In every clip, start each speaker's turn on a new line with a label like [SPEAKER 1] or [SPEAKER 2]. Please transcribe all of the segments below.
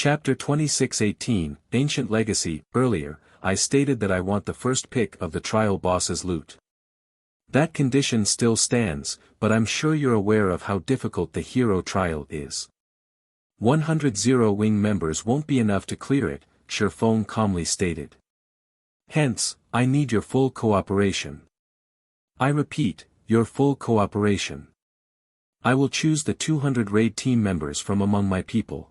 [SPEAKER 1] Chapter 26:18, Ancient Legacy. Earlier, I stated that I want the first pick of the trial boss's loot. That condition still stands, but I'm sure you're aware of how difficult the hero trial is. 100 Zero-Wing members won't be enough to clear it, Feng calmly stated. Hence, I need your full cooperation. I repeat, your full cooperation. I will choose the 200 raid team members from among my people.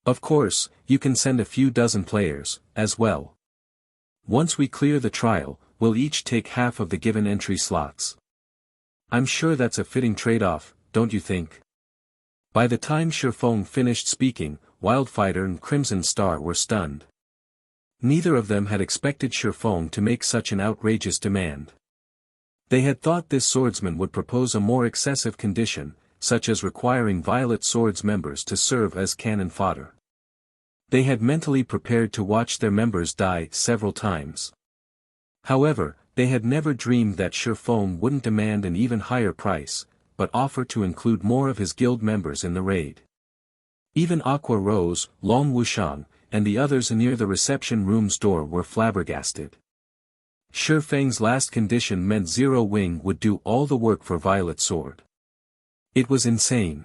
[SPEAKER 1] Of course, you can send a few dozen players, as well. Once we clear the trial, we'll each take half of the given entry slots. I'm sure that's a fitting trade-off, don't you think? By the time Feng finished speaking, Wildfighter and Crimson Star were stunned. Neither of them had expected Feng to make such an outrageous demand. They had thought this swordsman would propose a more excessive condition, such as requiring Violet Swords members to serve as cannon fodder. They had mentally prepared to watch their members die several times. However, they had never dreamed that Feng wouldn't demand an even higher price, but offer to include more of his guild members in the raid. Even Aqua Rose, Long Wuxian, and the others near the reception room's door were flabbergasted. Feng's last condition meant Zero-Wing would do all the work for Violet Sword. It was insane.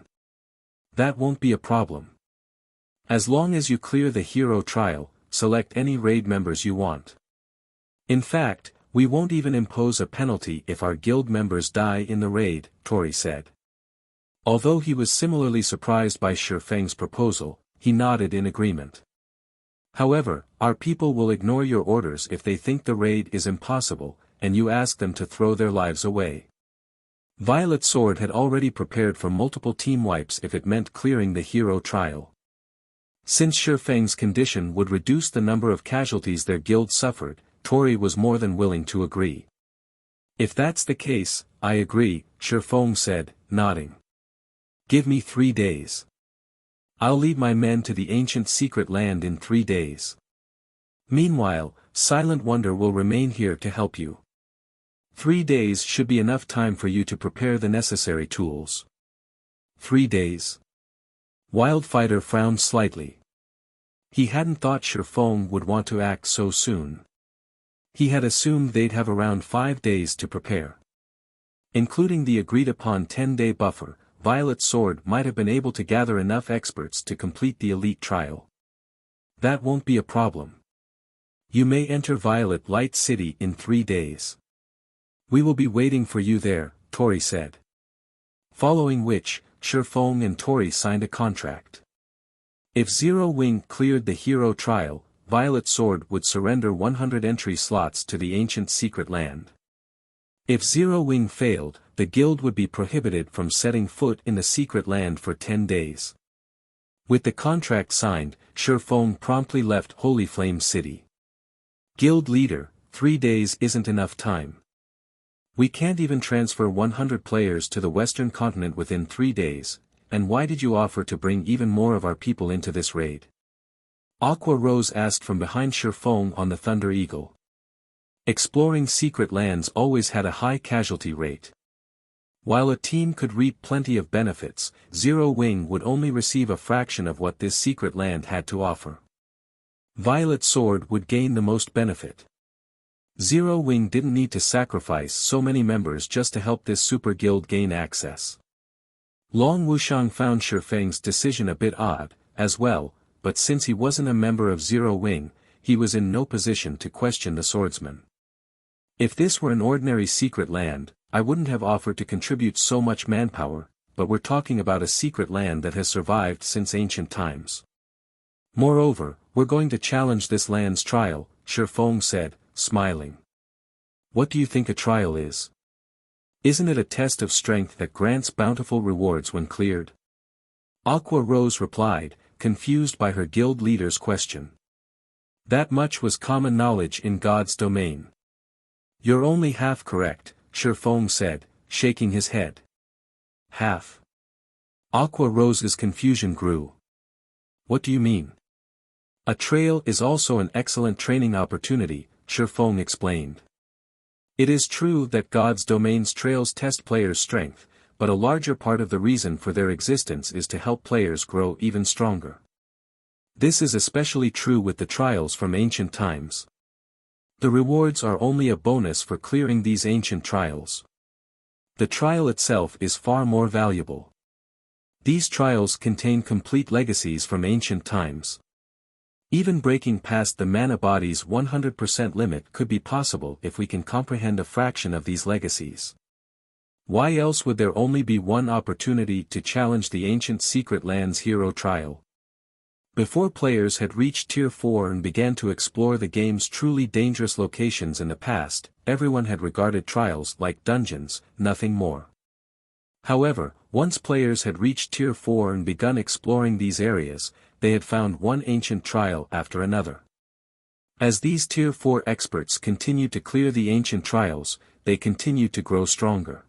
[SPEAKER 1] That won't be a problem. As long as you clear the hero trial, select any raid members you want. In fact, we won't even impose a penalty if our guild members die in the raid, Tori said. Although he was similarly surprised by Feng's proposal, he nodded in agreement. However, our people will ignore your orders if they think the raid is impossible, and you ask them to throw their lives away. Violet Sword had already prepared for multiple team wipes if it meant clearing the hero trial. Since Feng's condition would reduce the number of casualties their guild suffered, Tori was more than willing to agree. If that's the case, I agree, Feng said, nodding. Give me 3 days. I'll lead my men to the ancient secret land in 3 days. Meanwhile, Silent Wonder will remain here to help you. 3 days should be enough time for you to prepare the necessary tools. 3 days. Wildfighter frowned slightly. He hadn't thought Feng would want to act so soon. He had assumed they'd have around 5 days to prepare. Including the agreed-upon 10-day buffer, Violet Sword might have been able to gather enough experts to complete the elite trial. That won't be a problem. You may enter Violet Light City in 3 days. We will be waiting for you there, Tori said. Following which, Feng and Tori signed a contract. If Zero-Wing cleared the hero trial, Violet Sword would surrender 100 entry slots to the ancient secret land. If Zero-Wing failed, the guild would be prohibited from setting foot in the secret land for 10 days. With the contract signed, Feng promptly left Holy Flame City. Guild leader, 3 days isn't enough time. We can't even transfer 100 players to the Western continent within 3 days, and why did you offer to bring even more of our people into this raid? Aqua Rose asked from behind Feng on the Thunder Eagle. Exploring secret lands always had a high casualty rate. While a team could reap plenty of benefits, Zero-Wing would only receive a fraction of what this secret land had to offer. Violet Sword would gain the most benefit. Zero-Wing didn't need to sacrifice so many members just to help this super guild gain access. Long Wuxian found Feng's decision a bit odd, as well, but since he wasn't a member of Zero-Wing, he was in no position to question the swordsman. If this were an ordinary secret land, I wouldn't have offered to contribute so much manpower, but we're talking about a secret land that has survived since ancient times. Moreover, we're going to challenge this land's trial, Feng said, smiling. What do you think a trial is? Isn't it a test of strength that grants bountiful rewards when cleared? Aqua Rose replied, confused by her guild leader's question. That much was common knowledge in God's domain. You're only half correct, Feng said, shaking his head. Half. Aqua Rose's confusion grew. What do you mean? A trail is also an excellent training opportunity, Feng explained. It is true that God's domain's trails test players' strength, but a larger part of the reason for their existence is to help players grow even stronger. This is especially true with the trials from ancient times. The rewards are only a bonus for clearing these ancient trials. The trial itself is far more valuable. These trials contain complete legacies from ancient times. Even breaking past the mana body's 100% limit could be possible if we can comprehend a fraction of these legacies. Why else would there only be one opportunity to challenge the ancient Secret Lands hero trial? Before players had reached Tier 4 and began to explore the game's truly dangerous locations in the past, everyone had regarded trials like dungeons, nothing more. However, once players had reached Tier 4 and begun exploring these areas, they had found one ancient trial after another. As these Tier 4 experts continued to clear the ancient trials, they continued to grow stronger.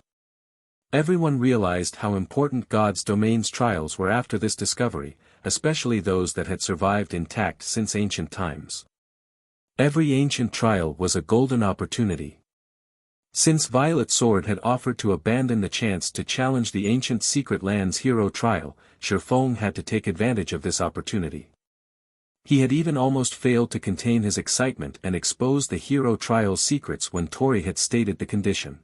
[SPEAKER 1] Everyone realized how important God's domain's trials were after this discovery, especially those that had survived intact since ancient times. Every ancient trial was a golden opportunity. Since Violet Sword had offered to abandon the chance to challenge the ancient Secret Lands hero trial, Feng had to take advantage of this opportunity. He had even almost failed to contain his excitement and expose the hero trial's secrets when Tori had stated the condition.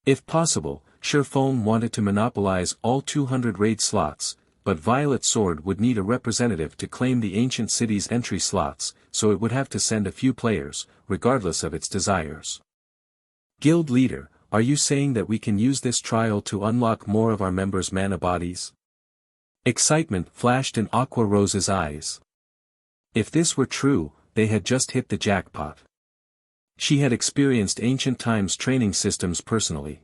[SPEAKER 1] If possible, Feng wanted to monopolize all 200 raid slots, but Violet Sword would need a representative to claim the ancient city's entry slots, so it would have to send a few players, regardless of its desires. Guild leader, are you saying that we can use this trial to unlock more of our members' mana bodies? Excitement flashed in Aqua Rose's eyes. If this were true, they had just hit the jackpot. She had experienced ancient times training systems personally.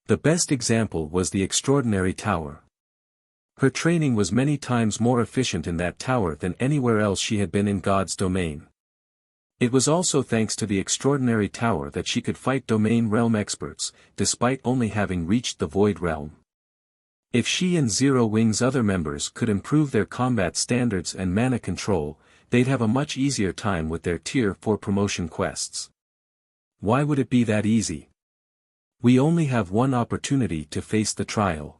[SPEAKER 1] The best example was the Extraordinary Tower. Her training was many times more efficient in that tower than anywhere else she had been in God's domain. It was also thanks to the Extraordinary Tower that she could fight domain realm experts, despite only having reached the Void Realm. If she and Zero Wing's other members could improve their combat standards and mana control, they'd have a much easier time with their Tier 4 promotion quests. Why would it be that easy? We only have one opportunity to face the trial.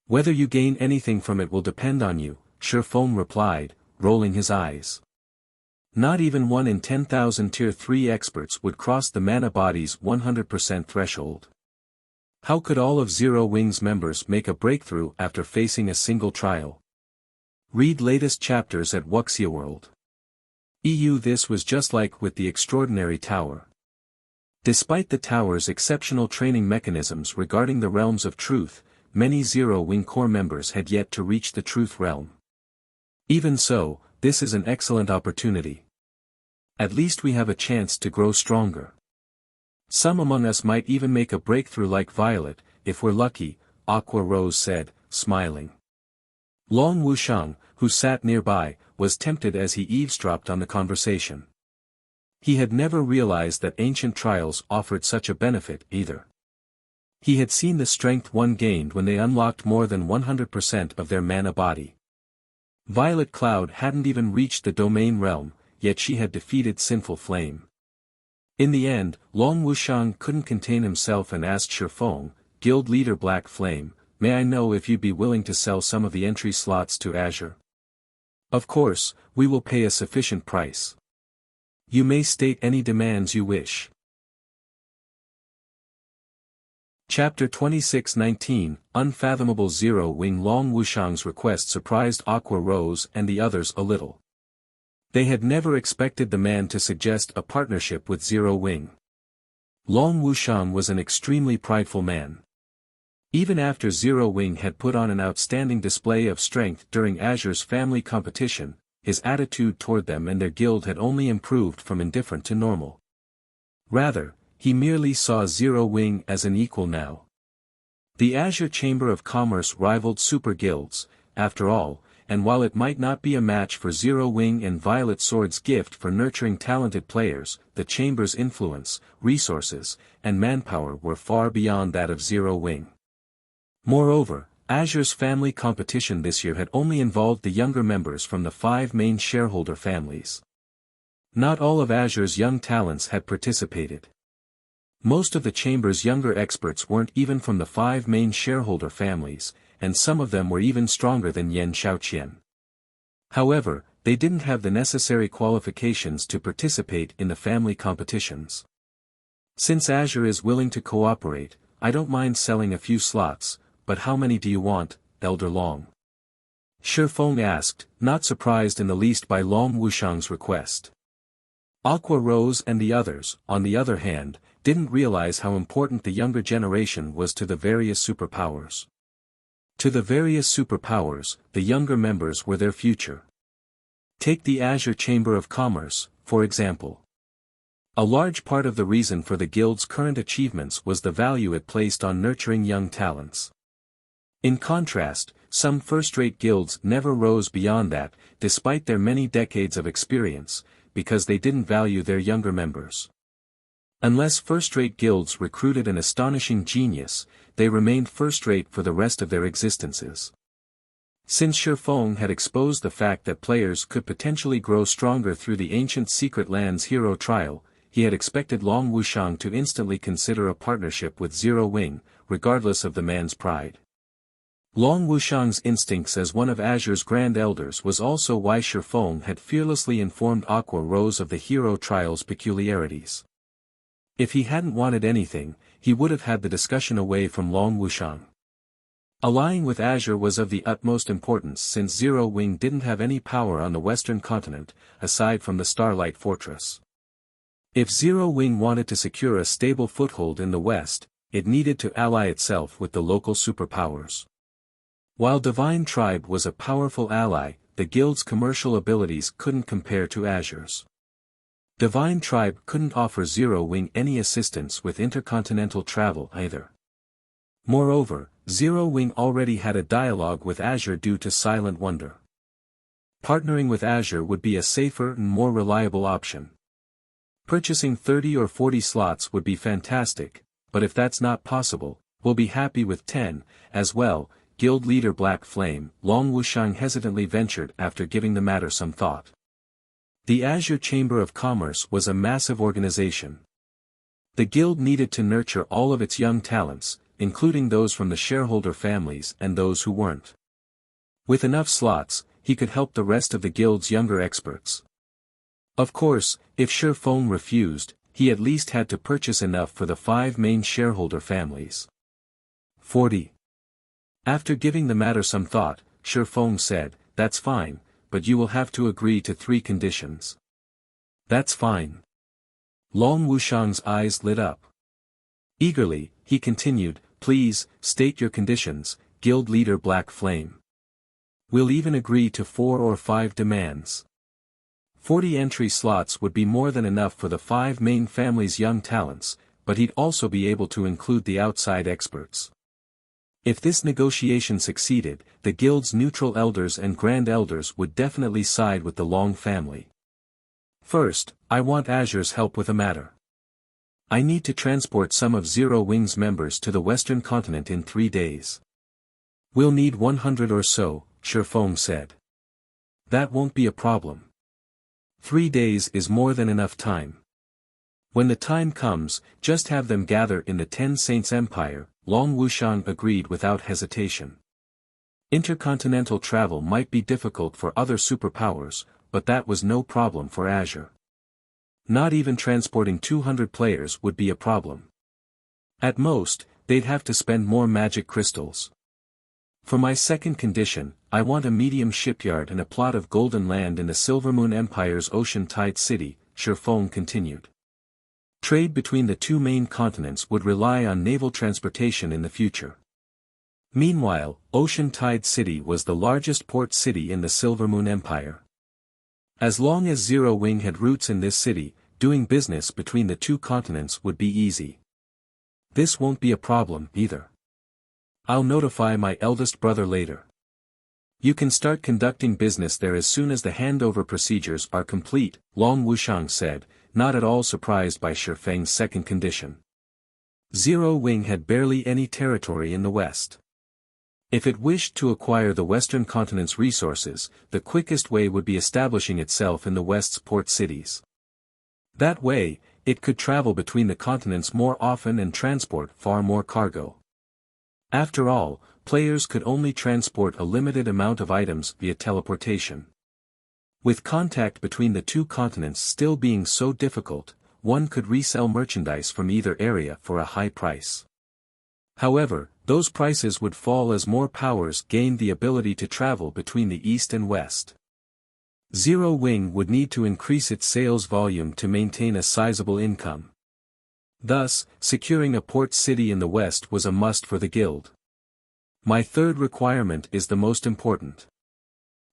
[SPEAKER 1] Whether you gain anything from it will depend on you, Feng replied, rolling his eyes. Not even 1 in 10,000 Tier 3 experts would cross the mana body's 100% threshold. How could all of Zero Wing's members make a breakthrough after facing a single trial? Read latest chapters at Wuxia World. This was just like with the Extraordinary Tower. Despite the tower's exceptional training mechanisms regarding the realms of truth, many Zero Wing core members had yet to reach the truth realm. Even so, this is an excellent opportunity. At least we have a chance to grow stronger. Some among us might even make a breakthrough like Violet, if we're lucky, Aqua Rose said, smiling. Long Wuxiang, who sat nearby, was tempted as he eavesdropped on the conversation. He had never realized that ancient trials offered such a benefit either. He had seen the strength one gained when they unlocked more than 100% of their mana body. Violet Cloud hadn't even reached the domain realm, yet she had defeated Sinful Flame. In the end, Long Wuxiang couldn't contain himself and asked Feng, Guild Leader Black Flame, may I know if you'd be willing to sell some of the entry slots to Azure? Of course, we will pay a sufficient price. You may state any demands you wish. Chapter 26:19, Unfathomable. Zero Wing. Long Wuxiang's request surprised Aqua Rose and the others a little. They had never expected the man to suggest a partnership with Zero Wing. Long Wuxiang was an extremely prideful man. Even after Zero Wing had put on an outstanding display of strength during Azure's family competition, his attitude toward them and their guild had only improved from indifferent to normal. Rather, he merely saw Zero Wing as an equal now. The Azure Chamber of Commerce rivaled super guilds, after all, and while it might not be a match for Zero Wing and Violet Sword's gift for nurturing talented players, the Chamber's influence, resources, and manpower were far beyond that of Zero Wing. Moreover, Azure's family competition this year had only involved the younger members from the 5 main shareholder families. Not all of Azure's young talents had participated. Most of the Chamber's younger experts weren't even from the 5 main shareholder families, and some of them were even stronger than Xiaoqian. However, they didn't have the necessary qualifications to participate in the family competitions. Since Azure is willing to cooperate, I don't mind selling a few slots, but how many do you want, Elder Long? Feng asked, not surprised in the least by Long Wuxiang's request. Aqua Rose and the others, on the other hand, didn't realize how important the younger generation was to the various superpowers. To the various superpowers, the younger members were their future. Take the Azure Chamber of Commerce, for example. A large part of the reason for the guild's current achievements was the value it placed on nurturing young talents. In contrast, some first-rate guilds never rose beyond that, despite their many decades of experience, because they didn't value their younger members. Unless first-rate guilds recruited an astonishing genius, they remained first-rate for the rest of their existences. Since Feng had exposed the fact that players could potentially grow stronger through the ancient Secret Lands hero trial, he had expected Long Wuxiang to instantly consider a partnership with Zero Wing, regardless of the man's pride. Long Wuxiang's instincts as one of Azure's Grand Elders was also why Feng had fearlessly informed Aqua Rose of the hero trial's peculiarities. If he hadn't wanted anything, he would have had the discussion away from Long Wuxiang. Allying with Azure was of the utmost importance since Zero Wing didn't have any power on the western continent, aside from the Starlight Fortress. If Zero Wing wanted to secure a stable foothold in the west, it needed to ally itself with the local superpowers. While Divine Tribe was a powerful ally, the guild's commercial abilities couldn't compare to Azure's. Divine Tribe couldn't offer Zero Wing any assistance with intercontinental travel either. Moreover, Zero Wing already had a dialogue with Azure due to Silent Wonder. Partnering with Azure would be a safer and more reliable option. Purchasing 30 or 40 slots would be fantastic, but if that's not possible, we'll be happy with 10, as well. Guild leader Black Flame, Long Wuxiang hesitantly ventured after giving the matter some thought. The Azure Chamber of Commerce was a massive organization. The guild needed to nurture all of its young talents, including those from the shareholder families and those who weren't. With enough slots, he could help the rest of the guild's younger experts. Of course, if Feng refused, he at least had to purchase enough for the 5 main shareholder families. 40. After giving the matter some thought, Feng said, "That's fine, but you will have to agree to 3 conditions." "That's fine." Long Wuxiang's eyes lit up. Eagerly, he continued, "Please, state your conditions, guild leader Black Flame. We'll even agree to 4 or 5 demands. 40 entry slots would be more than enough for the 5 main families' young talents, but he'd also be able to include the outside experts. If this negotiation succeeded, the guild's neutral elders and grand elders would definitely side with the Long family. First, I want Azure's help with a matter. I need to transport some of Zero Wing's members to the western continent in 3 days. We'll need 100 or so, Feng said. That won't be a problem. 3 days is more than enough time. When the time comes, just have them gather in the 10 Saints Empire. Long Wuxiang agreed without hesitation. Intercontinental travel might be difficult for other superpowers, but that was no problem for Azure. Not even transporting 200 players would be a problem. At most, they'd have to spend more magic crystals. For my second condition, I want a medium shipyard and a plot of golden land in the Silvermoon Empire's Ocean Tide City, Feng continued. Trade between the 2 main continents would rely on naval transportation in the future. Meanwhile, Ocean Tide City was the largest port city in the Silvermoon Empire. As long as Zero Wing had roots in this city, doing business between the 2 continents would be easy. This won't be a problem, either. I'll notify my eldest brother later. You can start conducting business there as soon as the handover procedures are complete, Long Wuxiang said, not at all surprised by Feng's second condition. Zero Wing had barely any territory in the west. If it wished to acquire the western continent's resources, the quickest way would be establishing itself in the west's port cities. That way, it could travel between the continents more often and transport far more cargo. After all, players could only transport a limited amount of items via teleportation. With contact between the two continents still being so difficult, one could resell merchandise from either area for a high price. However, those prices would fall as more powers gained the ability to travel between the East and West. Zero Wing would need to increase its sales volume to maintain a sizable income. Thus, securing a port city in the West was a must for the guild. My third requirement is the most important.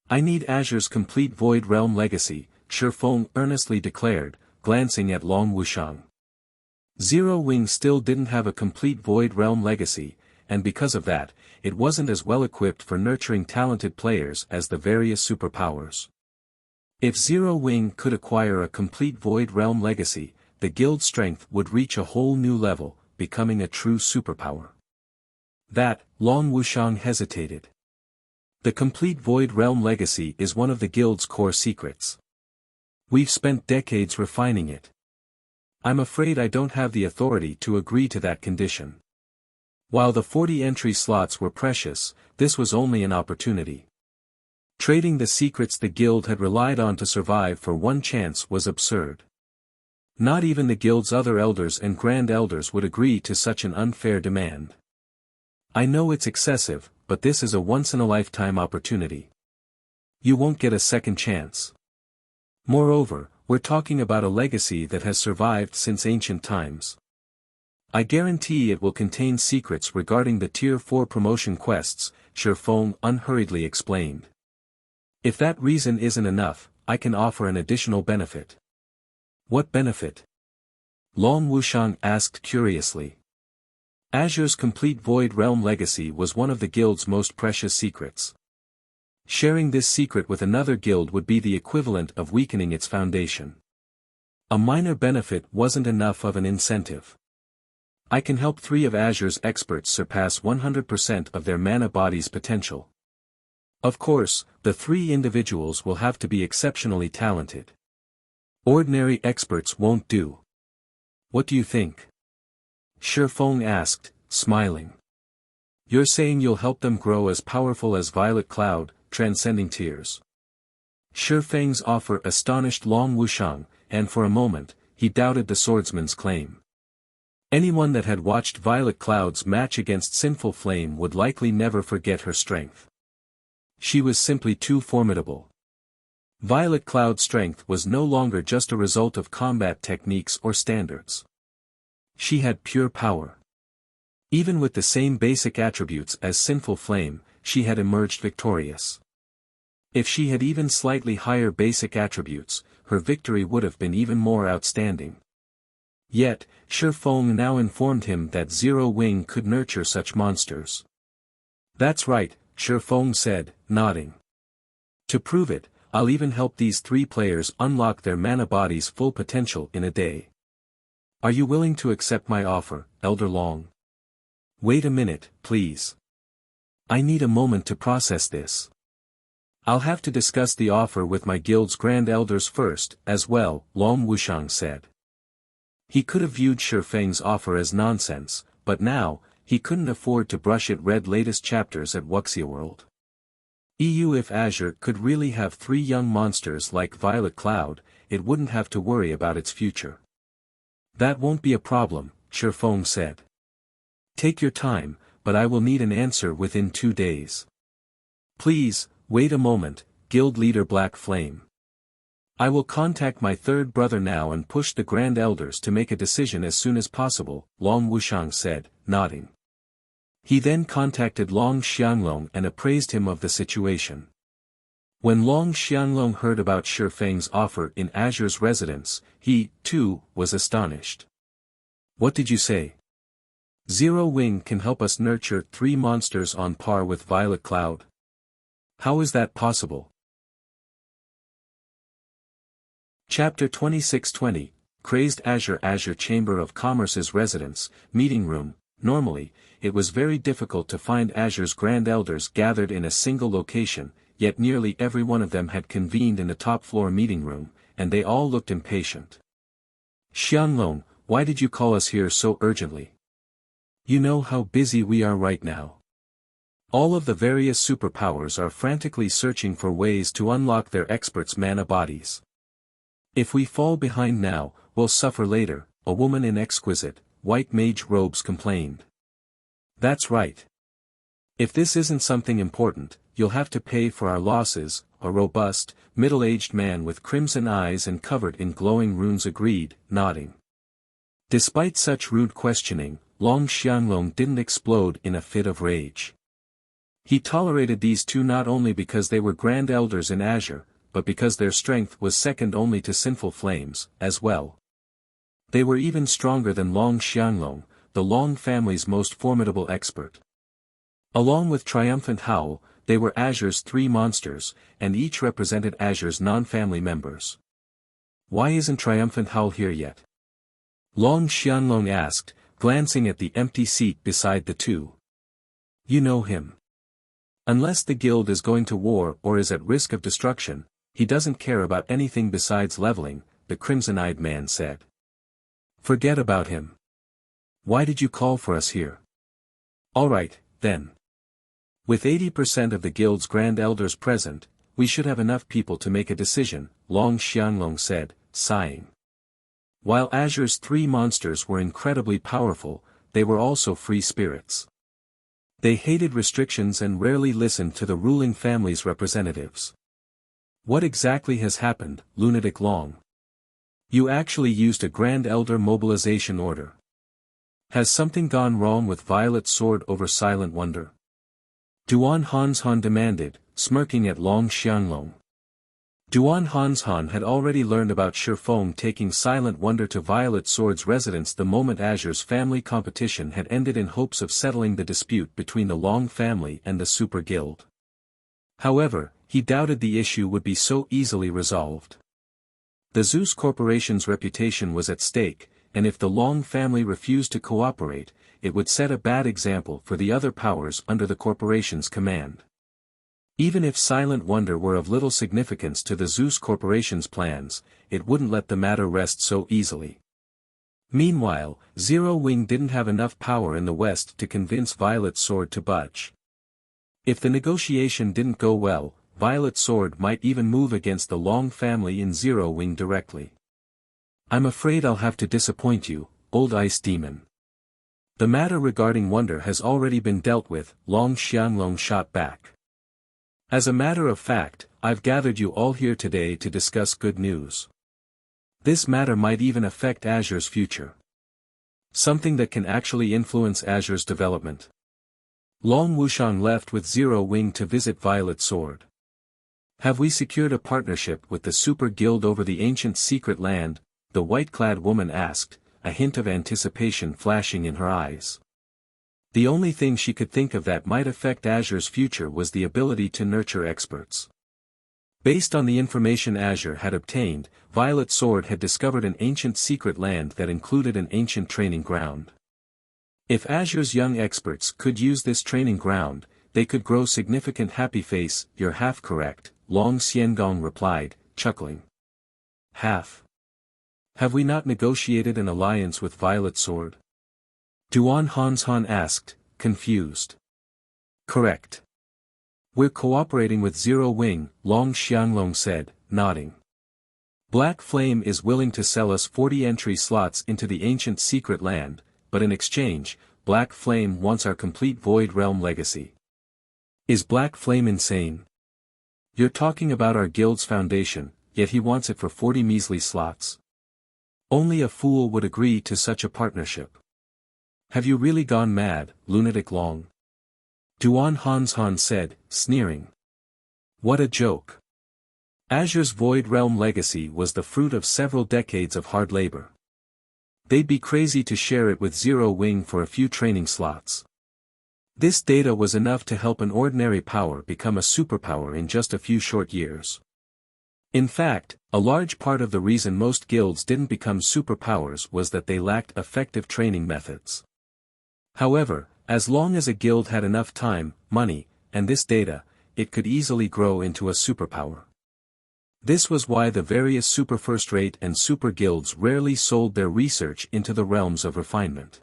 [SPEAKER 1] I need Azure's complete Void Realm legacy, Feng earnestly declared, glancing at Long Wushang. Zero Wing still didn't have a complete Void Realm legacy, and because of that, it wasn't as well equipped for nurturing talented players as the various superpowers. If Zero Wing could acquire a complete Void Realm legacy, the guild's strength would reach a whole new level, becoming a true superpower. That, Long Wushang hesitated. The complete Void Realm legacy is one of the guild's core secrets. We've spent decades refining it. I'm afraid I don't have the authority to agree to that condition. While the 40 entry slots were precious, this was only an opportunity. Trading the secrets the guild had relied on to survive for one chance was absurd. Not even the guild's other elders and grand elders would agree to such an unfair demand. I know it's excessive, but this is a once-in-a-lifetime opportunity. You won't get a second chance. Moreover, we're talking about a legacy that has survived since ancient times. I guarantee it will contain secrets regarding the Tier 4 promotion quests, Feng unhurriedly explained. If that reason isn't enough, I can offer an additional benefit. What benefit? Long Wushang asked curiously. Azure's complete Void Realm legacy was one of the guild's most precious secrets. Sharing this secret with another guild would be the equivalent of weakening its foundation. A minor benefit wasn't enough of an incentive. I can help 3 of Azure's experts surpass 100% of their mana body's potential. Of course, the 3 individuals will have to be exceptionally talented. Ordinary experts won't do. What do you think? Feng asked, smiling. You're saying you'll help them grow as powerful as Violet Cloud, transcending tiers. Feng's offer astonished Long Wushang, and for a moment, he doubted the swordsman's claim. Anyone that had watched Violet Cloud's match against Sinful Flame would likely never forget her strength. She was simply too formidable. Violet Cloud's strength was no longer just a result of combat techniques or standards. She had pure power. Even with the same basic attributes as Sinful Flame, she had emerged victorious. If she had even slightly higher basic attributes, her victory would have been even more outstanding. Yet, Feng now informed him that Zero Wing could nurture such monsters. That's right, Feng said, nodding. To prove it, I'll even help these 3 players unlock their mana body's full potential in a day. Are you willing to accept my offer, Elder Long? Wait a minute, please. I need a moment to process this. I'll have to discuss the offer with my guild's grand elders first, as well, Long Wushang said. He could have viewed Feng's offer as nonsense, but now, he couldn't afford to brush it read latest chapters at Wuxia World. If Azure could really have 3 young monsters like Violet Cloud, it wouldn't have to worry about its future. That won't be a problem, Feng said. Take your time, but I will need an answer within 2 days. Please, wait a moment, Guild Leader Black Flame. I will contact my 3rd brother now and push the Grand Elders to make a decision as soon as possible, Long Wushang said, nodding. He then contacted Long Xianglong and appraised him of the situation. When Long Xianglong heard about Feng's offer in Azure's residence, he, too, was astonished. What did you say? Zero Wing can help us nurture 3 monsters on par with Violet Cloud? How is that possible? Chapter 2620, Crazed Azure Chamber of Commerce's residence, meeting room. Normally, it was very difficult to find Azure's Grand Elders gathered in a single location, yet nearly every one of them had convened in the top-floor meeting room, and they all looked impatient. Xianglong, why did you call us here so urgently? You know how busy we are right now. All of the various superpowers are frantically searching for ways to unlock their experts' mana bodies. If we fall behind now, we'll suffer later, a woman in exquisite, white mage robes complained. That's right. If this isn't something important, you'll have to pay for our losses, a robust, middle-aged man with crimson eyes and covered in glowing runes agreed, nodding. Despite such rude questioning, Long Xianglong didn't explode in a fit of rage. He tolerated these two not only because they were grand elders in Azure, but because their strength was second only to sinful flames, as well. They were even stronger than Long Xianglong, the Long family's most formidable expert. Along with Triumphant Howl, they were Azure's three monsters, and each represented Azure's non-family members. Why isn't Triumphant Howl here yet? Long Xianglong asked, glancing at the empty seat beside the two. You know him. Unless the guild is going to war or is at risk of destruction, he doesn't care about anything besides leveling, the crimson-eyed man said. Forget about him. Why did you call for us here? All right, then. With 80% of the guild's grand elders present, we should have enough people to make a decision, Long Xianglong said, sighing. While Azure's three monsters were incredibly powerful, they were also free spirits. They hated restrictions and rarely listened to the ruling family's representatives. What exactly has happened, Lunatic Long? You actually used a Grand Elder mobilization order. Has something gone wrong with Violet's sword over Silent Wonder? Duan Hanshan demanded, smirking at Long Xianglong. Duan Hanshan had already learned about Feng taking Silent Wonder to Violet Sword's residence the moment Azure's family competition had ended in hopes of settling the dispute between the Long family and the Super Guild. However, he doubted the issue would be so easily resolved. The Zeus Corporation's reputation was at stake, and if the Long family refused to cooperate, it would set a bad example for the other powers under the corporation's command. Even if Silent Wonder were of little significance to the Zeus Corporation's plans, it wouldn't let the matter rest so easily. Meanwhile, Zero Wing didn't have enough power in the West to convince Violet Sword to budge. If the negotiation didn't go well, Violet Sword might even move against the Long family in Zero Wing directly. I'm afraid I'll have to disappoint you, Old Ice Demon. The matter regarding Wonder has already been dealt with, Long Xianglong shot back. As a matter of fact, I've gathered you all here today to discuss good news. This matter might even affect Azure's future. Something that can actually influence Azure's development. Long Wushang left with Zero Wing to visit Violet Sword. Have we secured a partnership with the Super Guild over the ancient secret land? The white-clad woman asked, a hint of anticipation flashing in her eyes. The only thing she could think of that might affect Azure's future was the ability to nurture experts. Based on the information Azure had obtained, Violet Sword had discovered an ancient secret land that included an ancient training ground. If Azure's young experts could use this training ground, they could grow significant. Happy face, you're half correct, Long Xiangong replied, chuckling. Half. Have we not negotiated an alliance with Violet Sword? Duan Hanshan asked, confused. Correct. We're cooperating with Zero Wing, Long Xianglong said, nodding. Black Flame is willing to sell us 40 entry slots into the ancient secret land, but in exchange, Black Flame wants our complete Void Realm legacy. Is Black Flame insane? You're talking about our guild's foundation, yet he wants it for 40 measly slots. Only a fool would agree to such a partnership. Have you really gone mad, Lunatic Long? Duan Hanshan said, sneering. What a joke. Azure's Void Realm legacy was the fruit of several decades of hard labor. They'd be crazy to share it with Zero Wing for a few training slots. This data was enough to help an ordinary power become a superpower in just a few short years. In fact, a large part of the reason most guilds didn't become superpowers was that they lacked effective training methods. However, as long as a guild had enough time, money, and this data, it could easily grow into a superpower. This was why the various super first-rate and super guilds rarely sold their research into the realms of refinement.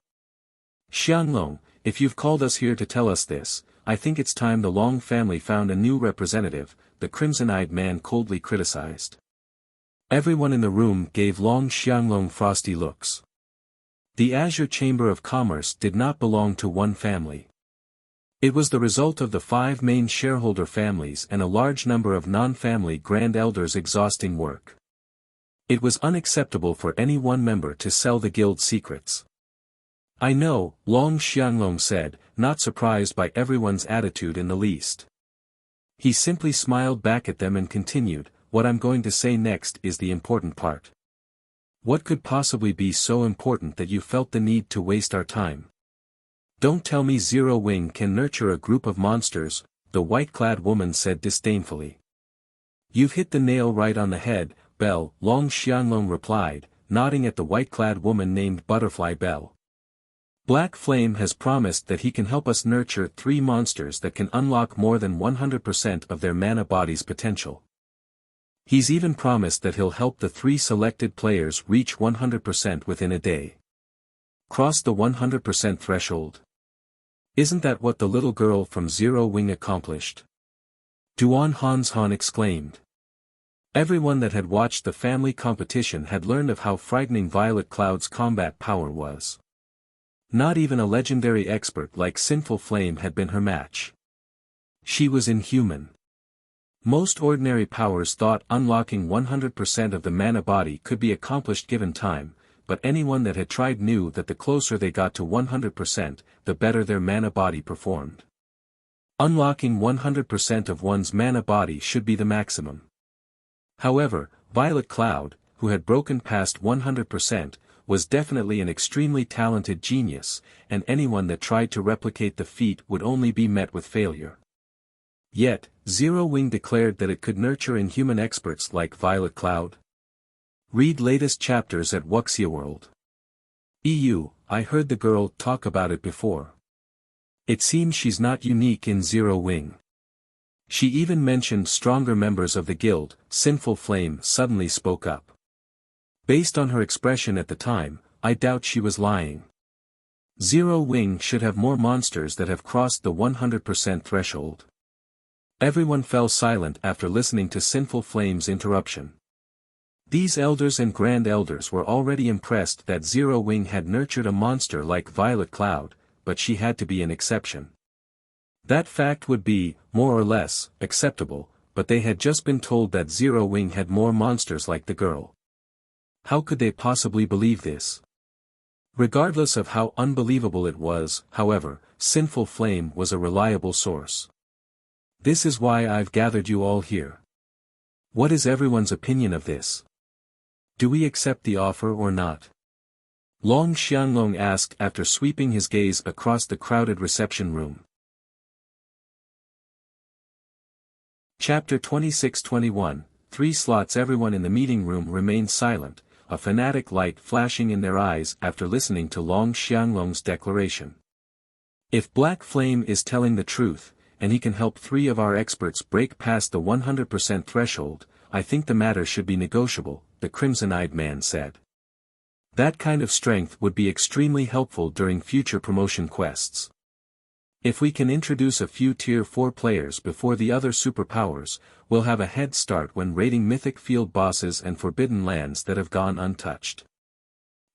[SPEAKER 1] Xianglong, if you've called us here to tell us this, I think it's time the Long family found a new representative, the crimson-eyed man coldly criticized. Everyone in the room gave Long Xianglong frosty looks. The Azure Chamber of Commerce did not belong to one family. It was the result of the 5 main shareholder families and a large number of non-family Grand Elders' exhausting work. It was unacceptable for any one member to sell the guild's secrets. I know, Long Xianglong said, not surprised by everyone's attitude in the least. He simply smiled back at them and continued, what I'm going to say next is the important part. What could possibly be so important that you felt the need to waste our time? Don't tell me Zero Wing can nurture a group of monsters, the white-clad woman said disdainfully. You've hit the nail right on the head, Belle, Long Xianglong replied, nodding at the white-clad woman named Butterfly Belle. Black Flame has promised that he can help us nurture 3 monsters that can unlock more than 100% of their mana body's potential. He's even promised that he'll help the 3 selected players reach 100% within a day. Cross the 100% threshold. Isn't that what the little girl from Zero Wing accomplished? Duan Hanshan exclaimed. Everyone that had watched the family competition had learned of how frightening Violet Cloud's combat power was. Not even a legendary expert like Sinful Flame had been her match. She was inhuman. Most ordinary powers thought unlocking 100% of the mana body could be accomplished given time, but anyone that had tried knew that the closer they got to 100%, the better their mana body performed. Unlocking 100% of one's mana body should be the maximum. However, Violet Cloud, who had broken past 100%, was definitely an extremely talented genius, and anyone that tried to replicate the feat would only be met with failure. Yet, Zero Wing declared that it could nurture inhuman experts like Violet Cloud. Read latest chapters at Wuxia World. I heard the girl talk about it before. It seems she's not unique in Zero Wing. She even mentioned stronger members of the guild. Sinful Flame suddenly spoke up. Based on her expression at the time, I doubt she was lying. Zero Wing should have more monsters that have crossed the 100% threshold. Everyone fell silent after listening to Sinful Flame's interruption. These elders and grand elders were already impressed that Zero Wing had nurtured a monster like Violet Cloud, but she had to be an exception. That fact would be, more or less, acceptable, but they had just been told that Zero Wing had more monsters like the girl. How could they possibly believe this? Regardless of how unbelievable it was, however, Sinful Flame was a reliable source. This is why I've gathered you all here. What is everyone's opinion of this? Do we accept the offer or not? Long Xianglong asked after sweeping his gaze across the crowded reception room. Chapter 26-21, 3 slots. Everyone in the meeting room remained silent, a fanatic light flashing in their eyes after listening to Long Xianglong's declaration. If Black Flame is telling the truth, and he can help 3 of our experts break past the 100% threshold, I think the matter should be negotiable, the crimson-eyed man said. That kind of strength would be extremely helpful during future promotion quests. If we can introduce a few Tier 4 players before the other superpowers, we'll have a head start when raiding mythic field bosses and forbidden lands that have gone untouched.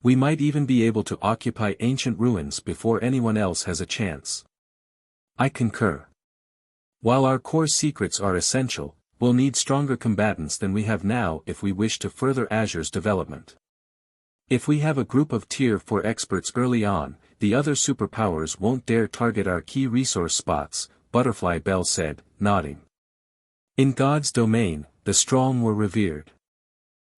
[SPEAKER 1] We might even be able to occupy ancient ruins before anyone else has a chance. I concur. While our core secrets are essential, we'll need stronger combatants than we have now if we wish to further Azure's development. If we have a group of Tier 4 experts early on, the other superpowers won't dare target our key resource spots, Butterfly Belle said, nodding. In God's domain, the strong were revered.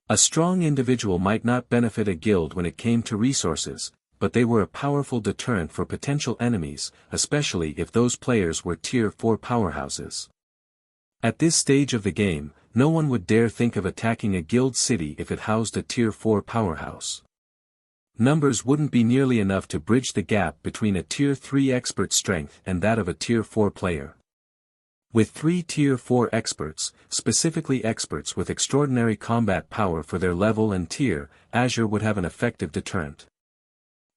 [SPEAKER 1] A strong individual might not benefit a guild when it came to resources, but they were a powerful deterrent for potential enemies, especially if those players were Tier 4 powerhouses. At this stage of the game, no one would dare think of attacking a guild city if it housed a Tier 4 powerhouse. Numbers wouldn't be nearly enough to bridge the gap between a Tier 3 expert strength and that of a Tier 4 player. With 3 Tier 4 experts, specifically experts with extraordinary combat power for their level and tier, Azure would have an effective deterrent.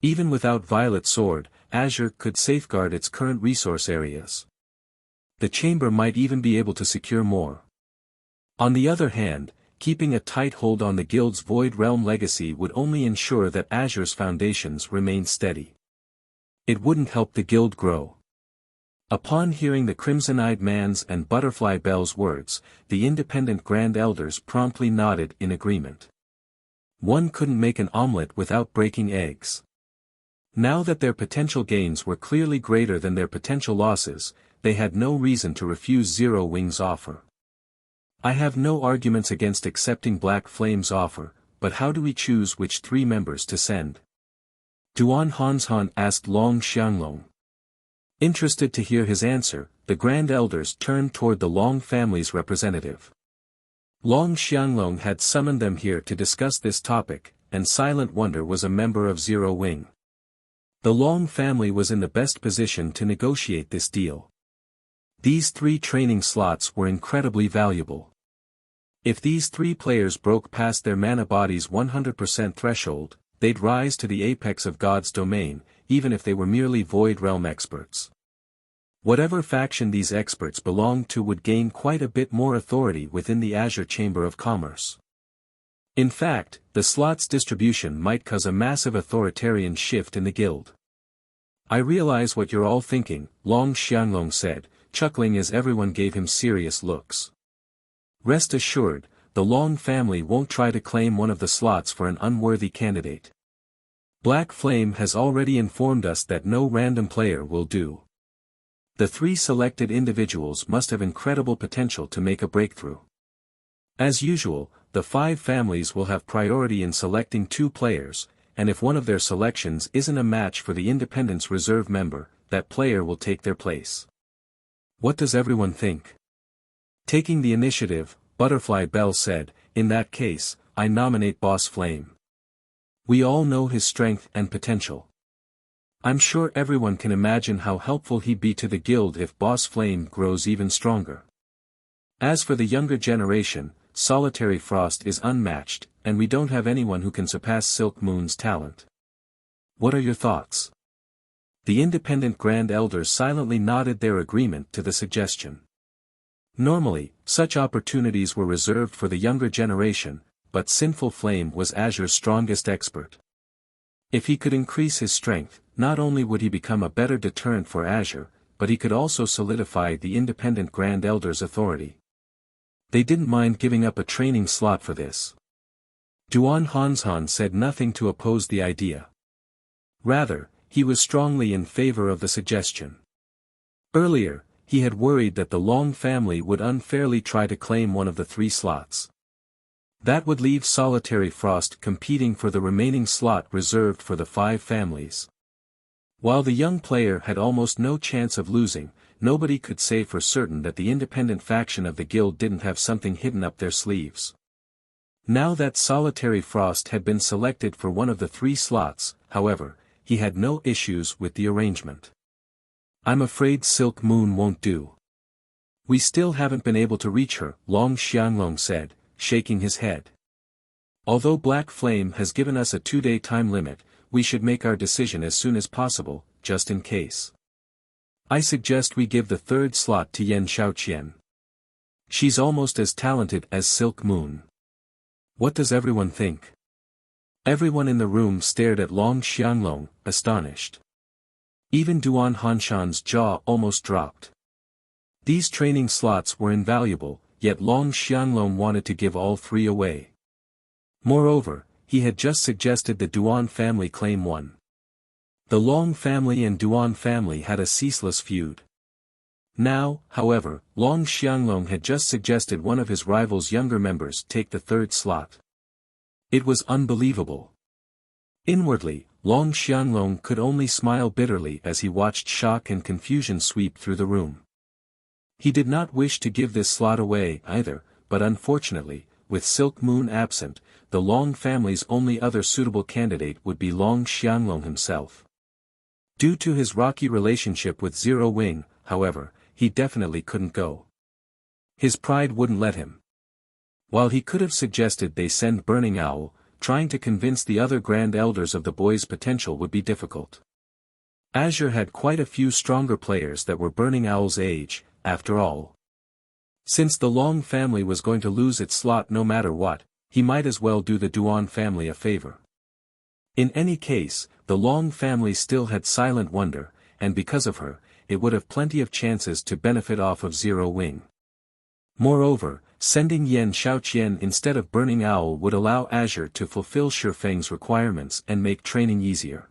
[SPEAKER 1] Even without Violet Sword, Azure could safeguard its current resource areas. The chamber might even be able to secure more. On the other hand, keeping a tight hold on the guild's Void Realm legacy would only ensure that Azure's foundations remained steady. It wouldn't help the guild grow. Upon hearing the Crimson-Eyed Man's and Butterfly Bell's words, the independent Grand Elders promptly nodded in agreement. One couldn't make an omelette without breaking eggs. Now that their potential gains were clearly greater than their potential losses, they had no reason to refuse Zero Wing's offer. I have no arguments against accepting Black Flame's offer, but how do we choose which 3 members to send? Duan Hanshan asked Long Xianglong. Interested to hear his answer, the Grand Elders turned toward the Long family's representative. Long Xianglong had summoned them here to discuss this topic, and Silent Wonder was a member of Zero Wing. The Long family was in the best position to negotiate this deal. These 3 training slots were incredibly valuable. If these 3 players broke past their mana body's 100% threshold, they'd rise to the apex of God's domain, even if they were merely Void Realm experts. Whatever faction these experts belonged to would gain quite a bit more authority within the Azure Chamber of Commerce. In fact, the slots distribution might cause a massive authoritarian shift in the guild. I realize what you're all thinking, Long Xianglong said, chuckling as everyone gave him serious looks. Rest assured, the Long family won't try to claim one of the slots for an unworthy candidate. Black Flame has already informed us that no random player will do. The 3 selected individuals must have incredible potential to make a breakthrough. As usual, the 5 families will have priority in selecting 2 players, and if one of their selections isn't a match for the Independence Reserve member, that player will take their place. What does everyone think? Taking the initiative, Butterfly Bell said, in that case, I nominate Boss Flame. We all know his strength and potential. I'm sure everyone can imagine how helpful he'd be to the guild if Boss Flame grows even stronger. As for the younger generation, Solitary Frost is unmatched, and we don't have anyone who can surpass Silk Moon's talent. What are your thoughts? The independent Grand Elders silently nodded their agreement to the suggestion. Normally, such opportunities were reserved for the younger generation, but Sinful Flame was Azure's strongest expert. If he could increase his strength, not only would he become a better deterrent for Azure, but he could also solidify the independent Grand Elders' authority. They didn't mind giving up a training slot for this. Duan Hanshan said nothing to oppose the idea. Rather, he was strongly in favor of the suggestion. Earlier, he had worried that the Long family would unfairly try to claim one of the 3 slots. That would leave Solitary Frost competing for the remaining slot reserved for the 5 families. While the young player had almost no chance of losing, nobody could say for certain that the independent faction of the guild didn't have something hidden up their sleeves. Now that Solitary Frost had been selected for one of the 3 slots, however, he had no issues with the arrangement. I'm afraid Silk Moon won't do. We still haven't been able to reach her, Long Xianglong said, shaking his head. Although Black Flame has given us a 2-day time limit, we should make our decision as soon as possible, just in case. I suggest we give the 3rd slot to Yan Xiaoqian. She's almost as talented as Silk Moon. What does everyone think? Everyone in the room stared at Long Xianglong, astonished. Even Duan Hanshan's jaw almost dropped. These training slots were invaluable, yet Long Xianglong wanted to give all 3 away. Moreover, he had just suggested the Duan family claim one. The Long family and Duan family had a ceaseless feud. Now, however, Long Xianglong had just suggested one of his rival's younger members take the 3rd slot. It was unbelievable. Inwardly, Long Xianglong could only smile bitterly as he watched shock and confusion sweep through the room. He did not wish to give this slot away either, but unfortunately, with Silk Moon absent, the Long family's only other suitable candidate would be Long Xianglong himself. Due to his rocky relationship with Zero Wing, however, he definitely couldn't go. His pride wouldn't let him. While he could have suggested they send Burning Owl, trying to convince the other Grand Elders of the boy's potential would be difficult. Azure had quite a few stronger players that were Burning Owl's age, after all. Since the Long family was going to lose its slot no matter what, he might as well do the Duan family a favor. In any case, the Long family still had Silent Wonder, and because of her, it would have plenty of chances to benefit off of Zero Wing. Moreover, sending Xiaoqian instead of Burning Owl would allow Azure to fulfill Feng's requirements and make training easier.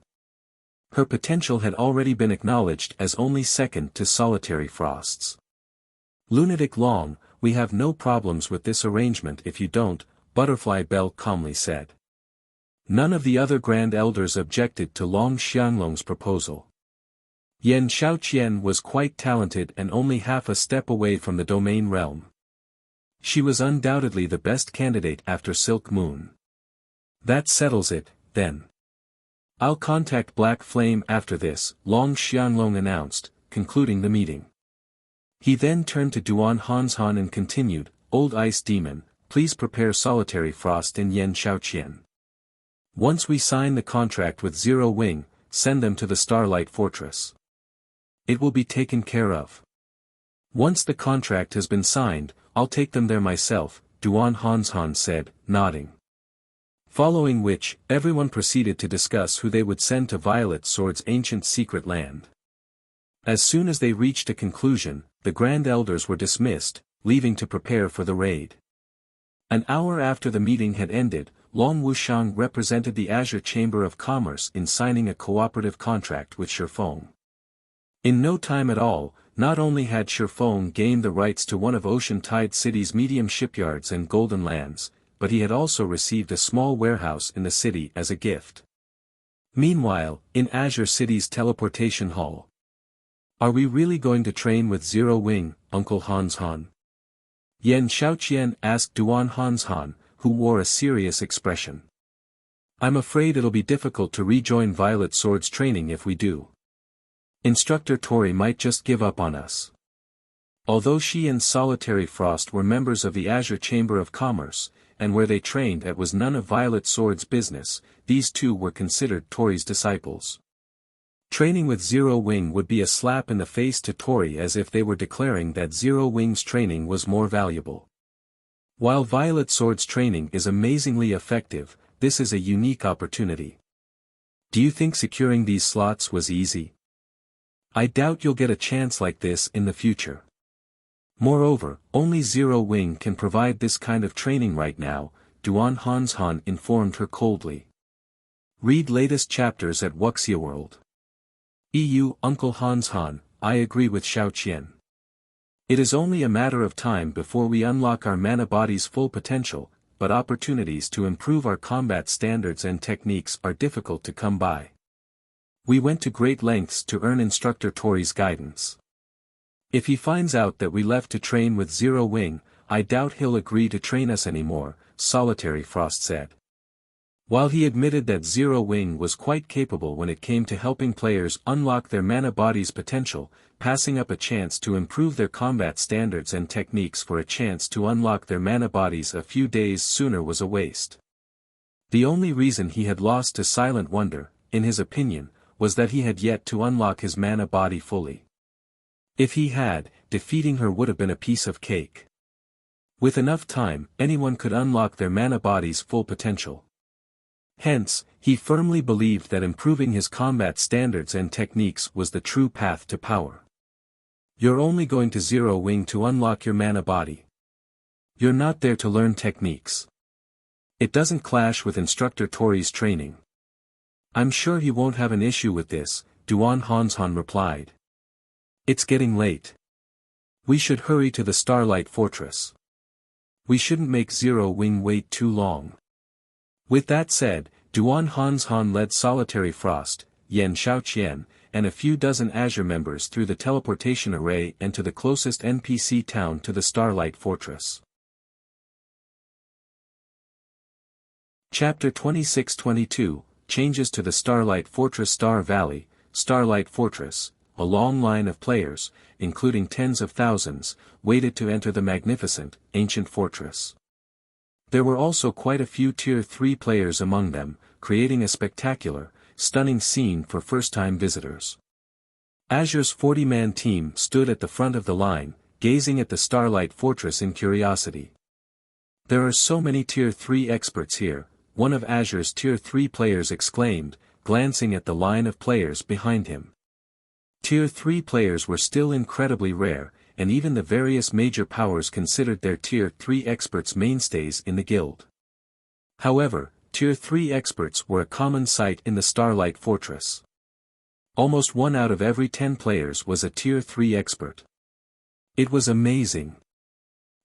[SPEAKER 1] Her potential had already been acknowledged as only second to Solitary Frost's. Lunatic Long, we have no problems with this arrangement if you don't, Butterfly Bell calmly said. None of the other Grand Elders objected to Long Xianglong's proposal. Xiaoqian was quite talented and only half a step away from the domain realm. She was undoubtedly the best candidate after Silk Moon. That settles it, then. I'll contact Black Flame after this, Long Xianglong announced, concluding the meeting. He then turned to Duan Hanshan and continued, Old Ice Demon, please prepare Solitary Frost and Xiaoqian. Once we sign the contract with Zero Wing, send them to the Starlight Fortress. It will be taken care of. Once the contract has been signed, I'll take them there myself, Duan Hanshan said, nodding. Following which, everyone proceeded to discuss who they would send to Violet Sword's ancient secret land. As soon as they reached a conclusion, the Grand Elders were dismissed, leaving to prepare for the raid. An hour after the meeting had ended, Long Wuxiang represented the Azure Chamber of Commerce in signing a cooperative contract with Feng. In no time at all, not only had Feng gained the rights to one of Ocean Tide City's medium shipyards and golden lands, but he had also received a small warehouse in the city as a gift. Meanwhile, in Azure City's teleportation hall. Are we really going to train with Zero Wing, Uncle Hanshan? Xiaoqian asked Duan Hanshan, who wore a serious expression. I'm afraid it'll be difficult to rejoin Violet Sword's training if we do. Instructor Tori might just give up on us. Although she and Solitary Frost were members of the Azure Chamber of Commerce, and where they trained at was none of Violet Sword's business, these two were considered Tori's disciples. Training with Zero Wing would be a slap in the face to Tori, as if they were declaring that Zero Wing's training was more valuable. While Violet Sword's training is amazingly effective, this is a unique opportunity. Do you think securing these slots was easy? I doubt you'll get a chance like this in the future. Moreover, only Zero Wing can provide this kind of training right now, Duan Hanshan informed her coldly. Read latest chapters at Wuxia World. Uncle Hanshan, I agree with Xiaoqian. It is only a matter of time before we unlock our mana body's full potential, but opportunities to improve our combat standards and techniques are difficult to come by. We went to great lengths to earn Instructor Tori's guidance. If he finds out that we left to train with Zero Wing, I doubt he'll agree to train us anymore, Solitary Frost said. While he admitted that Zero Wing was quite capable when it came to helping players unlock their mana body's potential, passing up a chance to improve their combat standards and techniques for a chance to unlock their mana bodies a few days sooner was a waste. The only reason he had lost to Silent Wonder, in his opinion, was that he had yet to unlock his mana body fully. If he had, defeating her would have been a piece of cake. With enough time, anyone could unlock their mana body's full potential. Hence, he firmly believed that improving his combat standards and techniques was the true path to power. You're only going to Zero Wing to unlock your mana body. You're not there to learn techniques. It doesn't clash with Instructor Tori's training. I'm sure he won't have an issue with this, Duan Hanshan replied. It's getting late. We should hurry to the Starlight Fortress. We shouldn't make Zero Wing wait too long. With that said, Duan Hanshan led Solitary Frost, Xiaoqian, and a few dozen Azure members through the teleportation array and to the closest NPC town to the Starlight Fortress. Chapter 26-22, Changes to the Starlight Fortress. Star Valley, Starlight Fortress, a long line of players, including tens of thousands, waited to enter the magnificent, ancient fortress. There were also quite a few Tier 3 players among them, creating a spectacular, stunning scene for first-time visitors. Azure's 40-man team stood at the front of the line, gazing at the Starlight Fortress in curiosity. "There are so many Tier 3 experts here," one of Azure's Tier 3 players exclaimed, glancing at the line of players behind him. Tier 3 players were still incredibly rare, and even the various major powers considered their Tier 3 experts mainstays in the guild. However, Tier 3 experts were a common sight in the Starlight Fortress. Almost 1 out of every 10 players was a Tier 3 expert. It was amazing.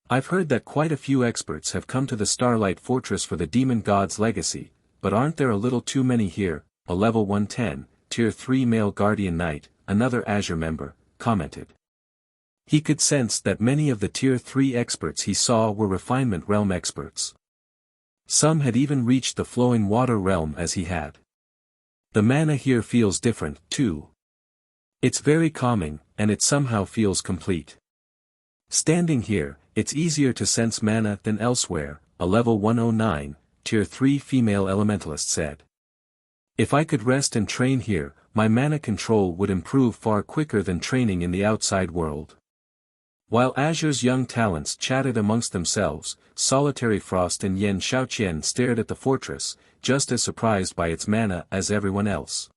[SPEAKER 1] "I've heard that quite a few experts have come to the Starlight Fortress for the Demon God's legacy, but aren't there a little too many here?" A level 110, Tier 3 male Guardian Knight, another Azure member, commented. He could sense that many of the Tier 3 experts he saw were Refinement Realm experts. Some had even reached the Flowing Water Realm as he had. "The mana here feels different, too. It's very calming, and it somehow feels complete. Standing here, it's easier to sense mana than elsewhere," a level 109, Tier 3 female elementalist said. "If I could rest and train here, my mana control would improve far quicker than training in the outside world." While Azure's young talents chatted amongst themselves, Solitary Frost and Xiaoqian stared at the fortress, just as surprised by its mana as everyone else.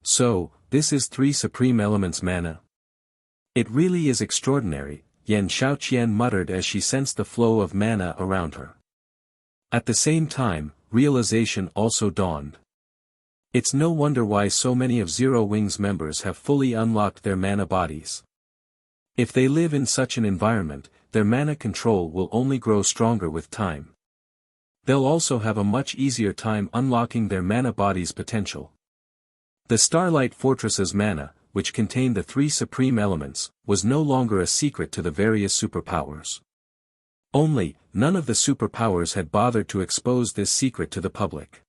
[SPEAKER 1] "So, this is 3 supreme elements mana? It really is extraordinary," Xiaoqian muttered as she sensed the flow of mana around her. At the same time, realization also dawned. It's no wonder why so many of Zero Wing's members have fully unlocked their mana bodies. If they live in such an environment, their mana control will only grow stronger with time. They'll also have a much easier time unlocking their mana body's potential. The Starlight Fortress's mana, which contained the 3 supreme elements, was no longer a secret to the various superpowers. Only, none of the superpowers had bothered to expose this secret to the public.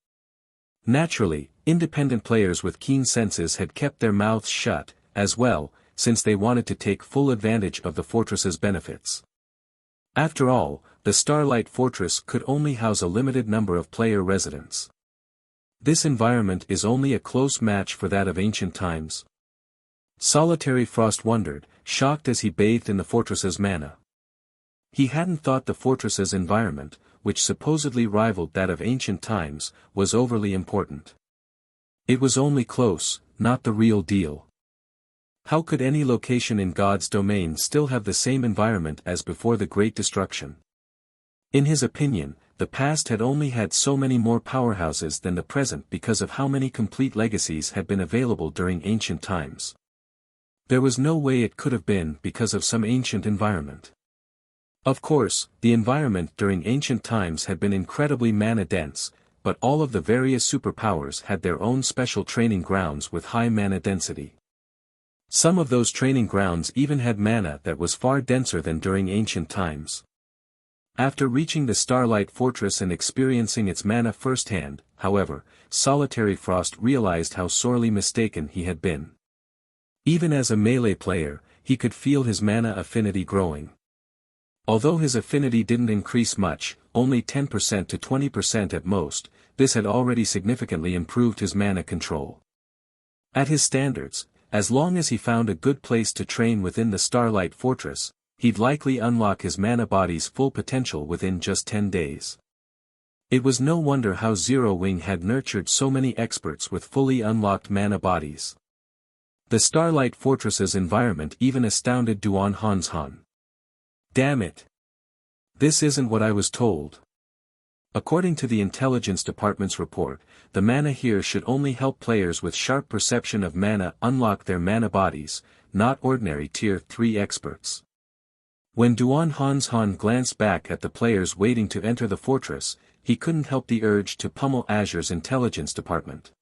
[SPEAKER 1] Naturally, independent players with keen senses had kept their mouths shut, as well, since they wanted to take full advantage of the fortress's benefits. After all, the Starlight Fortress could only house a limited number of player residents. This environment is only a close match for that of ancient times. Solitary Frost wondered, shocked as he bathed in the fortress's mana. He hadn't thought the fortress's environment, which supposedly rivaled that of ancient times, was overly important. It was only close, not the real deal. How could any location in God's domain still have the same environment as before the Great Destruction? In his opinion, the past had only had so many more powerhouses than the present because of how many complete legacies had been available during ancient times. There was no way it could have been because of some ancient environment. Of course, the environment during ancient times had been incredibly mana-dense, but all of the various superpowers had their own special training grounds with high mana density. Some of those training grounds even had mana that was far denser than during ancient times. After reaching the Starlight Fortress and experiencing its mana firsthand, however, Solitary Frost realized how sorely mistaken he had been. Even as a melee player, he could feel his mana affinity growing. Although his affinity didn't increase much, only 10% to 20% at most, this had already significantly improved his mana control. At his standards, as long as he found a good place to train within the Starlight Fortress, he'd likely unlock his mana body's full potential within just 10 days. It was no wonder how Zero Wing had nurtured so many experts with fully unlocked mana bodies. The Starlight Fortress's environment even astounded Duan Hanshan. Damn it! This isn't what I was told. According to the Intelligence Department's report, the mana here should only help players with sharp perception of mana unlock their mana bodies, not ordinary Tier 3 experts. When Duan Hanshan glanced back at the players waiting to enter the fortress, he couldn't help the urge to pummel Azure's Intelligence Department.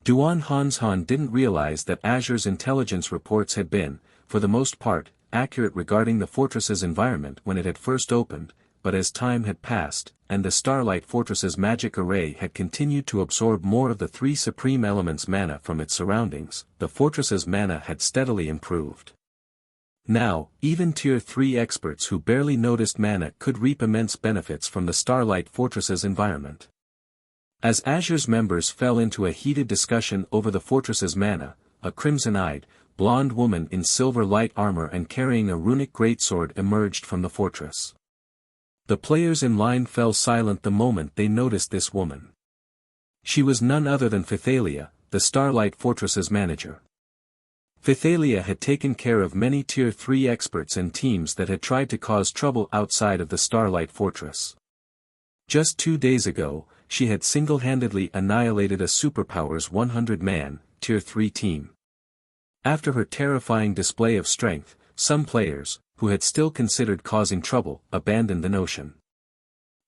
[SPEAKER 1] Duan Hanshan didn't realize that Azure's intelligence reports had been, for the most part, accurate regarding the fortress's environment when it had first opened, but as time had passed, and the Starlight Fortress's magic array had continued to absorb more of the 3 supreme elements mana from its surroundings, the fortress's mana had steadily improved. Now, even Tier 3 experts who barely noticed mana could reap immense benefits from the Starlight Fortress's environment. As Azure's members fell into a heated discussion over the fortress's mana, a crimson-eyed, blonde woman in silver light armor and carrying a runic greatsword emerged from the fortress. The players in line fell silent the moment they noticed this woman. She was none other than Phythalia, the Starlight Fortress's manager. Phythalia had taken care of many Tier 3 experts and teams that had tried to cause trouble outside of the Starlight Fortress. Just 2 days ago, she had single-handedly annihilated a Superpower's 100-man, Tier 3 team. After her terrifying display of strength, some players, who had still considered causing trouble, abandoned the notion.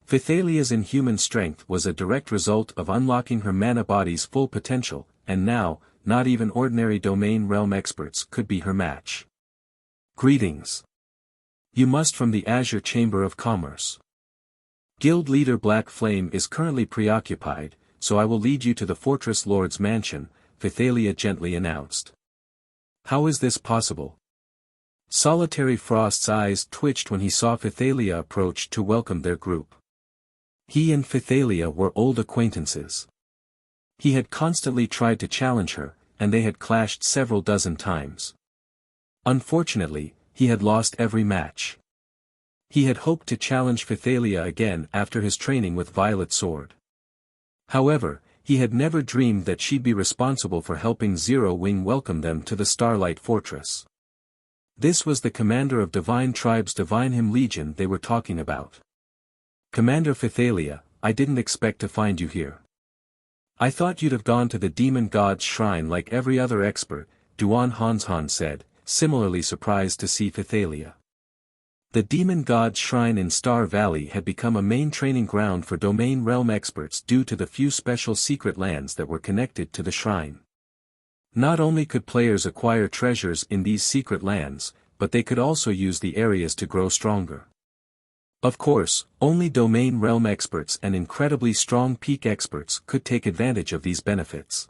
[SPEAKER 1] Phythalia's inhuman strength was a direct result of unlocking her mana body's full potential, and now, not even ordinary domain realm experts could be her match. Greetings. You must from the Azure Chamber of Commerce. Guild leader Black Flame is currently preoccupied, so I will lead you to the Fortress Lord's mansion, Phythalia gently announced. How is this possible? Solitary Frost's eyes twitched when he saw Phythalia approach to welcome their group. He and Phythalia were old acquaintances. He had constantly tried to challenge her, and they had clashed several dozen times. Unfortunately, he had lost every match. He had hoped to challenge Phythalia again after his training with Violet Sword. However, he had never dreamed that she'd be responsible for helping Zero Wing welcome them to the Starlight Fortress. This was the commander of Divine Tribe's Divine Him Legion they were talking about. Commander Phythalia, I didn't expect to find you here. I thought you'd have gone to the Demon God's shrine like every other expert, Duan Hanshan said, similarly surprised to see Phythalia. The Demon God's shrine in Star Valley had become a main training ground for domain realm experts due to the few special secret lands that were connected to the shrine. Not only could players acquire treasures in these secret lands, but they could also use the areas to grow stronger. Of course, only domain realm experts and incredibly strong peak experts could take advantage of these benefits.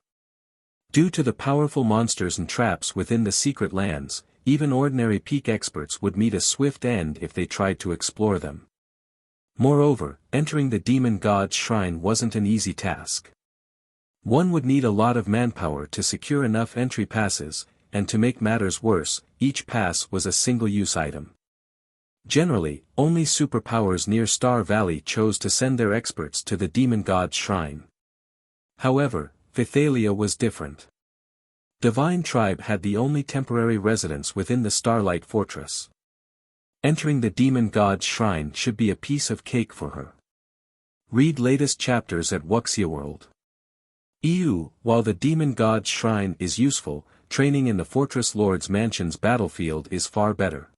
[SPEAKER 1] Due to the powerful monsters and traps within the secret lands, even ordinary peak experts would meet a swift end if they tried to explore them. Moreover, entering the Demon God's shrine wasn't an easy task. One would need a lot of manpower to secure enough entry passes, and to make matters worse, each pass was a single-use item. Generally, only superpowers near Star Valley chose to send their experts to the Demon God's shrine. However, Phythalia was different. Divine Tribe had the only temporary residence within the Starlight Fortress. Entering the Demon God's shrine should be a piece of cake for her. Read latest chapters at Wuxia World. While the Demon God's shrine is useful, training in the Fortress Lord's mansion's battlefield is far better.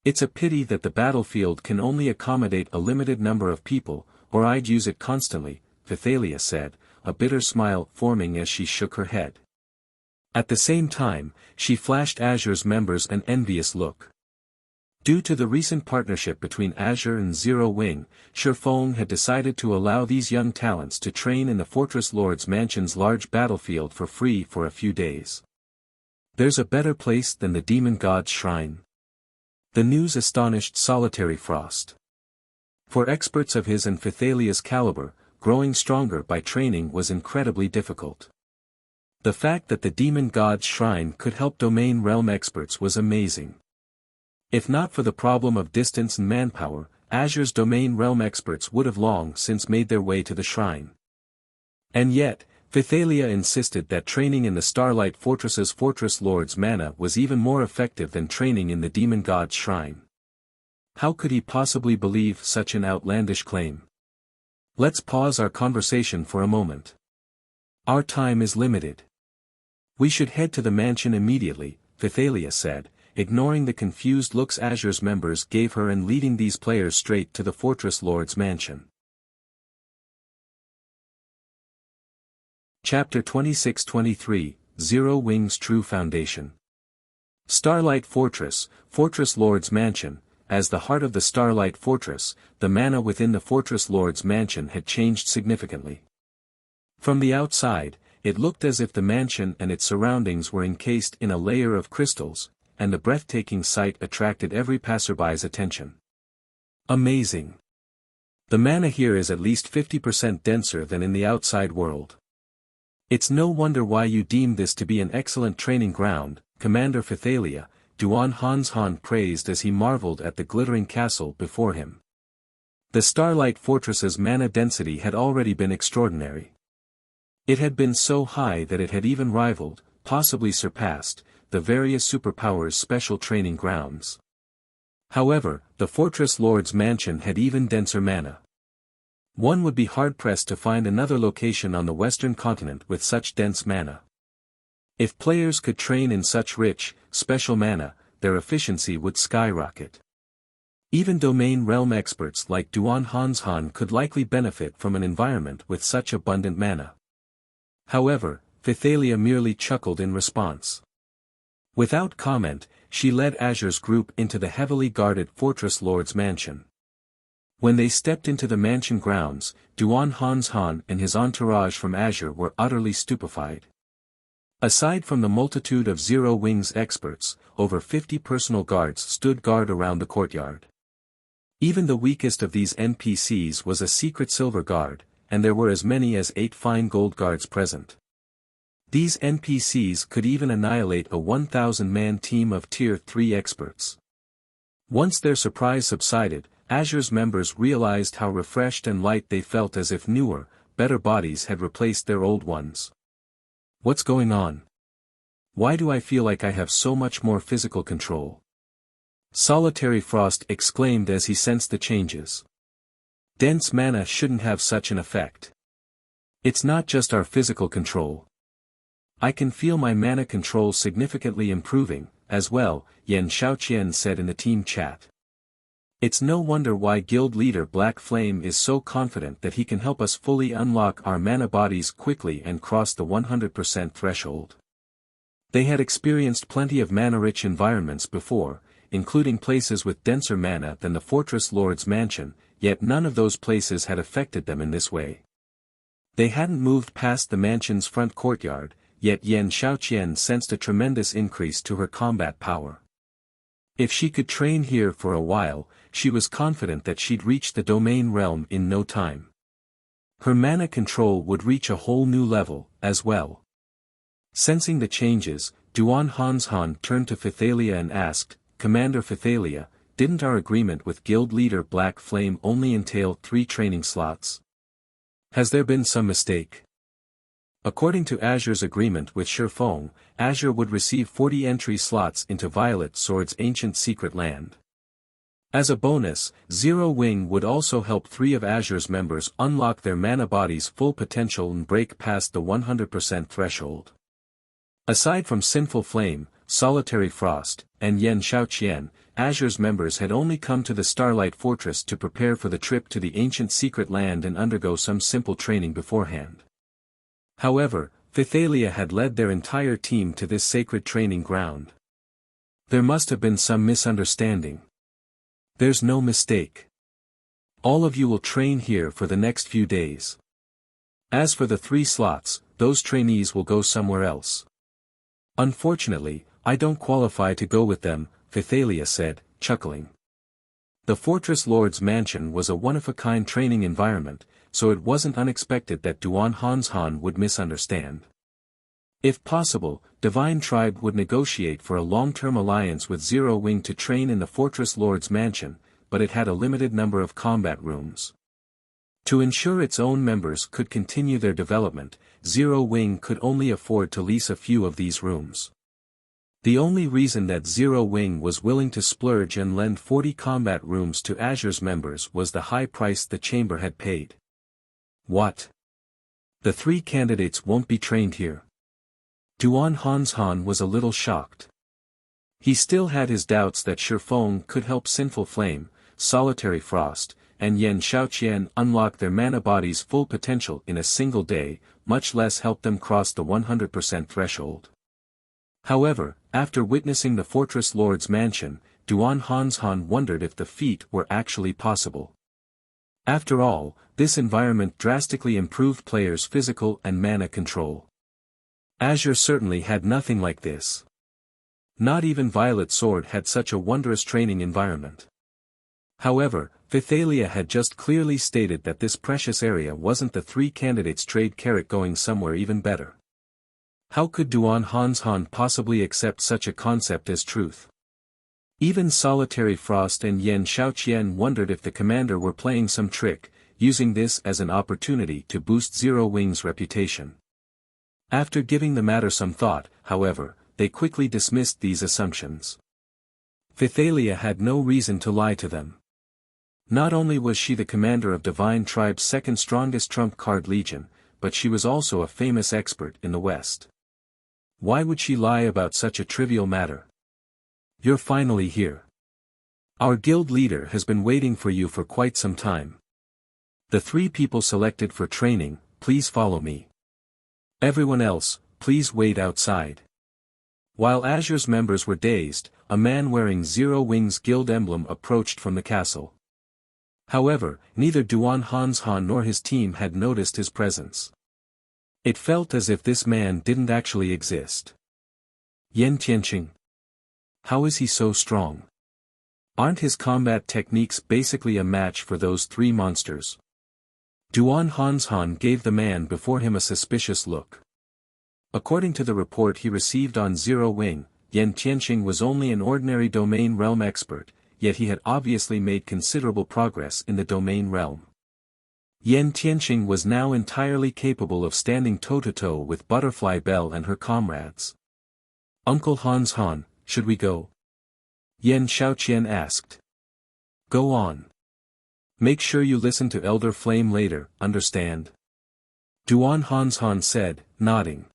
[SPEAKER 1] It's a pity that the battlefield can only accommodate a limited number of people, or I'd use it constantly, Phythalia said, a bitter smile forming as she shook her head. At the same time, she flashed Azure's members an envious look. Due to the recent partnership between Azure and Zero Wing, Feng had decided to allow these young talents to train in the Fortress Lord's mansion's large battlefield for free for a few days. There's a better place than the Demon God's shrine. The news astonished Solitary Frost. For experts of his and Phythalia's caliber, growing stronger by training was incredibly difficult. The fact that the Demon God's shrine could help domain realm experts was amazing. If not for the problem of distance and manpower, Azure's domain realm experts would have long since made their way to the shrine. And yet, Phythalia insisted that training in the Starlight Fortress's Fortress Lord's mana was even more effective than training in the Demon God's shrine. How could he possibly believe such an outlandish claim? Let's pause our conversation for a moment. Our time is limited. We should head to the mansion immediately, Phythalia said, ignoring the confused looks Azure's members gave her and leading these players straight to the Fortress Lord's mansion. Chapter 26-23, Zero Wing's True Foundation. Starlight Fortress, Fortress Lord's Mansion. As the heart of the Starlight Fortress, the mana within the Fortress Lord's mansion had changed significantly. From the outside, it looked as if the mansion and its surroundings were encased in a layer of crystals, and the breathtaking sight attracted every passerby's attention. Amazing! The mana here is at least 50% denser than in the outside world. It's no wonder why you deem this to be an excellent training ground, Commander Phythalia, Duan Hanshan praised as he marveled at the glittering castle before him. The Starlight Fortress's mana density had already been extraordinary. It had been so high that it had even rivaled, possibly surpassed, the various superpowers' special training grounds. However, the Fortress Lord's mansion had even denser mana. One would be hard-pressed to find another location on the Western continent with such dense mana. If players could train in such rich, special mana, their efficiency would skyrocket. Even domain realm experts like Duan Hanshan could likely benefit from an environment with such abundant mana. However, Phythalia merely chuckled in response. Without comment, she led Azure's group into the heavily guarded Fortress Lord's mansion. When they stepped into the mansion grounds, Duan Hanshan and his entourage from Azure were utterly stupefied. Aside from the multitude of Zero Wings experts, over 50 personal guards stood guard around the courtyard. Even the weakest of these NPCs was a secret silver guard, and there were as many as 8 fine gold guards present. These NPCs could even annihilate a 1,000-man team of Tier 3 experts. Once their surprise subsided, Azure's members realized how refreshed and light they felt, as if newer, better bodies had replaced their old ones. What's going on? Why do I feel like I have so much more physical control? Solitary Frost exclaimed as he sensed the changes. Dense mana shouldn't have such an effect. It's not just our physical control. I can feel my mana control significantly improving, as well, Xiaoqian said in the team chat. It's no wonder why guild leader Black Flame is so confident that he can help us fully unlock our mana bodies quickly and cross the 100% threshold. They had experienced plenty of mana-rich environments before, including places with denser mana than the Fortress Lord's mansion, yet none of those places had affected them in this way. They hadn't moved past the mansion's front courtyard, yet Xiaoqian sensed a tremendous increase to her combat power. If she could train here for a while, she was confident that she'd reach the domain realm in no time. Her mana control would reach a whole new level, as well. Sensing the changes, Duan Hanshan turned to Phythalia and asked, Commander Phythalia, didn't our agreement with guild leader Black Flame only entail 3 training slots? Has there been some mistake? According to Azure's agreement with Feng, Azure would receive 40 entry slots into Violet Sword's ancient secret land. As a bonus, Zero Wing would also help 3 of Azure's members unlock their mana body's full potential and break past the 100% threshold. Aside from Sinful Flame, Solitary Frost, and Xiaoqian, Azure's members had only come to the Starlight Fortress to prepare for the trip to the ancient secret land and undergo some simple training beforehand. However, Phythalia had led their entire team to this sacred training ground. There must have been some misunderstanding. There's no mistake. All of you will train here for the next few days. As for the 3 slots, those trainees will go somewhere else. Unfortunately, I don't qualify to go with them, Phythalia said, chuckling. The Fortress Lord's mansion was a one-of-a-kind training environment, so it wasn't unexpected that Duan Hanshan would misunderstand. If possible, Divine Tribe would negotiate for a long-term alliance with Zero Wing to train in the Fortress Lord's mansion, but it had a limited number of combat rooms. To ensure its own members could continue their development, Zero Wing could only afford to lease a few of these rooms. The only reason that Zero Wing was willing to splurge and lend 40 combat rooms to Azure's members was the high price the chamber had paid. What? The 3 candidates won't be trained here? Duan Hanshan was a little shocked. He still had his doubts that Feng could help Sinful Flame, Solitary Frost, and Xiaoqian unlock their mana body's full potential in a single day, much less help them cross the 100% threshold. However, after witnessing the Fortress Lord's mansion, Duan Hanshan wondered if the feat were actually possible. After all, this environment drastically improved players' physical and mana control. Azure certainly had nothing like this. Not even Violet Sword had such a wondrous training environment. However, Phythalia had just clearly stated that this precious area wasn't the 3 candidates' trade carrot going somewhere even better. How could Duan Hanshan possibly accept such a concept as truth? Even Solitary Frost and Yen Xiaoqian wondered if the commander were playing some trick, using this as an opportunity to boost Zero Wing's reputation. After giving the matter some thought, however, they quickly dismissed these assumptions. Phythalia had no reason to lie to them. Not only was she the commander of Divine Tribe's second strongest trump card legion, but she was also a famous expert in the West. Why would she lie about such a trivial matter? You're finally here. Our guild leader has been waiting for you for quite some time. The 3 people selected for training, please follow me. Everyone else, please wait outside. While Azure's members were dazed, a man wearing Zero Wing's guild emblem approached from the castle. However, neither Duan Hanshan nor his team had noticed his presence. It felt as if this man didn't actually exist. Yen Tianqing. How is he so strong? Aren't his combat techniques basically a match for those 3 monsters? Duan Hanshan gave the man before him a suspicious look. According to the report he received on Zero Wing, Yen Tianqing was only an ordinary domain realm expert, yet he had obviously made considerable progress in the domain realm. Yen Tianqing was now entirely capable of standing toe-to-toe with Butterfly Belle and her comrades. Uncle Hanshan, should we go? Yen Xiaoqian asked. Go on. Make sure you listen to Elder Flame later, understand? Duan Hanshan said, nodding.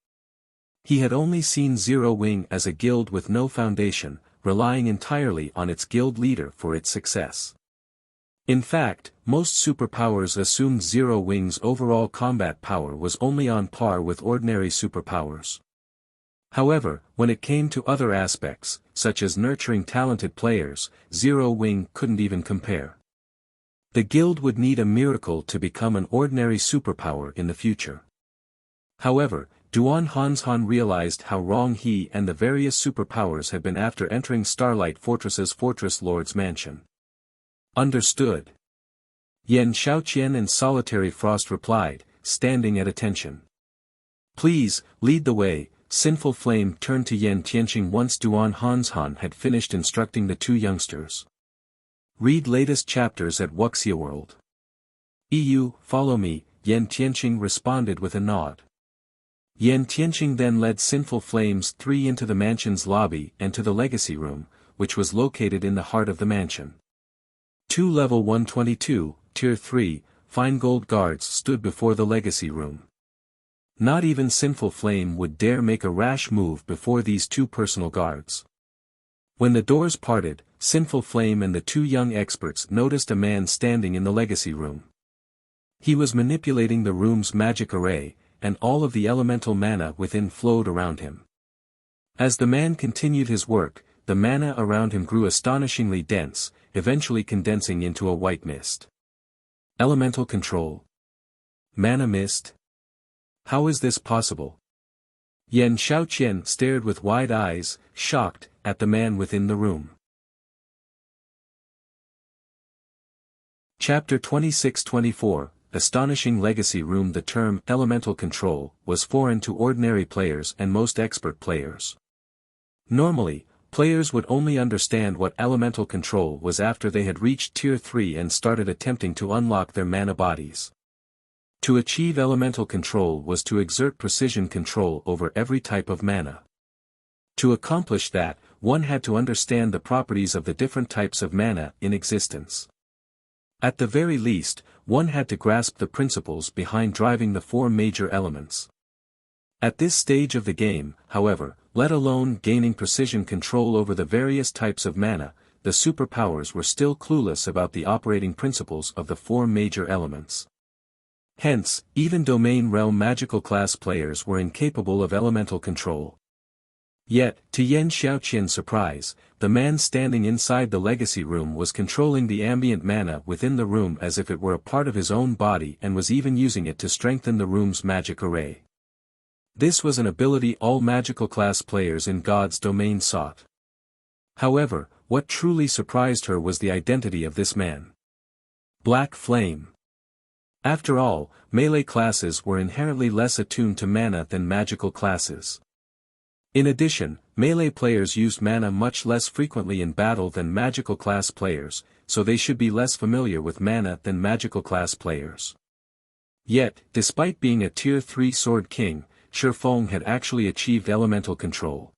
[SPEAKER 1] He had only seen Zero Wing as a guild with no foundation, relying entirely on its guild leader for its success. In fact, most superpowers assumed Zero Wing's overall combat power was only on par with ordinary superpowers. However, when it came to other aspects, such as nurturing talented players, Zero Wing couldn't even compare. The guild would need a miracle to become an ordinary superpower in the future. However, Duan Hanshan realized how wrong he and the various superpowers had been after entering Starlight Fortress's Fortress Lord's mansion. Understood. Yen Xiaoqian and Solitary Frost replied, standing at attention. Please, lead the way. Sinful Flame turned to Yen Tianqing once Duan Hanshan had finished instructing the 2 youngsters. Read latest chapters at Wuxia World. EU, follow me, Yen Tianqing responded with a nod. Yen Tianqing then led Sinful Flames 3 into the mansion's lobby and to the legacy room, which was located in the heart of the mansion. 2 level 122, tier 3, fine gold guards stood before the legacy room. Not even Sinful Flame would dare make a rash move before these 2 personal guards. When the doors parted, Sinful Flame and the 2 young experts noticed a man standing in the legacy room. He was manipulating the room's magic array, and all of the elemental mana within flowed around him. As the man continued his work, the mana around him grew astonishingly dense, eventually condensing into a white mist. Elemental control. Mana mist? How is this possible? Yen Xiaoqian stared with wide eyes, shocked, at the man within the room. Chapter 26-24, Astonishing Legacy Room. The term elemental control was foreign to ordinary players and most expert players. Normally, players would only understand what elemental control was after they had reached tier 3 and started attempting to unlock their mana bodies. To achieve elemental control was to exert precision control over every type of mana. To accomplish that, one had to understand the properties of the different types of mana in existence. At the very least, one had to grasp the principles behind driving the 4 major elements. At this stage of the game, however, let alone gaining precision control over the various types of mana, the superpowers were still clueless about the operating principles of the 4 major elements. Hence, even domain realm magical class players were incapable of elemental control. Yet, to Yen Xiaoqian's surprise, the man standing inside the legacy room was controlling the ambient mana within the room as if it were a part of his own body and was even using it to strengthen the room's magic array. This was an ability all magical class players in God's domain sought. However, what truly surprised her was the identity of this man. Black Flame. After all, melee classes were inherently less attuned to mana than magical classes. In addition, melee players used mana much less frequently in battle than magical class players, so they should be less familiar with mana than magical class players. Yet, despite being a tier 3 Sword King, Feng had actually achieved elemental control.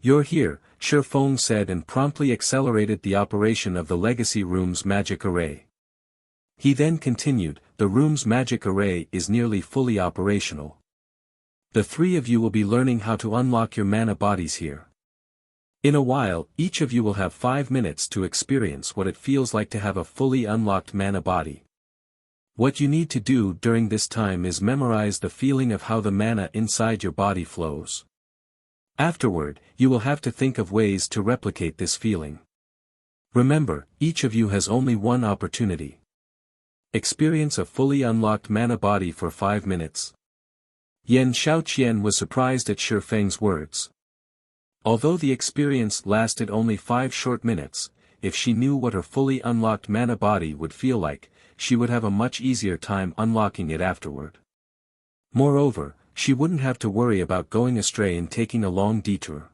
[SPEAKER 1] "You're here," Feng said, and promptly accelerated the operation of the Legacy Room's magic array. He then continued, "The room's magic array is nearly fully operational. The three of you will be learning how to unlock your mana bodies here. In a while, each of you will have 5 minutes to experience what it feels like to have a fully unlocked mana body. What you need to do during this time is memorize the feeling of how the mana inside your body flows. Afterward, you will have to think of ways to replicate this feeling. Remember, each of you has only one opportunity. Experience a fully unlocked mana body for 5 minutes. Xiaoqian was surprised at Feng's words. Although the experience lasted only 5 short minutes, if she knew what her fully unlocked mana body would feel like, she would have a much easier time unlocking it afterward. Moreover, she wouldn't have to worry about going astray and taking a long detour.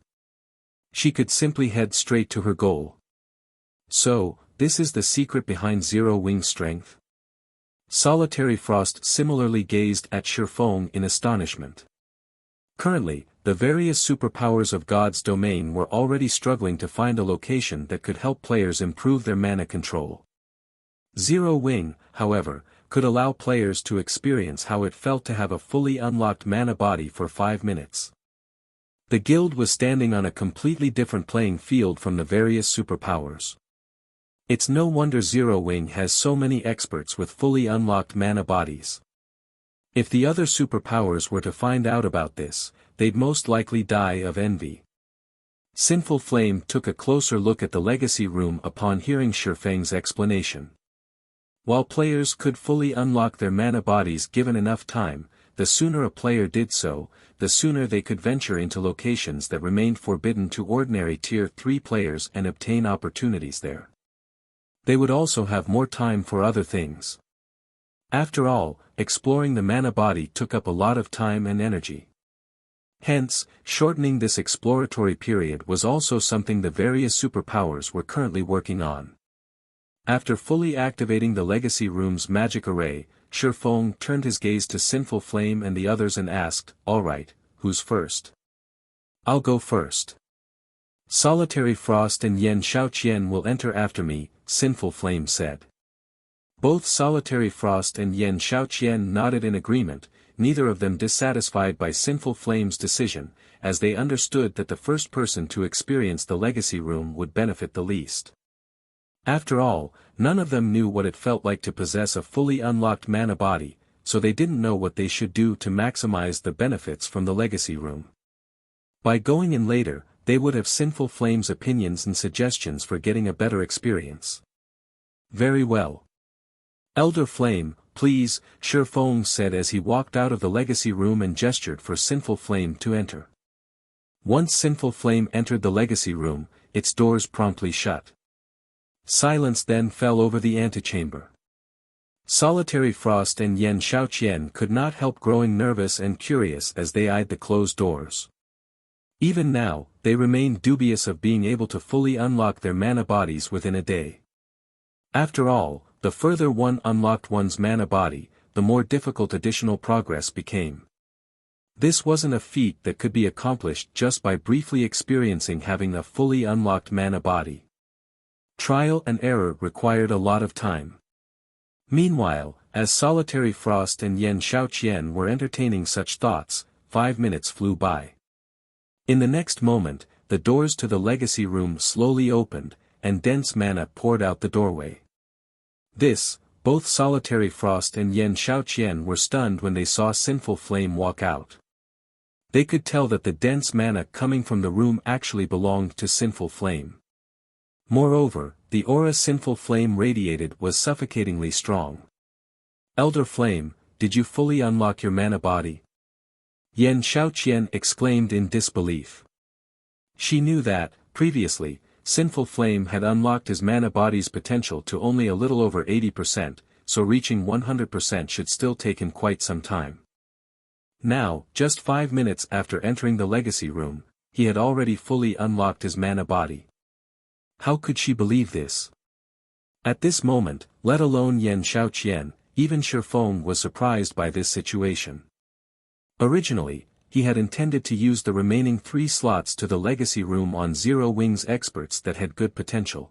[SPEAKER 1] She could simply head straight to her goal. So, this is the secret behind Zero Wing strength? Solitary Frost similarly gazed at Feng in astonishment. Currently, the various superpowers of God's domain were already struggling to find a location that could help players improve their mana control. Zero Wing, however, could allow players to experience how it felt to have a fully unlocked mana body for 5 minutes. The guild was standing on a completely different playing field from the various superpowers. It's no wonder Zero Wing has so many experts with fully unlocked mana bodies. If the other superpowers were to find out about this, they'd most likely die of envy. Sinful Flame took a closer look at the Legacy Room upon hearing Feng's explanation. While players could fully unlock their mana bodies given enough time, the sooner a player did so, the sooner they could venture into locations that remained forbidden to ordinary Tier 3 players and obtain opportunities there. They would also have more time for other things. After all, exploring the mana body took up a lot of time and energy. Hence, shortening this exploratory period was also something the various superpowers were currently working on. After fully activating the Legacy Room's magic array, Feng turned his gaze to Sinful Flame and the others and asked, "Alright, who's first?" "I'll go first. Solitary Frost and Xiaoqian will enter after me," Sinful Flame said. Both Solitary Frost and Xiaoqian nodded in agreement, neither of them dissatisfied by Sinful Flame's decision, as they understood that the first person to experience the Legacy Room would benefit the least. After all, none of them knew what it felt like to possess a fully unlocked mana body, so they didn't know what they should do to maximize the benefits from the Legacy Room. By going in later, they would have Sinful Flame's opinions and suggestions for getting a better experience. "Very well. Elder Flame, please," Feng said as he walked out of the Legacy Room and gestured for Sinful Flame to enter. Once Sinful Flame entered the Legacy Room, its doors promptly shut. Silence then fell over the antechamber. Solitary Frost and Xiaoqian could not help growing nervous and curious as they eyed the closed doors. Even now, they remained dubious of being able to fully unlock their mana bodies within a day. After all, the further one unlocked one's mana body, the more difficult additional progress became. This wasn't a feat that could be accomplished just by briefly experiencing having a fully unlocked mana body. Trial and error required a lot of time. Meanwhile, as Solitary Frost and Xiaoqian were entertaining such thoughts, 5 minutes flew by. In the next moment, the doors to the Legacy Room slowly opened, and dense mana poured out the doorway. Both Solitary Frost and Xiaoqian were stunned when they saw Sinful Flame walk out. They could tell that the dense mana coming from the room actually belonged to Sinful Flame. Moreover, the aura Sinful Flame radiated was suffocatingly strong. "Elder Flame, did you fully unlock your mana body?" Xiaoqian exclaimed in disbelief. She knew that, previously, Sinful Flame had unlocked his mana body's potential to only a little over 80%, so reaching 100% should still take him quite some time. Now, just 5 minutes after entering the legacy room, he had already fully unlocked his mana body. How could she believe this? At this moment, let alone Xiaoqian, even Feng was surprised by this situation. Originally, he had intended to use the remaining 3 slots to the legacy room on Zero Wings experts that had good potential.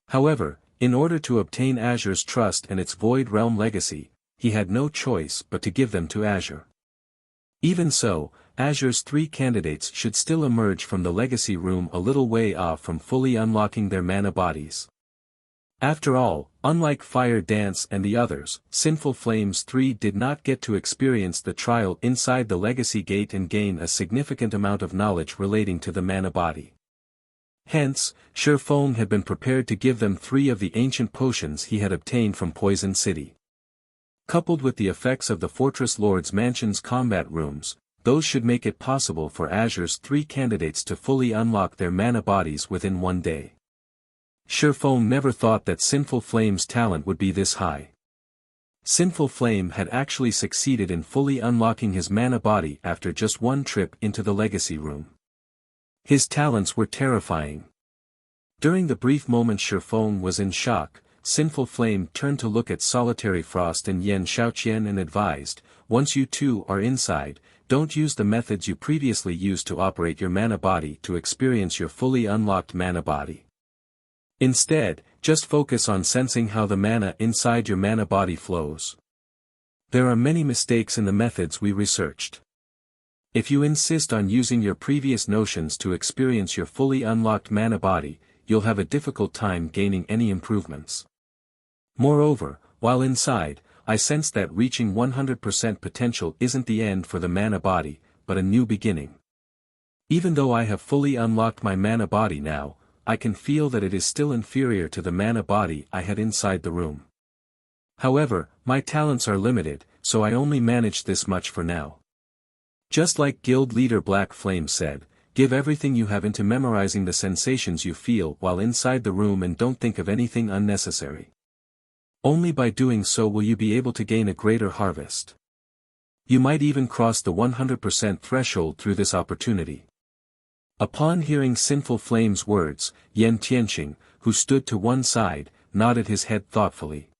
[SPEAKER 1] However, in order to obtain Azure's trust and its Void Realm legacy, he had no choice but to give them to Azure. Even so, Azure's 3 candidates should still emerge from the legacy room a little way off from fully unlocking their mana bodies. After all, unlike Fire Dance and the others, Sinful Flames 3 did not get to experience the trial inside the legacy gate and gain a significant amount of knowledge relating to the mana body. Hence, Feng had been prepared to give them 3 of the ancient potions he had obtained from Poison City. Coupled with the effects of the Fortress Lord's Mansion's combat rooms, those should make it possible for Azure's 3 candidates to fully unlock their mana bodies within 1 day. Feng never thought that Sinful Flame's talent would be this high. Sinful Flame had actually succeeded in fully unlocking his mana body after just 1 trip into the legacy room. His talents were terrifying. During the brief moment Feng was in shock, Sinful Flame turned to look at Solitary Frost and Xiaoqian and advised, once you 2 are inside, don't use the methods you previously used to operate your mana body to experience your fully unlocked mana body. Instead, just focus on sensing how the mana inside your mana body flows. There are many mistakes in the methods we researched. If you insist on using your previous notions to experience your fully unlocked mana body, you'll have a difficult time gaining any improvements. Moreover, while inside, I sense that reaching 100% potential isn't the end for the mana body, but a new beginning. Even though I have fully unlocked my mana body now, I can feel that it is still inferior to the mana body I had inside the room. However, my talents are limited, so I only manage this much for now. Just like Guild Leader Black Flame said, give everything you have into memorizing the sensations you feel while inside the room and don't think of anything unnecessary. Only by doing so will you be able to gain a greater harvest. You might even cross the 100% threshold through this opportunity. Upon hearing Sinful Flame's words, Yan Tianxing, who stood to one side, nodded his head thoughtfully.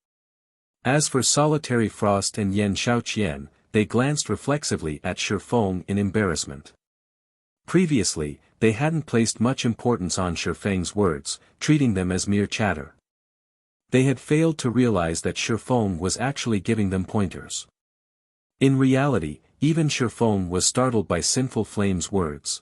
[SPEAKER 1] As for Solitary Frost and Xiaoqian, they glanced reflexively at Feng in embarrassment. Previously, they hadn't placed much importance on Feng's words, treating them as mere chatter. They had failed to realize that Feng was actually giving them pointers. In reality, even Feng was startled by Sinful Flame's words.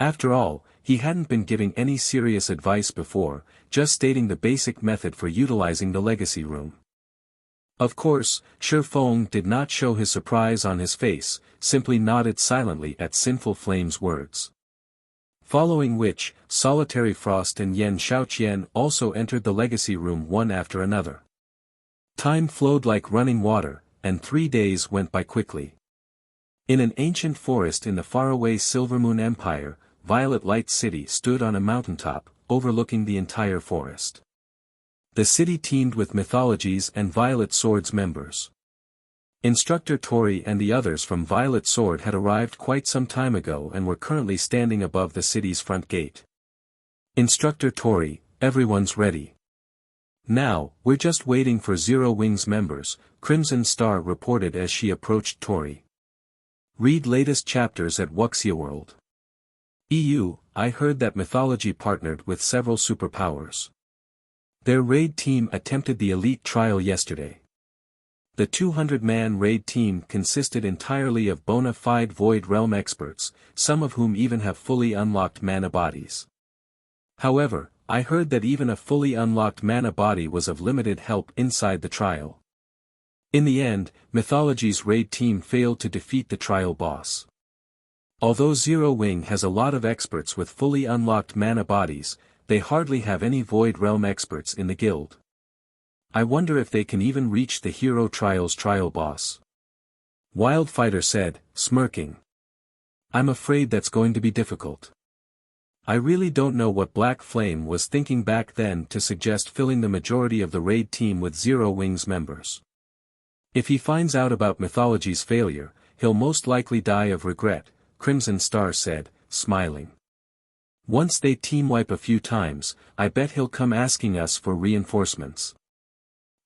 [SPEAKER 1] After all, he hadn't been giving any serious advice before, just stating the basic method for utilizing the legacy room. Of course, Feng did not show his surprise on his face, simply nodded silently at Sinful Flame's words. Following which, Solitary Frost and Xiaoqian also entered the legacy room one after another. Time flowed like running water, and 3 days went by quickly. In an ancient forest in the faraway Silvermoon Empire, Violet Light City stood on a mountaintop, overlooking the entire forest. The city teemed with mythologies and Violet Sword's members. Instructor Tori and the others from Violet Sword had arrived quite some time ago and were currently standing above the city's front gate. Instructor Tori, everyone's ready. Now, we're just waiting for Zero Wings members, Crimson Star reported as she approached Tori. Read latest chapters at Wuxia World. EU, I heard that Mythology partnered with several superpowers. Their raid team attempted the elite trial yesterday. The 200-man raid team consisted entirely of bona fide Void Realm experts, some of whom even have fully unlocked mana bodies. However, I heard that even a fully unlocked mana body was of limited help inside the trial. In the end, Mythology's raid team failed to defeat the trial boss. Although Zero Wing has a lot of experts with fully unlocked mana bodies, they hardly have any Void Realm experts in the guild. I wonder if they can even reach the Hero Trial's trial boss. Wildfighter said, smirking. I'm afraid that's going to be difficult. I really don't know what Black Flame was thinking back then to suggest filling the majority of the raid team with Zero Wings members. If he finds out about Mythology's failure, he'll most likely die of regret, Crimson Star said, smiling. Once they team wipe a few times, I bet he'll come asking us for reinforcements.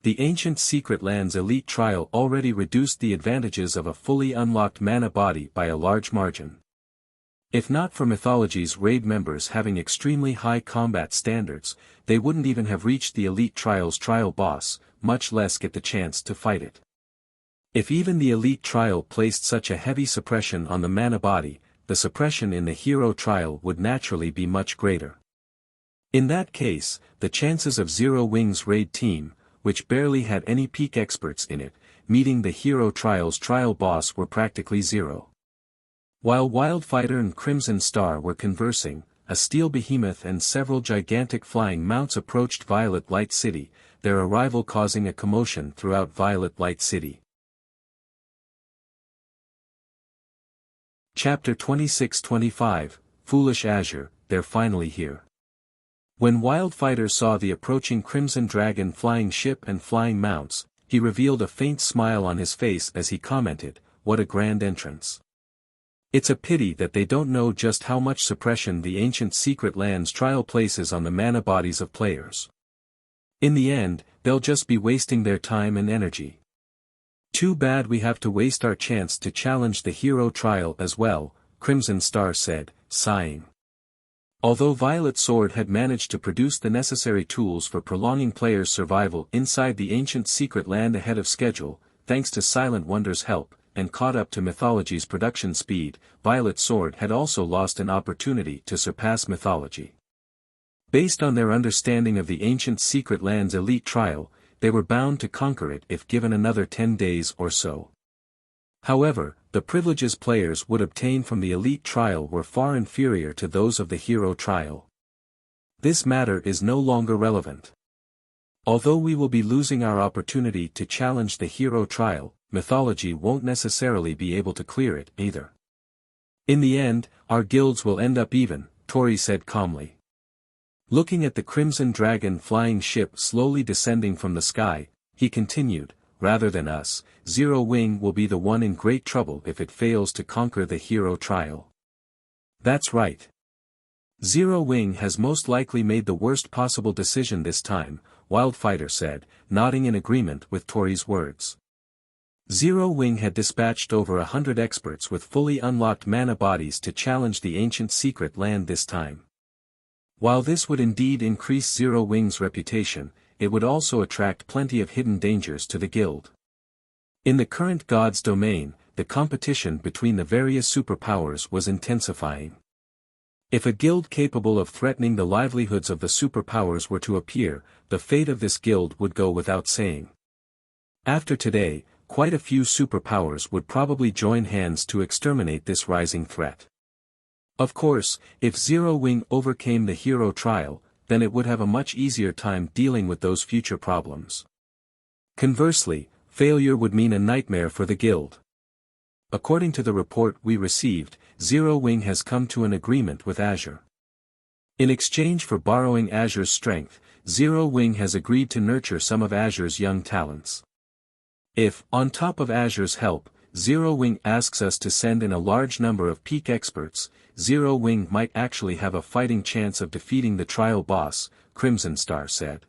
[SPEAKER 1] The Ancient Secret Lands Elite Trial already reduced the advantages of a fully unlocked mana body by a large margin. If not for Mythology's raid members having extremely high combat standards, they wouldn't even have reached the Elite Trial's trial boss, much less get the chance to fight it. If even the Elite Trial placed such a heavy suppression on the mana body, the suppression in the Hero Trial would naturally be much greater. In that case, the chances of Zero Wing's raid team, which barely had any peak experts in it, meeting the Hero Trial's trial boss were practically zero. While Wildfighter and Crimson Star were conversing, a steel behemoth and several gigantic flying mounts approached Violet Light City, their arrival causing a commotion throughout Violet Light City. Chapter 26-25, Foolish Azure, they're finally here. When Wildfighter saw the approaching Crimson Dragon flying ship and flying mounts, he revealed a faint smile on his face as he commented, "What a grand entrance. It's a pity that they don't know just how much suppression the Ancient Secret Lands trial places on the mana bodies of players. In the end, they'll just be wasting their time and energy. Too bad we have to waste our chance to challenge the Hero Trial as well," Crimson Star said, sighing. Although Violet Sword had managed to produce the necessary tools for prolonging players' survival inside the Ancient Secret Land ahead of schedule, thanks to Silent Wonder's help, and caught up to Mythology's production speed, Violet Sword had also lost an opportunity to surpass Mythology. Based on their understanding of the Ancient Secret Lands Elite Trial, they were bound to conquer it if given another 10 days or so. However, the privileges players would obtain from the Elite Trial were far inferior to those of the Hero Trial. This matter is no longer relevant. Although we will be losing our opportunity to challenge the Hero Trial, Mythology won't necessarily be able to clear it either. In the end, our guilds will end up even, Tori said calmly. Looking at the Crimson Dragon flying ship slowly descending from the sky, he continued, "Rather than us, Zero Wing will be the one in great trouble if it fails to conquer the Hero Trial." That's right. Zero Wing has most likely made the worst possible decision this time, Wildfighter said, nodding in agreement with Tori's words. Zero Wing had dispatched over 100 experts with fully unlocked mana bodies to challenge the Ancient Secret Land this time. While this would indeed increase Zero Wing's reputation, it would also attract plenty of hidden dangers to the guild. In the current God's domain, the competition between the various superpowers was intensifying. If a guild capable of threatening the livelihoods of the superpowers were to appear, the fate of this guild would go without saying. After today, quite a few superpowers would probably join hands to exterminate this rising threat. Of course, if Zero Wing overcame the Hero Trial, then it would have a much easier time dealing with those future problems. Conversely, failure would mean a nightmare for the guild. According to the report we received, Zero Wing has come to an agreement with Azure. In exchange for borrowing Azure's strength, Zero Wing has agreed to nurture some of Azure's young talents. If, on top of Azure's help, Zero Wing asks us to send in a large number of peak experts, Zero Wing might actually have a fighting chance of defeating the trial boss, Crimson Star said.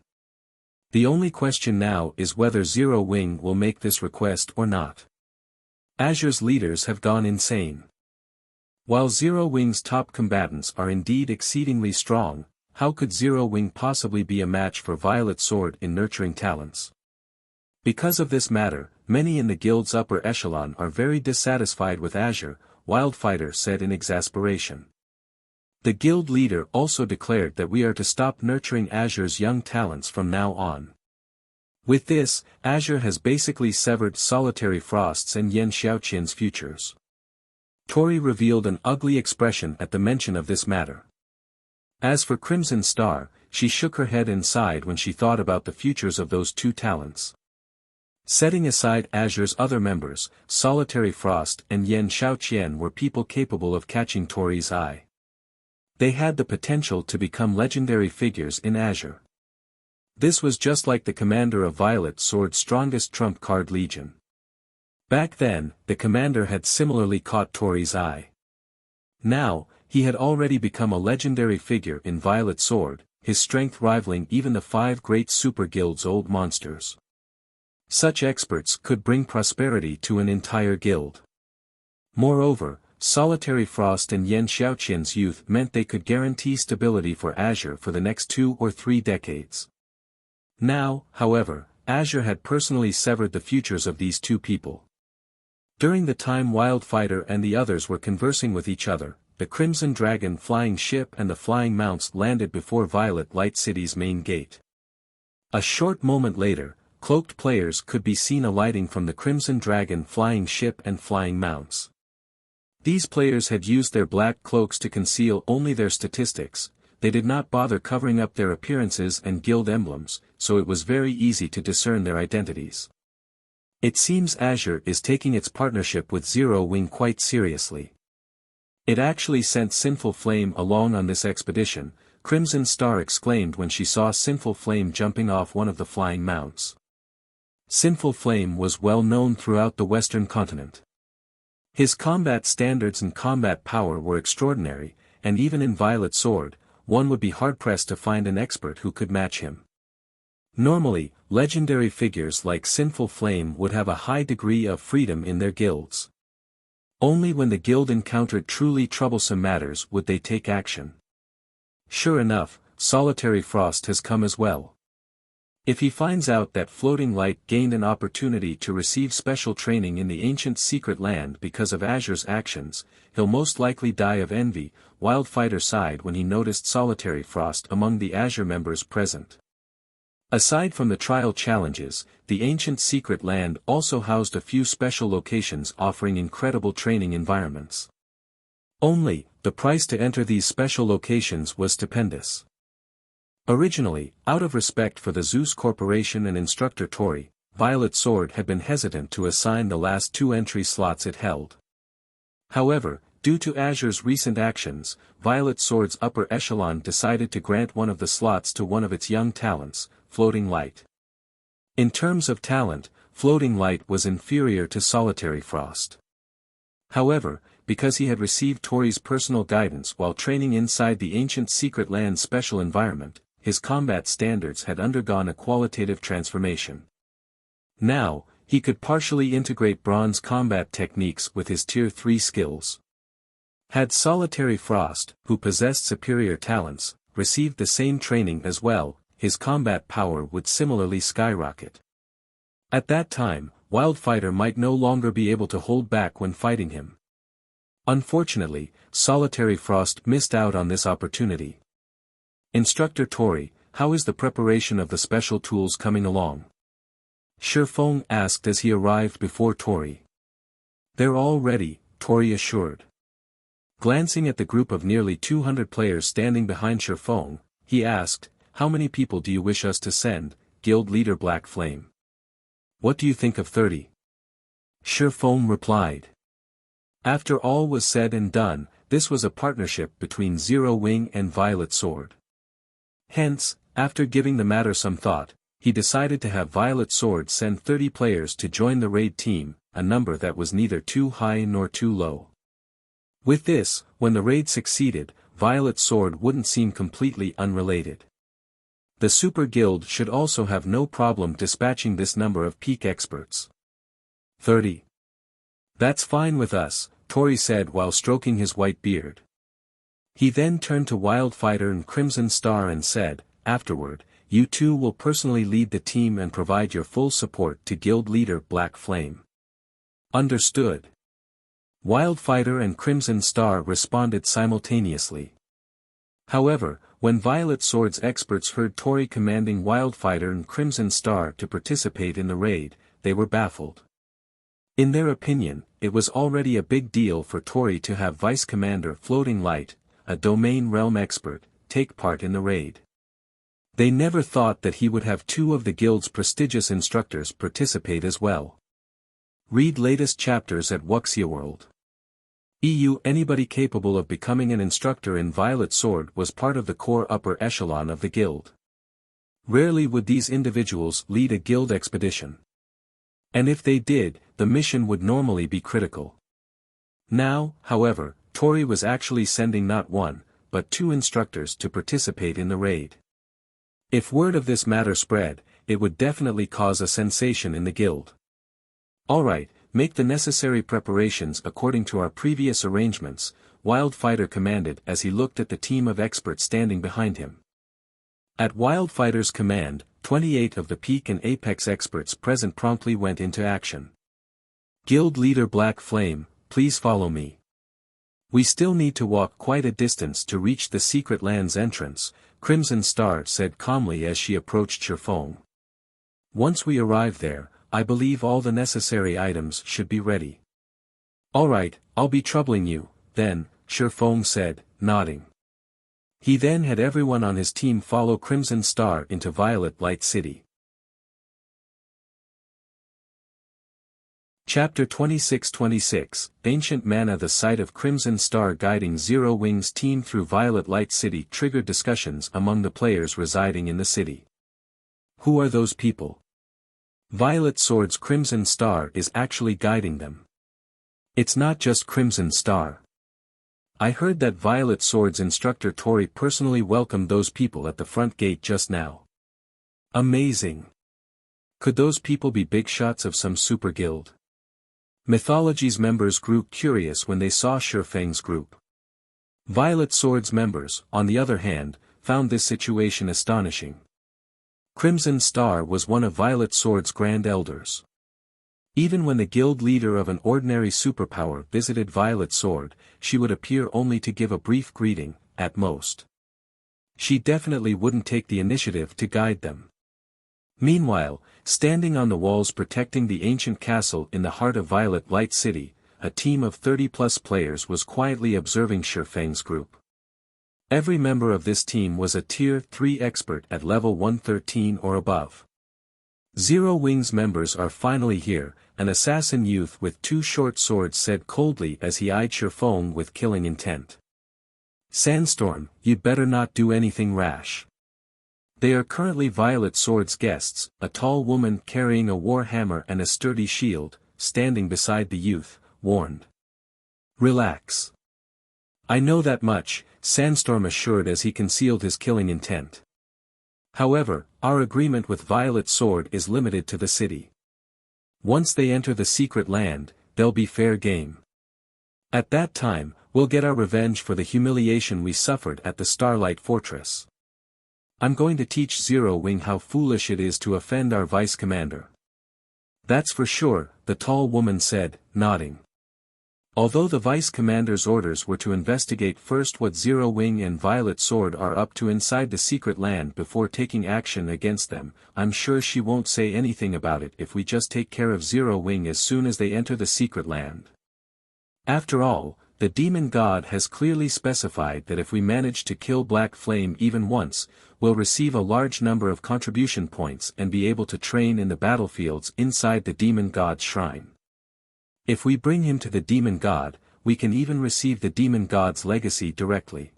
[SPEAKER 1] The only question now is whether Zero Wing will make this request or not. Azure's leaders have gone insane. While Zero Wing's top combatants are indeed exceedingly strong, how could Zero Wing possibly be a match for Violet Sword in nurturing talents? Because of this matter, many in the guild's upper echelon are very dissatisfied with Azure, Wildfighter said in exasperation. The guild leader also declared that we are to stop nurturing Azure's young talents from now on. With this, Azure has basically severed Solitary Frost's and Yan Xiaoqian's futures. Tori revealed an ugly expression at the mention of this matter. As for Crimson Star, she shook her head and sighed when she thought about the futures of those two talents. Setting aside Azure's other members, Solitary Frost and Yan Xiaoqian were people capable of catching Tori's eye. They had the potential to become legendary figures in Azure. This was just like the commander of Violet Sword's strongest trump card Legion. Back then, the commander had similarly caught Tori's eye. Now, he had already become a legendary figure in Violet Sword, his strength rivaling even the 5 great super guild's old monsters. Such experts could bring prosperity to an entire guild. Moreover, Solitary Frost and Xiaoqian's youth meant they could guarantee stability for Azure for the next 2 or 3 decades. Now, however, Azure had personally severed the futures of these 2 people. During the time Wildfighter and the others were conversing with each other, the Crimson Dragon flying ship and the flying mounts landed before Violet Light City's main gate. A short moment later, cloaked players could be seen alighting from the Crimson Dragon flying ship and flying mounts. These players had used their black cloaks to conceal only their statistics, they did not bother covering up their appearances and guild emblems, so it was very easy to discern their identities. It seems Azure is taking its partnership with Zero Wing quite seriously. It actually sent Sinful Flame along on this expedition, Crimson Star exclaimed when she saw Sinful Flame jumping off one of the flying mounts. Sinful Flame was well known throughout the Western continent. His combat standards and combat power were extraordinary, and even in Violet Sword, one would be hard-pressed to find an expert who could match him. Normally, legendary figures like Sinful Flame would have a high degree of freedom in their guilds. Only when the guild encountered truly troublesome matters would they take action. Sure enough, Solitary Frost has come as well. If he finds out that Floating Light gained an opportunity to receive special training in the ancient secret land because of Azure's actions, he'll most likely die of envy. Wildfighter sighed when he noticed Solitary Frost among the Azure members present. Aside from the trial challenges, the ancient secret land also housed a few special locations offering incredible training environments. Only, the price to enter these special locations was stupendous. Originally, out of respect for the Zeus Corporation and instructor Tori, Violet Sword had been hesitant to assign the last 2 entry slots it held. However, due to Azure's recent actions, Violet Sword's upper echelon decided to grant one of the slots to one of its young talents, Floating Light. In terms of talent, Floating Light was inferior to Solitary Frost. However, because he had received Tori's personal guidance while training inside the ancient secret land's special environment, his combat standards had undergone a qualitative transformation. Now, he could partially integrate bronze combat techniques with his Tier 3 skills. Had Solitary Frost, who possessed superior talents, received the same training as well, his combat power would similarly skyrocket. At that time, Wildfighter might no longer be able to hold back when fighting him. Unfortunately, Solitary Frost missed out on this opportunity. Instructor Tori, how is the preparation of the special tools coming along? Feng asked as he arrived before Tori. They're all ready, Tori assured. Glancing at the group of nearly 200 players standing behind Feng, he asked, how many people do you wish us to send, Guild Leader Black Flame? What do you think of 30? Feng replied. After all was said and done, this was a partnership between Zero Wing and Violet Sword. Hence, after giving the matter some thought, he decided to have Violet Sword send 30 players to join the raid team, a number that was neither too high nor too low. With this, when the raid succeeded, Violet Sword wouldn't seem completely unrelated. The Super Guild should also have no problem dispatching this number of peak experts. 30. That's fine with us, Tori said while stroking his white beard. He then turned to Wildfighter and Crimson Star and said, afterward, you two will personally lead the team and provide your full support to Guild Leader Black Flame. Understood. Wildfighter and Crimson Star responded simultaneously. However, when Violet Sword's experts heard Tori commanding Wildfighter and Crimson Star to participate in the raid, they were baffled. In their opinion, it was already a big deal for Tori to have Vice Commander Floating Light, a domain realm expert, take part in the raid. They never thought that he would have 2 of the guild's prestigious instructors participate as well. Read latest chapters at Wuxia World. Anybody capable of becoming an instructor in Violet Sword was part of the core upper echelon of the guild. Rarely would these individuals lead a guild expedition. And if they did, the mission would normally be critical. Now, however, Tori was actually sending not one, but two instructors to participate in the raid. If word of this matter spread, it would definitely cause a sensation in the guild. Alright, make the necessary preparations according to our previous arrangements, Wildfighter commanded as he looked at the team of experts standing behind him. At Wildfighter's command, 28 of the peak and apex experts present promptly went into action. Guild leader Black Flame, please follow me. We still need to walk quite a distance to reach the secret land's entrance, Crimson Star said calmly as she approached Feng. Once we arrive there, I believe all the necessary items should be ready. Alright, I'll be troubling you, then, Feng said, nodding. He then had everyone on his team follow Crimson Star into Violet Light City. Chapter 26-26, Ancient Mana. The sight of Crimson Star guiding Zero Wing's team through Violet Light City triggered discussions among the players residing in the city. Who are those people? Violet Sword's Crimson Star is actually guiding them. It's not just Crimson Star. I heard that Violet Sword's instructor Tori personally welcomed those people at the front gate just now. Amazing. Could those people be big shots of some super guild? Mythology's members grew curious when they saw Feng's group. Violet Sword's members, on the other hand, found this situation astonishing. Crimson Star was one of Violet Sword's grand elders. Even when the guild leader of an ordinary superpower visited Violet Sword, she would appear only to give a brief greeting, at most. She definitely wouldn't take the initiative to guide them. Meanwhile, standing on the walls protecting the ancient castle in the heart of Violet Light City, a team of 30+ players was quietly observing Feng's group. Every member of this team was a Tier 3 expert at level 113 or above. Zero Wing's members are finally here, an assassin youth with two short swords said coldly as he eyed Feng with killing intent. Sandstorm, you'd better not do anything rash. They are currently Violet Sword's guests, a tall woman carrying a war hammer and a sturdy shield, standing beside the youth, warned. Relax. I know that much, Sandstorm assured as he concealed his killing intent. However, our agreement with Violet Sword is limited to the city. Once they enter the secret land, they'll be fair game. At that time, we'll get our revenge for the humiliation we suffered at the Starlight Fortress. I'm going to teach Zero Wing how foolish it is to offend our vice commander. That's for sure, the tall woman said, nodding. Although the vice commander's orders were to investigate first what Zero Wing and Violet Sword are up to inside the secret land before taking action against them, I'm sure she won't say anything about it if we just take care of Zero Wing as soon as they enter the secret land. After all, the demon god has clearly specified that if we manage to kill Black Flame even once, we'll receive a large number of contribution points and be able to train in the battlefields inside the demon god's shrine. If we bring him to the demon god, we can even receive the demon god's legacy directly.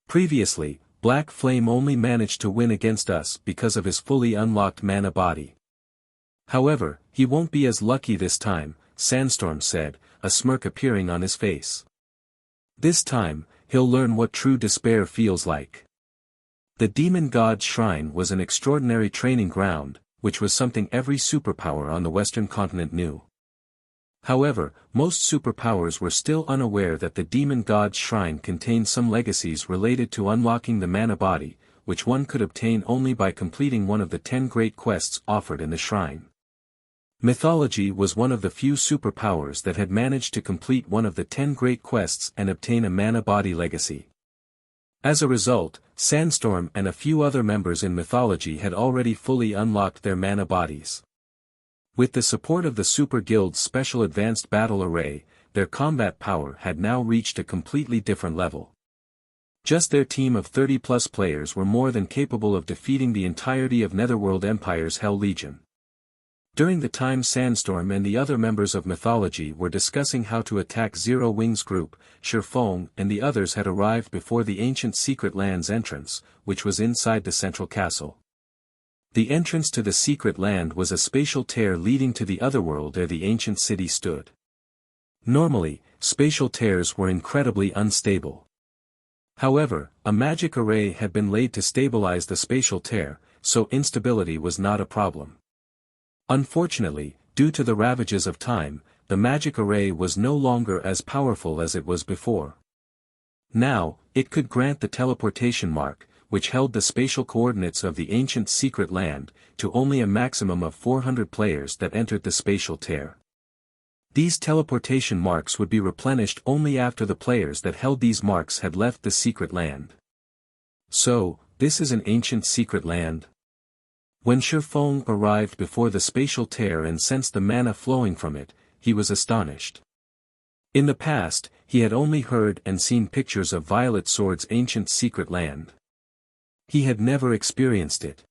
[SPEAKER 1] Previously, Black Flame only managed to win against us because of his fully unlocked mana body. However, he won't be as lucky this time, Sandstorm said, a smirk appearing on his face. This time, he'll learn what true despair feels like. The demon god's shrine was an extraordinary training ground, which was something every superpower on the Western continent knew. However, most superpowers were still unaware that the demon god's shrine contained some legacies related to unlocking the mana body, which one could obtain only by completing one of the 10 great quests offered in the shrine. Mythology was one of the few superpowers that had managed to complete one of the 10 great quests and obtain a mana body legacy. As a result, Sandstorm and a few other members in Mythology had already fully unlocked their mana bodies. With the support of the Super Guild's special advanced battle array, their combat power had now reached a completely different level. Just their team of 30+ players were more than capable of defeating the entirety of Netherworld Empire's Hell Legion. During the time Sandstorm and the other members of Mythology were discussing how to attack Zero Wing's group, Feng and the others had arrived before the ancient secret land's entrance, which was inside the central castle. The entrance to the secret land was a spatial tear leading to the otherworld where the ancient city stood. Normally, spatial tears were incredibly unstable. However, a magic array had been laid to stabilize the spatial tear, so instability was not a problem. Unfortunately, due to the ravages of time, the magic array was no longer as powerful as it was before. Now, it could grant the teleportation mark, which held the spatial coordinates of the ancient secret land, to only a maximum of 400 players that entered the spatial tear. These teleportation marks would be replenished only after the players that held these marks had left the secret land. So, this is an ancient secret land? When Feng arrived before the spatial tear and sensed the mana flowing from it, he was astonished. In the past, he had only heard and seen pictures of Violet Sword's ancient secret land. He had never experienced it.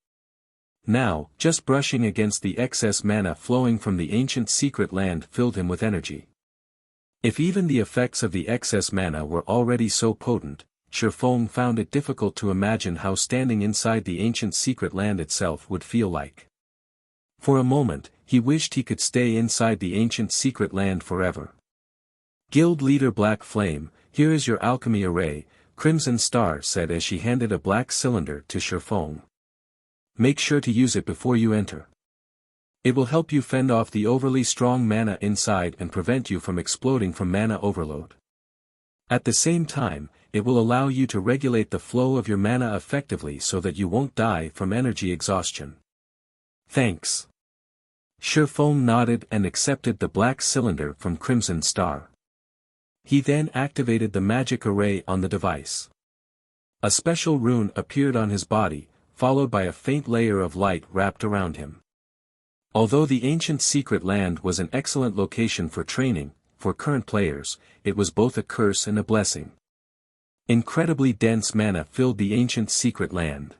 [SPEAKER 1] Now, just brushing against the excess mana flowing from the ancient secret land filled him with energy. If even the effects of the excess mana were already so potent, Feng found it difficult to imagine how standing inside the ancient secret land itself would feel like. For a moment, he wished he could stay inside the ancient secret land forever. Guild leader Black Flame, here is your alchemy array, Crimson Star said as she handed a black cylinder to Feng. Make sure to use it before you enter. It will help you fend off the overly strong mana inside and prevent you from exploding from mana overload. At the same time, it will allow you to regulate the flow of your mana effectively so that you won't die from energy exhaustion. Thanks. Feng nodded and accepted the black cylinder from Crimson Star. He then activated the magic array on the device. A special rune appeared on his body, followed by a faint layer of light wrapped around him. Although the ancient secret land was an excellent location for training, for current players, it was both a curse and a blessing. Incredibly dense mana filled the ancient secret land.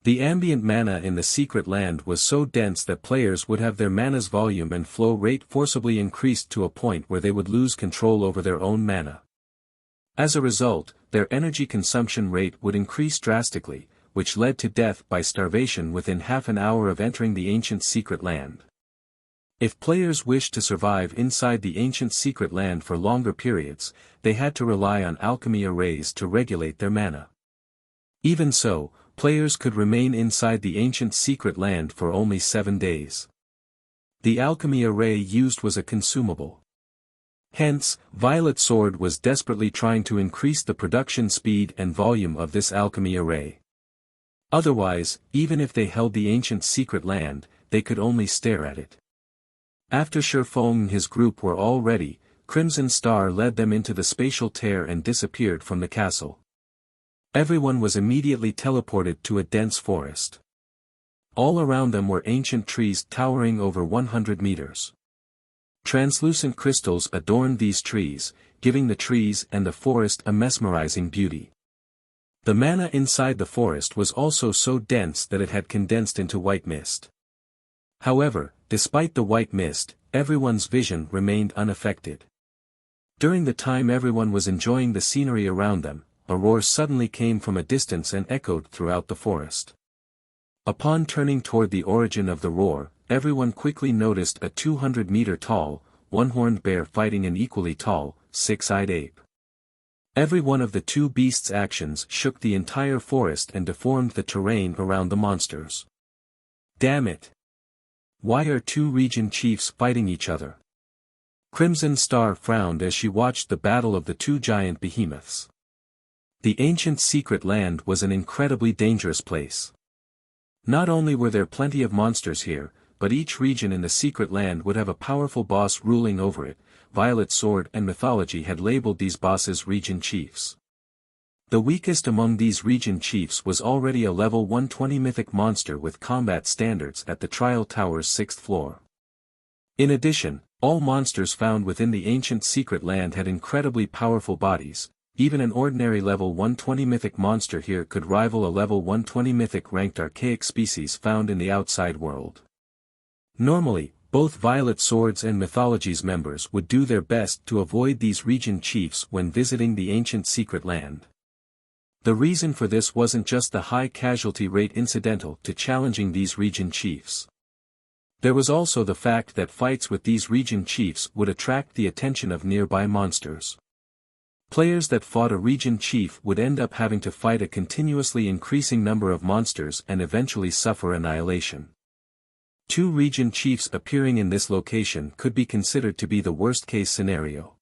[SPEAKER 1] The ambient mana in the secret land was so dense that players would have their mana's volume and flow rate forcibly increased to a point where they would lose control over their own mana. As a result, their energy consumption rate would increase drastically, which led to death by starvation within half an hour of entering the ancient secret land. If players wished to survive inside the ancient secret land for longer periods, they had to rely on alchemy arrays to regulate their mana. Even so, players could remain inside the ancient secret land for only 7 days. The alchemy array used was a consumable. Hence, Violet Sword was desperately trying to increase the production speed and volume of this alchemy array. Otherwise, even if they held the ancient secret land, they could only stare at it. After Feng and his group were all ready, Crimson Star led them into the spatial tear and disappeared from the castle. Everyone was immediately teleported to a dense forest. All around them were ancient trees towering over 100 meters. Translucent crystals adorned these trees, giving the trees and the forest a mesmerizing beauty. The mana inside the forest was also so dense that it had condensed into white mist. However, despite the white mist, everyone's vision remained unaffected. During the time everyone was enjoying the scenery around them, a roar suddenly came from a distance and echoed throughout the forest. Upon turning toward the origin of the roar, everyone quickly noticed a 200-meter-tall, one-horned bear fighting an equally tall, six-eyed ape. Every one of the two beasts' actions shook the entire forest and deformed the terrain around the monsters. Damn it! Why are two region chiefs fighting each other? Crimson Star frowned as she watched the battle of the two giant behemoths. The ancient secret land was an incredibly dangerous place. Not only were there plenty of monsters here, but each region in the secret land would have a powerful boss ruling over it. Violet Sword and Mythology had labeled these bosses region chiefs. The weakest among these region chiefs was already a level 120 mythic monster with combat standards at the Trial Tower's 6th floor. In addition, all monsters found within the ancient secret land had incredibly powerful bodies. Even an ordinary level 120 mythic monster here could rival a level 120 mythic ranked archaic species found in the outside world. Normally, both Violet Swords and Mythology's members would do their best to avoid these region chiefs when visiting the ancient secret land. The reason for this wasn't just the high casualty rate incidental to challenging these region chiefs. There was also the fact that fights with these region chiefs would attract the attention of nearby monsters. Players that fought a region chief would end up having to fight a continuously increasing number of monsters and eventually suffer annihilation. 2 region chiefs appearing in this location could be considered to be the worst-case scenario.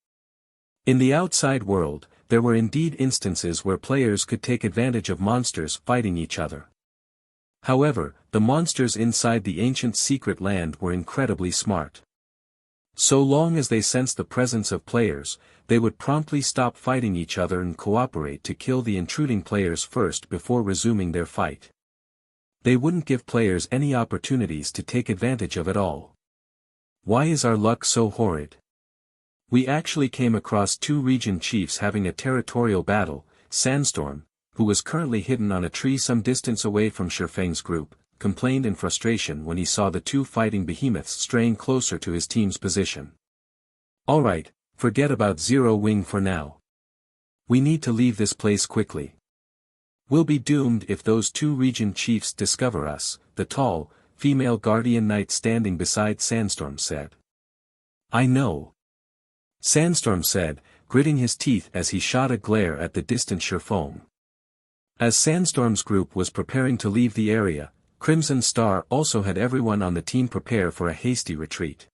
[SPEAKER 1] In the outside world, there were indeed instances where players could take advantage of monsters fighting each other. However, the monsters inside the ancient secret land were incredibly smart. So long as they sensed the presence of players, they would promptly stop fighting each other and cooperate to kill the intruding players first before resuming their fight. They wouldn't give players any opportunities to take advantage of it all. Why is our luck so horrid? We actually came across 2 region chiefs having a territorial battle. Sandstorm, who was currently hidden on a tree some distance away from Feng's group, complained in frustration when he saw the 2 fighting behemoths straying closer to his team's position. Alright, forget about Zero Wing for now. We need to leave this place quickly. We'll be doomed if those 2 region chiefs discover us, the tall, female guardian knight standing beside Sandstorm said. I know. Sandstorm said, gritting his teeth as he shot a glare at the distant Feng. As Sandstorm's group was preparing to leave the area, Crimson Star also had everyone on the team prepare for a hasty retreat.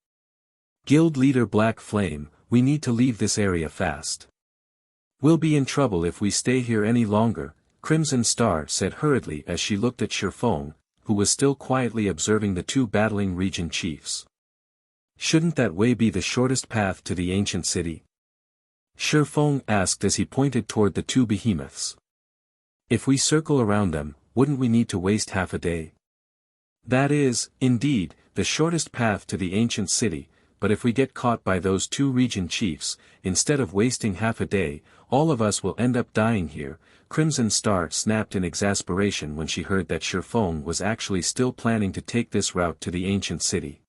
[SPEAKER 1] Guild leader Black Flame, we need to leave this area fast. We'll be in trouble if we stay here any longer, Crimson Star said hurriedly as she looked at Feng, who was still quietly observing the 2 battling region chiefs. Shouldn't that way be the shortest path to the ancient city? Feng asked as he pointed toward the 2 behemoths. If we circle around them, wouldn't we need to waste half a day? That is, indeed, the shortest path to the ancient city, but if we get caught by those 2 region chiefs, instead of wasting half a day, all of us will end up dying here. Crimson Star snapped in exasperation when she heard that Feng was actually still planning to take this route to the ancient city.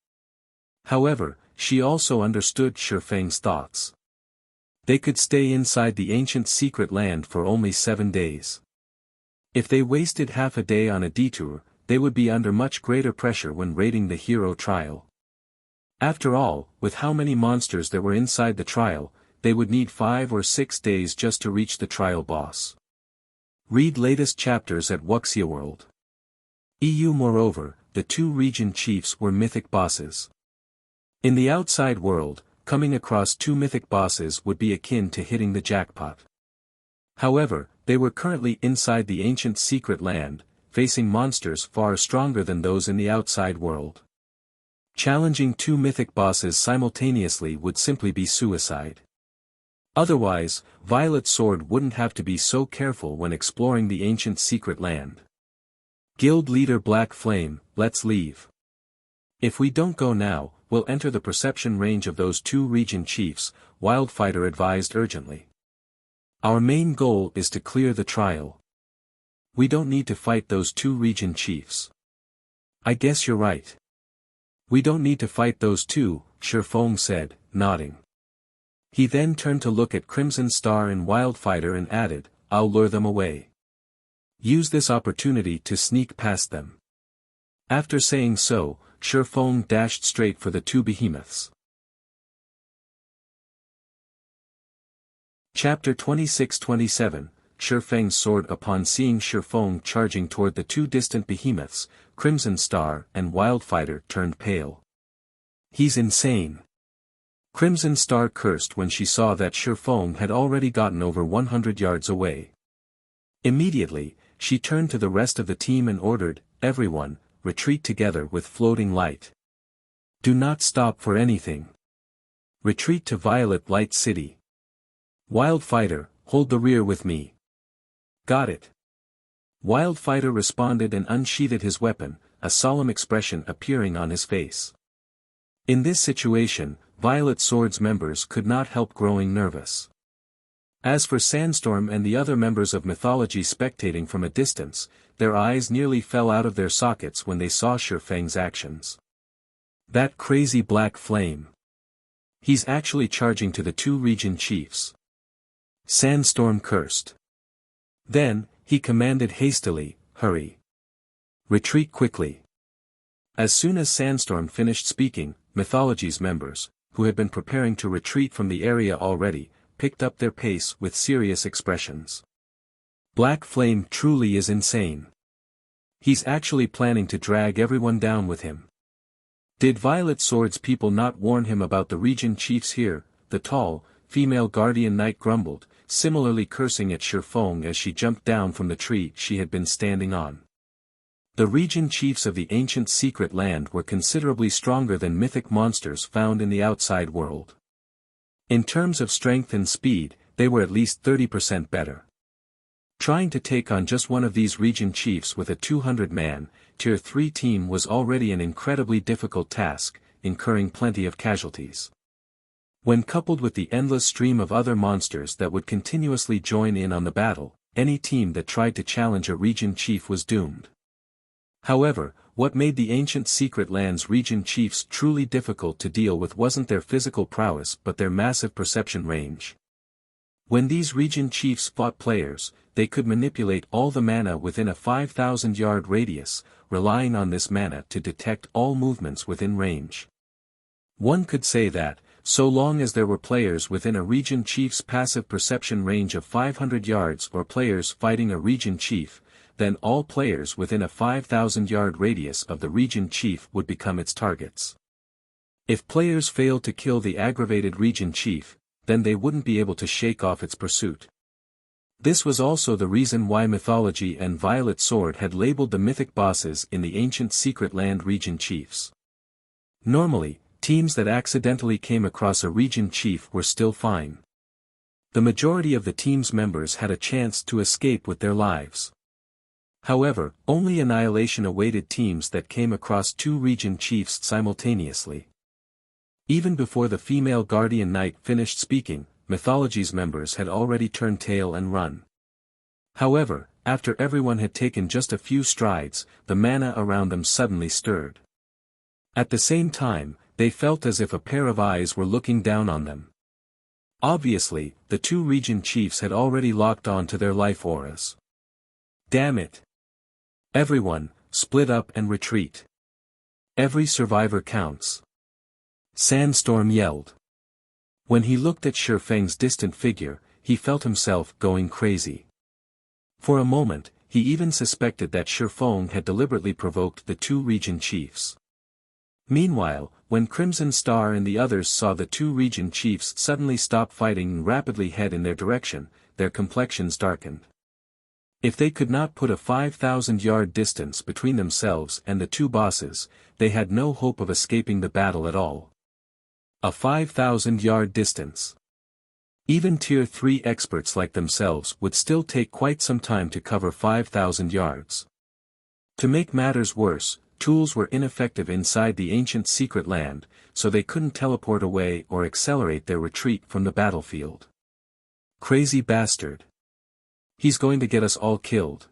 [SPEAKER 1] However, she also understood Feng's thoughts. They could stay inside the ancient secret land for only 7 days. If they wasted half a day on a detour, they would be under much greater pressure when raiding the hero trial. After all, with how many monsters there were inside the trial, they would need 5 or 6 days just to reach the trial boss. Read latest chapters at Wuxia World. Moreover, the 2 region chiefs were mythic bosses. In the outside world, coming across 2 mythic bosses would be akin to hitting the jackpot. However, they were currently inside the ancient secret land, facing monsters far stronger than those in the outside world. Challenging 2 mythic bosses simultaneously would simply be suicide. Otherwise, Violet Sword wouldn't have to be so careful when exploring the ancient secret land. Guild leader Black Flame, let's leave. If we don't go now, we'll enter the perception range of those 2 region chiefs, Wildfighter advised urgently. Our main goal is to clear the trial. We don't need to fight those 2 region chiefs. I guess you're right. We don't need to fight those 2, Feng said, nodding. He then turned to look at Crimson Star and Wildfighter and added, I'll lure them away. Use this opportunity to sneak past them. After saying so, Feng dashed straight for the 2 behemoths. Chapter 26-27, Feng's sword. Upon seeing Feng charging toward the 2 distant behemoths, Crimson Star and Wildfighter turned pale. He's insane. Crimson Star cursed when she saw that Feng had already gotten over 100 yards away. Immediately, she turned to the rest of the team and ordered, everyone, retreat together with floating light. Do not stop for anything. Retreat to Violet Light City. Wildfighter, hold the rear with me. Got it. Wildfighter responded and unsheathed his weapon, a solemn expression appearing on his face. In this situation, Violet Sword's members could not help growing nervous. As for Sandstorm and the other members of Mythology spectating from a distance, their eyes nearly fell out of their sockets when they saw Feng's actions. That crazy Black Flame. He's actually charging to the 2 region chiefs. Sandstorm cursed. Then, He commanded hastily, "Hurry! Retreat quickly!" As soon as Sandstorm finished speaking, Mythology's members, who had been preparing to retreat from the area already, picked up their pace with serious expressions. Black Flame truly is insane. He's actually planning to drag everyone down with him. Did Violet Sword's people not warn him about the region chiefs here? The tall, female guardian knight grumbled, similarly cursing at Feng as she jumped down from the tree she had been standing on. The region chiefs of the ancient secret land were considerably stronger than mythic monsters found in the outside world. In terms of strength and speed, they were at least 30% better. Trying to take on just one of these region chiefs with a 200-man, Tier 3 team was already an incredibly difficult task, incurring plenty of casualties. When coupled with the endless stream of other monsters that would continuously join in on the battle, any team that tried to challenge a region chief was doomed. However, what made the ancient secret land's region chiefs truly difficult to deal with wasn't their physical prowess but their massive perception range. When these region chiefs fought players, they could manipulate all the mana within a 5,000-yard radius, relying on this mana to detect all movements within range. One could say that, so long as there were players within a region chief's passive perception range of 500 yards or players fighting a region chief, then all players within a 5,000-yard radius of the region chief would become its targets. If players failed to kill the aggravated region chief, then they wouldn't be able to shake off its pursuit. This was also the reason why Mythology and Violet Sword had labeled the mythic bosses in the ancient secret land region chiefs. Normally, teams that accidentally came across a region chief were still fine. The majority of the team's members had a chance to escape with their lives. However, only annihilation awaited teams that came across two region chiefs simultaneously. Even before the female guardian knight finished speaking, Mythology's members had already turned tail and run. However, after everyone had taken just a few strides, the mana around them suddenly stirred. At the same time, they felt as if a pair of eyes were looking down on them. Obviously, the two region chiefs had already locked on to their life auras. Damn it! Everyone, split up and retreat. Every survivor counts. Sandstorm yelled. When he looked at Feng's distant figure, he felt himself going crazy. For a moment, he even suspected that Feng had deliberately provoked the two region chiefs. Meanwhile, when Crimson Star and the others saw the two region chiefs suddenly stop fighting and rapidly head in their direction, their complexions darkened. If they could not put a 5,000-yard distance between themselves and the two bosses, they had no hope of escaping the battle at all. A 5,000-yard distance. Even Tier 3 experts like themselves would still take quite some time to cover 5,000 yards. To make matters worse, tools were ineffective inside the ancient secret land, so they couldn't teleport away or accelerate their retreat from the battlefield. Crazy bastard. He's going to get us all killed.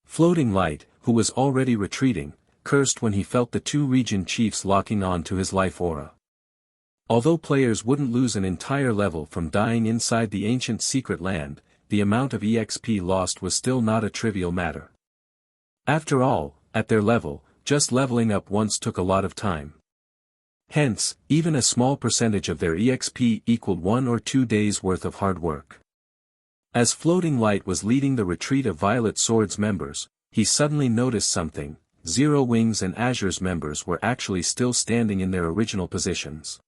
[SPEAKER 1] Floating Light, who was already retreating, cursed when he felt the two region chiefs locking on to his life aura. Although players wouldn't lose an entire level from dying inside the ancient secret land, the amount of EXP lost was still not a trivial matter. After all, at their level, just leveling up once took a lot of time. Hence, even a small percentage of their EXP equaled 1 or 2 days' worth of hard work. As Floating Light was leading the retreat of Violet Sword's members, he suddenly noticed something. Zero Wings and Azure's members were actually still standing in their original positions.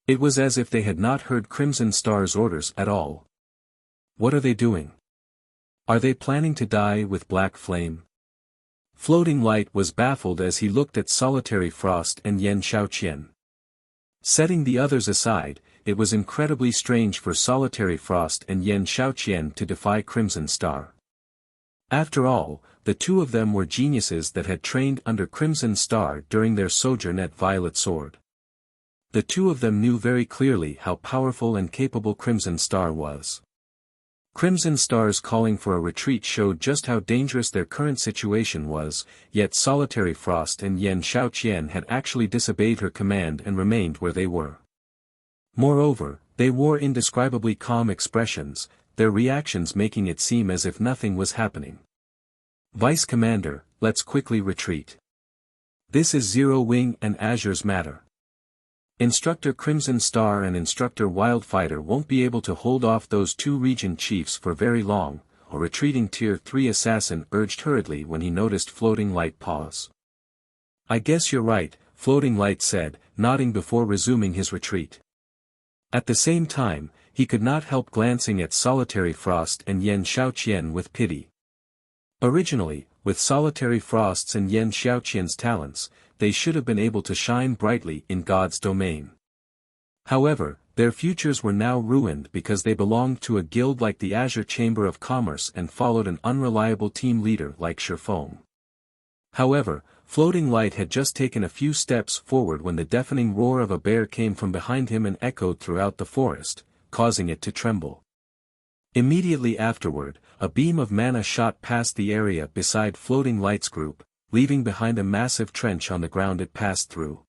[SPEAKER 1] It was as if they had not heard Crimson Star's orders at all. What are they doing? Are they planning to die with Black Flame? Floating Light was baffled as he looked at Solitary Frost and Xiaoqian. Setting the others aside, it was incredibly strange for Solitary Frost and Xiaoqian to defy Crimson Star. After all, the two of them were geniuses that had trained under Crimson Star during their sojourn at Violet Sword. The two of them knew very clearly how powerful and capable Crimson Star was. Crimson Star's calling for a retreat showed just how dangerous their current situation was, yet Solitary Frost and Xiaoqian had actually disobeyed her command and remained where they were. Moreover, they wore indescribably calm expressions, their reactions making it seem as if nothing was happening. Vice Commander, let's quickly retreat. This is Zero Wing and Azure's matter. Instructor Crimson Star and Instructor Wildfighter won't be able to hold off those two region chiefs for very long, a retreating Tier 3 assassin urged hurriedly when he noticed Floating Light pause. I guess you're right, Floating Light said, nodding before resuming his retreat. At the same time, he could not help glancing at Solitary Frost and Yen Xiaoqian with pity. Originally, with Solitary Frost's and Yen Xiaoqian's talents, they should have been able to shine brightly in God's domain. However, their futures were now ruined because they belonged to a guild like the Azure Chamber of Commerce and followed an unreliable team leader like Feng. However, Floating Light had just taken a few steps forward when the deafening roar of a bear came from behind him and echoed throughout the forest, causing it to tremble. Immediately afterward, a beam of mana shot past the area beside Floating Light's group, leaving behind a massive trench on the ground it passed through.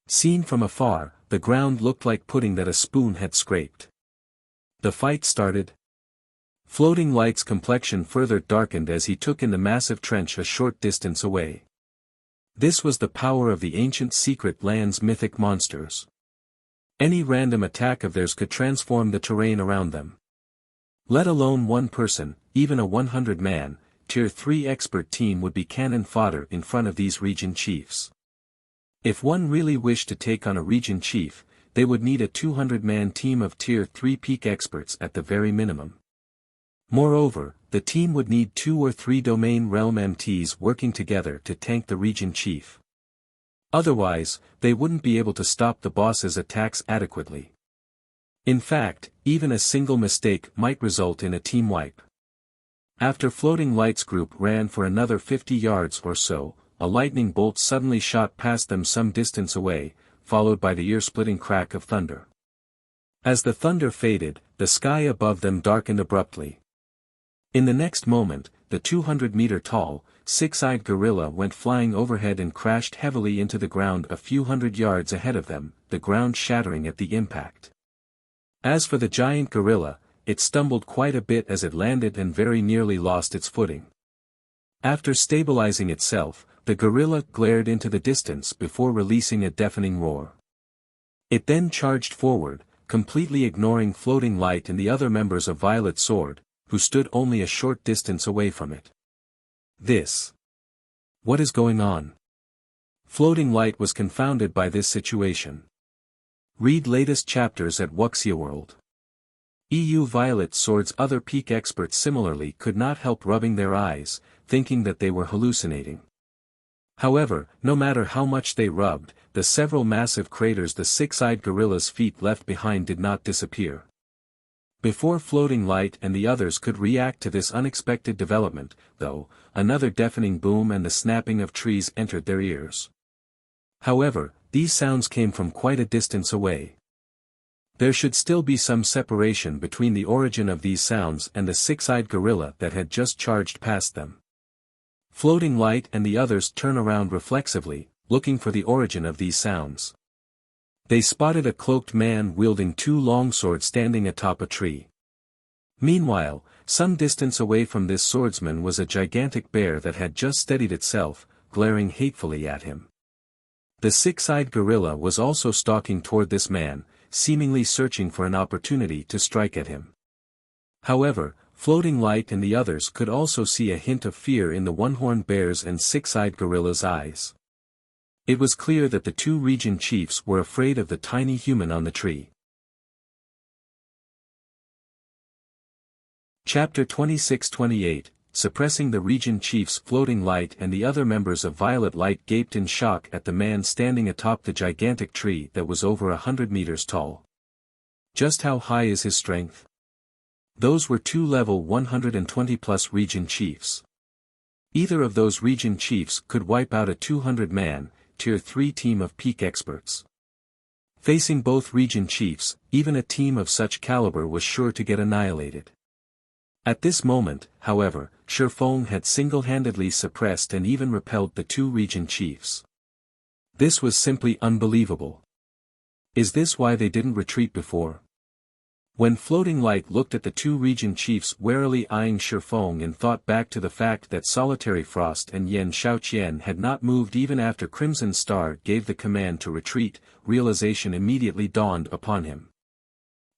[SPEAKER 1] Seen from afar, the ground looked like pudding that a spoon had scraped. The fight started. Floating Light's complexion further darkened as he took in the massive trench a short distance away. This was the power of the ancient secret land's mythic monsters. Any random attack of theirs could transform the terrain around them. Let alone one person, even a 100-man, Tier 3 expert team would be cannon fodder in front of these region chiefs. If one really wished to take on a region chief, they would need a 200-man team of Tier 3 peak experts at the very minimum. Moreover, the team would need 2 or 3 domain realm MTs working together to tank the region chief. Otherwise, they wouldn't be able to stop the boss's attacks adequately. In fact, even a single mistake might result in a team wipe. After Floating Light's group ran for another 50 yards or so, a lightning bolt suddenly shot past them some distance away, followed by the ear-splitting crack of thunder. As the thunder faded, the sky above them darkened abruptly. In the next moment, the 200-meter-tall, six-eyed gorilla went flying overhead and crashed heavily into the ground a few hundred yards ahead of them, the ground shattering at the impact. As for the giant gorilla, it stumbled quite a bit as it landed and very nearly lost its footing. After stabilizing itself, the gorilla glared into the distance before releasing a deafening roar. It then charged forward, completely ignoring Floating Light and the other members of Violet Sword, who stood only a short distance away from it. What is going on? Floating Light was confounded by this situation. Read latest chapters at Wuxia World. EU Violet Sword's other peak experts similarly could not help rubbing their eyes, thinking that they were hallucinating. However, no matter how much they rubbed, the several massive craters the six-eyed gorilla's feet left behind did not disappear. Before Floating Light and the others could react to this unexpected development, though, another deafening boom and the snapping of trees entered their ears. However, these sounds came from quite a distance away. There should still be some separation between the origin of these sounds and the six-eyed gorilla that had just charged past them. Floating Light and the others turn around reflexively, looking for the origin of these sounds. They spotted a cloaked man wielding 2 longswords standing atop a tree. Meanwhile, some distance away from this swordsman was a gigantic bear that had just steadied itself, glaring hatefully at him. The six-eyed gorilla was also stalking toward this man, seemingly searching for an opportunity to strike at him. However, Floating Light and the others could also see a hint of fear in the one-horned bear's and six-eyed gorilla's eyes. It was clear that the two region chiefs were afraid of the tiny human on the tree. Chapter 26-28, Suppressing the Region Chiefs. Floating Light and the other members of Violet Light gaped in shock at the man standing atop the gigantic tree that was over 100 meters tall. Just how high is his strength? Those were 2 level 120+ region chiefs. Either of those region chiefs could wipe out a 200-man, Tier 3 team of peak experts. Facing both region chiefs, even a team of such caliber was sure to get annihilated. At this moment, however, Feng had single-handedly suppressed and even repelled the 2 region chiefs. This was simply unbelievable. Is this why they didn't retreat before? When Floating Light looked at the two region chiefs warily eyeing Feng and thought back to the fact that Solitary Frost and Xiaoqian had not moved even after Crimson Star gave the command to retreat, realization immediately dawned upon him.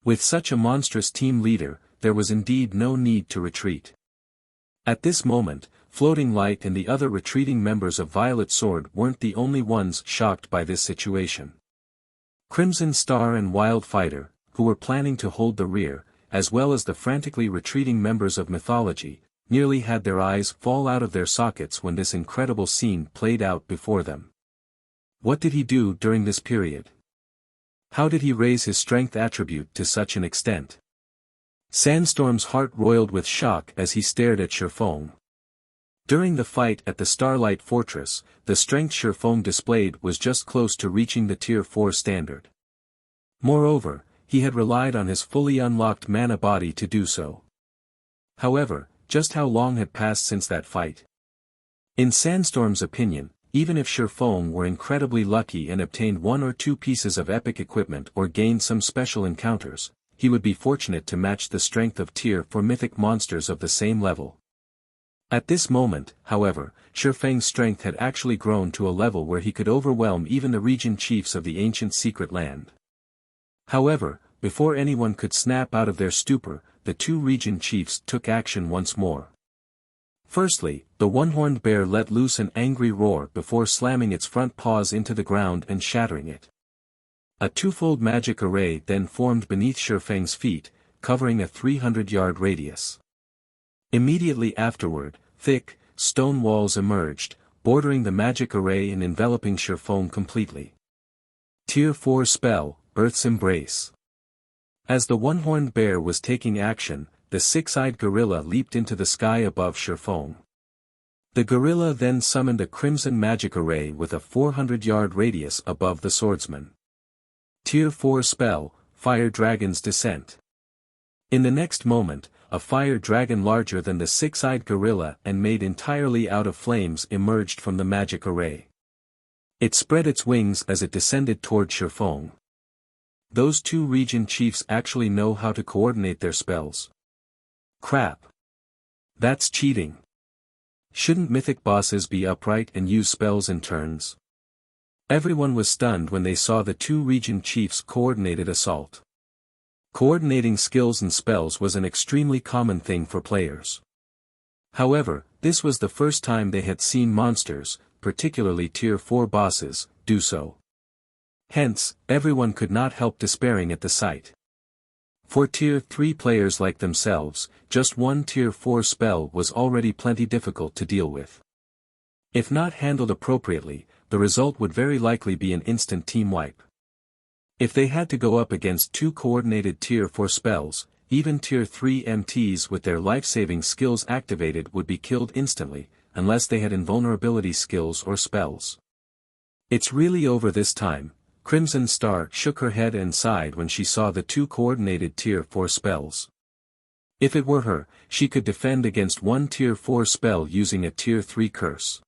[SPEAKER 1] With such a monstrous team leader, there was indeed no need to retreat. At this moment, Floating Light and the other retreating members of Violet Sword weren't the only ones shocked by this situation. Crimson Star and Wild Fighter, who were planning to hold the rear, as well as the frantically retreating members of Mythology, nearly had their eyes fall out of their sockets when this incredible scene played out before them. What did he do during this period? How did he raise his strength attribute to such an extent? Sandstorm's heart roiled with shock as he stared at Feng. During the fight at the Starlight Fortress, the strength Feng displayed was just close to reaching the Tier 4 standard. Moreover, he had relied on his fully unlocked mana body to do so. However, just how long had passed since that fight? In Sandstorm's opinion, even if Feng were incredibly lucky and obtained one or two pieces of epic equipment or gained some special encounters, he would be fortunate to match the strength of Tier 4 mythic monsters of the same level. At this moment, however, Feng's strength had actually grown to a level where he could overwhelm even the region chiefs of the ancient secret land. However, before anyone could snap out of their stupor, the two region chiefs took action once more. Firstly, the one-horned bear let loose an angry roar before slamming its front paws into the ground and shattering it. A twofold magic array then formed beneath Feng's feet, covering a 300-yard radius. Immediately afterward, thick, stone walls emerged, bordering the magic array and enveloping Feng completely. Tier 4 spell, Earth's Embrace. As the one-horned bear was taking action, the six-eyed gorilla leaped into the sky above Feng. The gorilla then summoned a crimson magic array with a 400-yard radius above the swordsman. Tier 4 spell, Fire Dragon's Descent. In the next moment, a fire dragon larger than the six-eyed gorilla and made entirely out of flames emerged from the magic array. It spread its wings as it descended toward Feng. Those two region chiefs actually know how to coordinate their spells. Crap. That's cheating. Shouldn't mythic bosses be upright and use spells in turns? Everyone was stunned when they saw the two region chiefs' coordinated assault. Coordinating skills and spells was an extremely common thing for players. However, this was the first time they had seen monsters, particularly Tier 4 bosses, do so. Hence, everyone could not help despairing at the sight. For Tier 3 players like themselves, just one Tier 4 spell was already plenty difficult to deal with. If not handled appropriately, the result would very likely be an instant team wipe. If they had to go up against two coordinated Tier 4 spells, even Tier 3 MTs with their life-saving skills activated would be killed instantly, unless they had invulnerability skills or spells. It's really over this time. Crimson Star shook her head and sighed when she saw the two coordinated Tier 4 spells. If it were her, she could defend against one Tier 4 spell using a Tier 3 curse.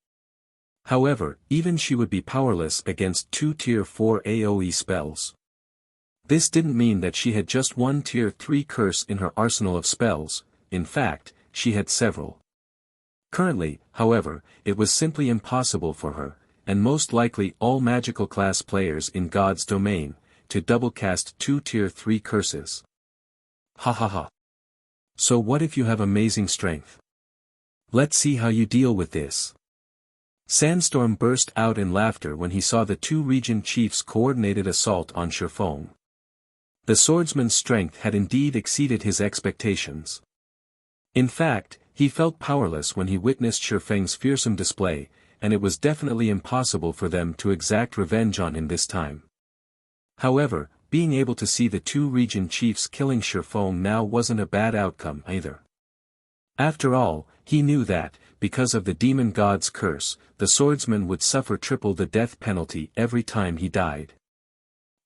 [SPEAKER 1] However, even she would be powerless against two Tier 4 AoE spells. This didn't mean that she had just one Tier 3 curse in her arsenal of spells, in fact, she had several. Currently, however, it was simply impossible for her, and most likely all magical class players in God's domain, to double-cast two Tier 3 curses. Ha ha ha. So what if you have amazing strength? Let's see how you deal with this. Sandstorm burst out in laughter when he saw the two region chiefs' coordinated assault on Feng. The swordsman's strength had indeed exceeded his expectations. In fact, he felt powerless when he witnessed Feng's fearsome display, and it was definitely impossible for them to exact revenge on him this time. However, being able to see the two region chiefs killing Feng now wasn't a bad outcome either. After all, he knew that, because of the demon god's curse, the swordsman would suffer triple the death penalty every time he died.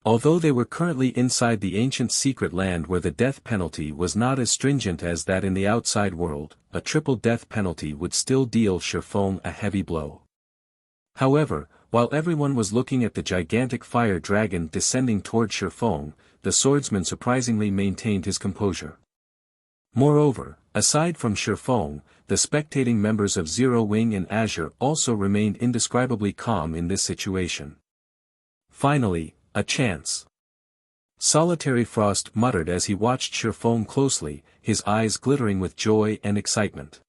[SPEAKER 1] Although they were currently inside the ancient secret land where the death penalty was not as stringent as that in the outside world, a triple death penalty would still deal Feng a heavy blow. However, while everyone was looking at the gigantic fire dragon descending toward Feng, the swordsman surprisingly maintained his composure. Moreover, aside from Feng, the spectating members of Zero Wing and Azure also remained indescribably calm in this situation. Finally, a chance. Solitary Frost muttered as he watched Feng closely, his eyes glittering with joy and excitement.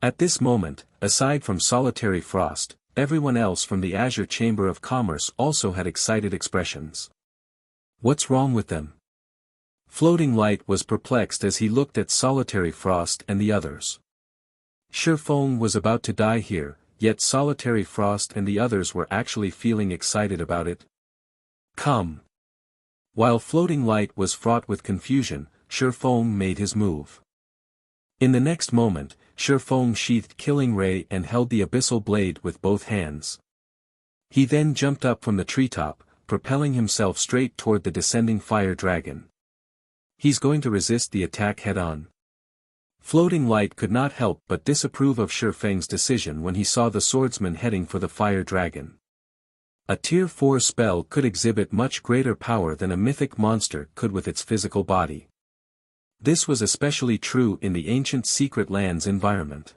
[SPEAKER 1] At this moment, aside from Solitary Frost, everyone else from the Azure Chamber of Commerce also had excited expressions. What's wrong with them? Floating Light was perplexed as he looked at Solitary Frost and the others. Feng was about to die here, yet Solitary Frost and the others were actually feeling excited about it. Come. While Floating Light was fraught with confusion, Feng made his move. In the next moment, Feng sheathed Killing Ray and held the abyssal blade with both hands. He then jumped up from the treetop, propelling himself straight toward the descending fire dragon. He's going to resist the attack head-on. Floating Light could not help but disapprove of Feng's decision when he saw the swordsman heading for the fire dragon. A Tier 4 spell could exhibit much greater power than a mythic monster could with its physical body. This was especially true in the ancient Secret Lands environment.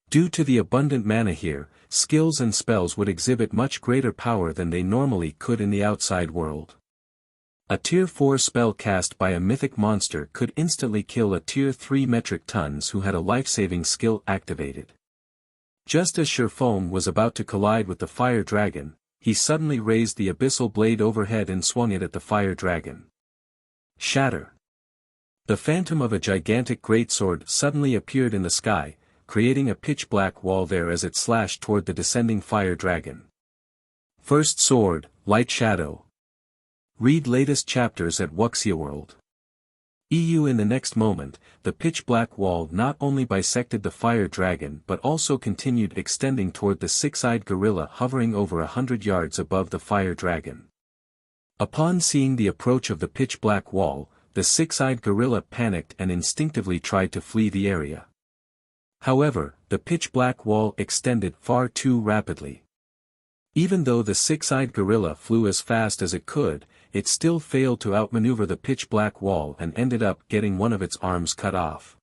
[SPEAKER 1] Due to the abundant mana here, skills and spells would exhibit much greater power than they normally could in the outside world. A Tier 4 spell cast by a mythic monster could instantly kill a Tier 3 metric tons who had a life-saving skill activated. Just as Feng was about to collide with the fire dragon, he suddenly raised the abyssal blade overhead and swung it at the fire dragon. Shatter! The phantom of a gigantic greatsword suddenly appeared in the sky, creating a pitch-black wall there as it slashed toward the descending fire dragon. First Sword, Light Shadow. Read latest chapters at Wuxia World. EU. In the next moment, the pitch-black wall not only bisected the fire dragon but also continued extending toward the six-eyed gorilla hovering over 100 yards above the fire dragon. Upon seeing the approach of the pitch-black wall, the six-eyed gorilla panicked and instinctively tried to flee the area. However, the pitch-black wall extended far too rapidly. Even though the six-eyed gorilla flew as fast as it could, it still failed to outmaneuver the pitch-black wall and ended up getting one of its arms cut off.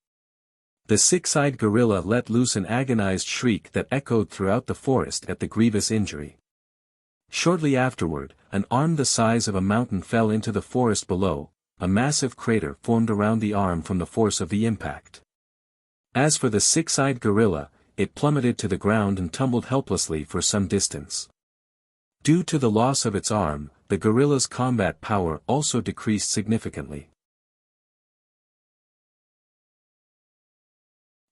[SPEAKER 1] The six-eyed gorilla let loose an agonized shriek that echoed throughout the forest at the grievous injury. Shortly afterward, an arm the size of a mountain fell into the forest below, a massive crater formed around the arm from the force of the impact. As for the six-eyed gorilla, it plummeted to the ground and tumbled helplessly for some distance. Due to the loss of its arm, the gorilla's combat power also decreased significantly.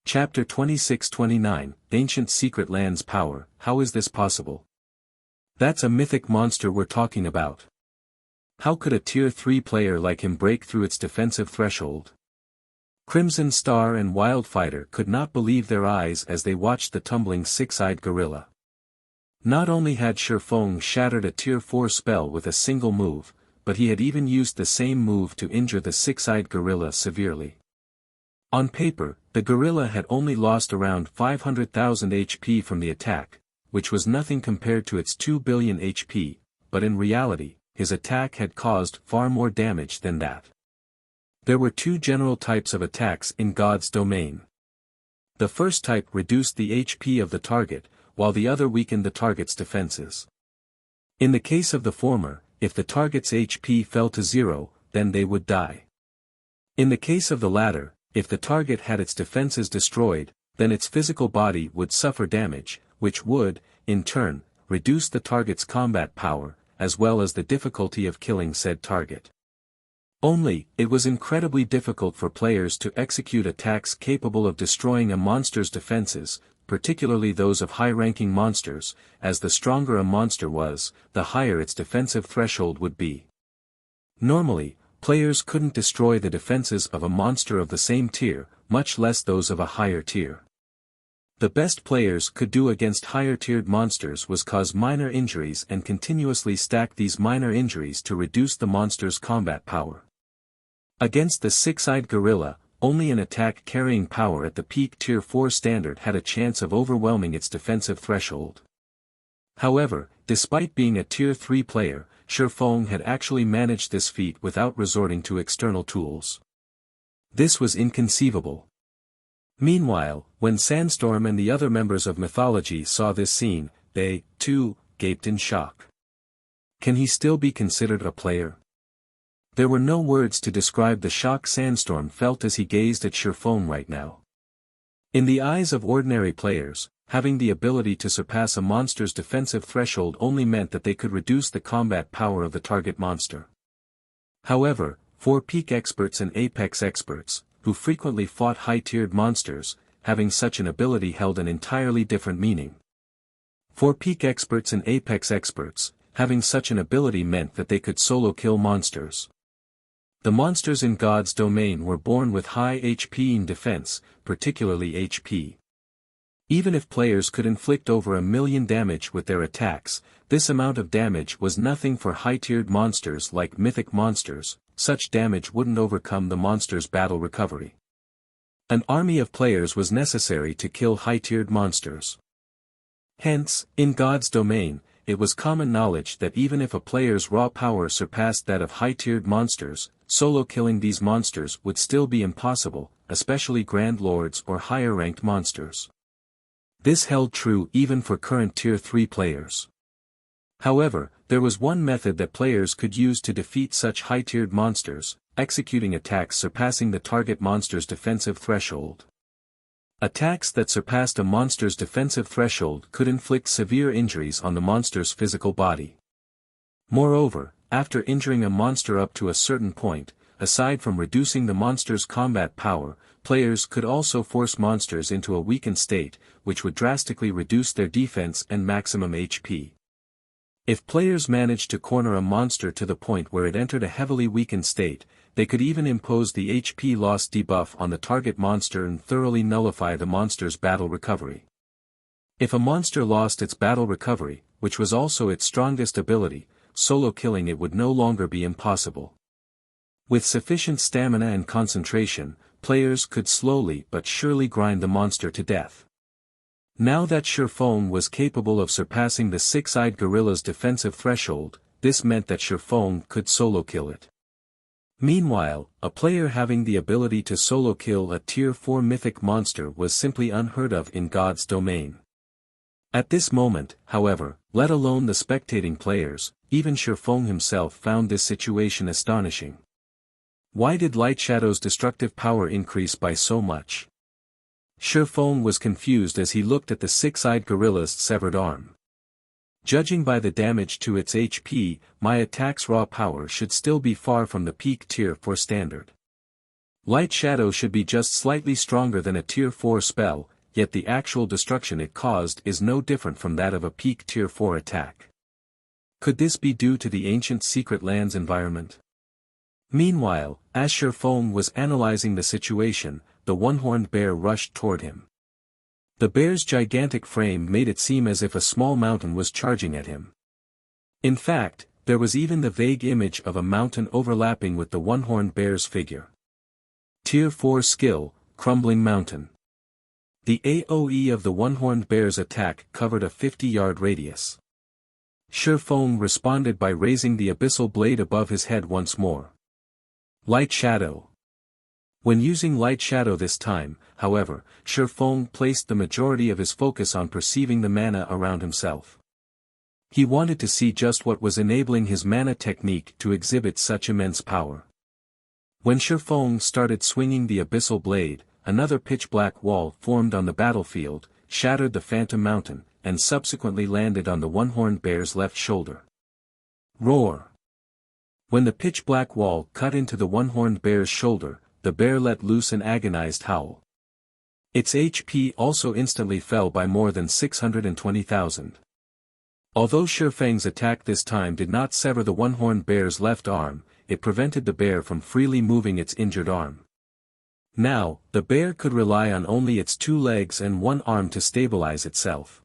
[SPEAKER 1] Chapter 26-29, Ancient Secret Lands Power. How is this possible? That's a mythic monster we're talking about. How could a Tier 3 player like him break through its defensive threshold? Crimson Star and Wildfighter could not believe their eyes as they watched the tumbling six-eyed gorilla. Not only had Feng shattered a Tier 4 spell with a single move, but he had even used the same move to injure the six-eyed gorilla severely. On paper, the gorilla had only lost around 500,000 HP from the attack, which was nothing compared to its 2 billion HP, but in reality, his attack had caused far more damage than that. There were two general types of attacks in God's domain. The first type reduced the HP of the target, while the other weakened the target's defenses. In the case of the former, if the target's HP fell to 0, then they would die. In the case of the latter, if the target had its defenses destroyed, then its physical body would suffer damage, which would, in turn, reduce the target's combat power, as well as the difficulty of killing said target. Only, it was incredibly difficult for players to execute attacks capable of destroying a monster's defenses, particularly those of high-ranking monsters, as the stronger a monster was, the higher its defensive threshold would be. Normally, players couldn't destroy the defenses of a monster of the same tier, much less those of a higher tier. The best players could do against higher-tiered monsters was cause minor injuries and continuously stack these minor injuries to reduce the monster's combat power. Against the six-eyed gorilla, only an attack carrying power at the peak Tier 4 standard had a chance of overwhelming its defensive threshold. However, despite being a Tier 3 player, Feng had actually managed this feat without resorting to external tools. This was inconceivable. Meanwhile, when Sandstorm and the other members of mythology saw this scene, they, too, gaped in shock. Can he still be considered a player? There were no words to describe the shock Sandstorm felt as he gazed at Feng right now. In the eyes of ordinary players, having the ability to surpass a monster's defensive threshold only meant that they could reduce the combat power of the target monster. However, for peak experts and apex experts, who frequently fought high-tiered monsters, having such an ability held an entirely different meaning. For peak experts and apex experts, having such an ability meant that they could solo kill monsters. The monsters in God's domain were born with high HP in defense, particularly HP. Even if players could inflict over 1 million damage with their attacks, this amount of damage was nothing for high-tiered monsters like mythic monsters. Such damage wouldn't overcome the monster's battle recovery. An army of players was necessary to kill high-tiered monsters. Hence, in God's domain, it was common knowledge that even if a player's raw power surpassed that of high-tiered monsters, solo killing these monsters would still be impossible, especially Grand Lords or higher-ranked monsters. This held true even for current Tier 3 players. However, there was one method that players could use to defeat such high-tiered monsters, executing attacks surpassing the target monster's defensive threshold. Attacks that surpassed a monster's defensive threshold could inflict severe injuries on the monster's physical body. Moreover, after injuring a monster up to a certain point, aside from reducing the monster's combat power, players could also force monsters into a weakened state, which would drastically reduce their defense and maximum HP. If players managed to corner a monster to the point where it entered a heavily weakened state, they could even impose the HP loss debuff on the target monster and thoroughly nullify the monster's battle recovery. If a monster lost its battle recovery, which was also its strongest ability, solo killing it would no longer be impossible. With sufficient stamina and concentration, players could slowly but surely grind the monster to death. Now that Feng was capable of surpassing the six-eyed gorilla's defensive threshold, this meant that Feng could solo kill it. Meanwhile, a player having the ability to solo kill a Tier 4 mythic monster was simply unheard of in God's domain. At this moment, however, let alone the spectating players, even Feng himself found this situation astonishing. Why did Light Shadow's destructive power increase by so much? Feng was confused as he looked at the six-eyed gorilla's severed arm. Judging by the damage to its HP, my attack's raw power should still be far from the peak Tier 4 standard. Light Shadow should be just slightly stronger than a Tier 4 spell, yet the actual destruction it caused is no different from that of a peak Tier 4 attack. Could this be due to the ancient Secret Lands environment? Meanwhile, as Feng was analyzing the situation, the one-horned bear rushed toward him. The bear's gigantic frame made it seem as if a small mountain was charging at him. In fact, there was even the vague image of a mountain overlapping with the one-horned bear's figure. Tier 4 skill, Crumbling Mountain. The AoE of the one-horned bear's attack covered a 50-yard radius. Feng responded by raising the abyssal blade above his head once more. Light Shadow. When using Light Shadow this time, however, Feng placed the majority of his focus on perceiving the mana around himself. He wanted to see just what was enabling his mana technique to exhibit such immense power. When Feng started swinging the abyssal blade, another pitch-black wall formed on the battlefield, shattered the Phantom Mountain, and subsequently landed on the one-horned bear's left shoulder. Roar! When the pitch-black wall cut into the one-horned bear's shoulder, the bear let loose an agonized howl. Its HP also instantly fell by more than 620,000. Although Feng's attack this time did not sever the one-horned bear's left arm, it prevented the bear from freely moving its injured arm. Now, the bear could rely on only its 2 legs and 1 arm to stabilize itself.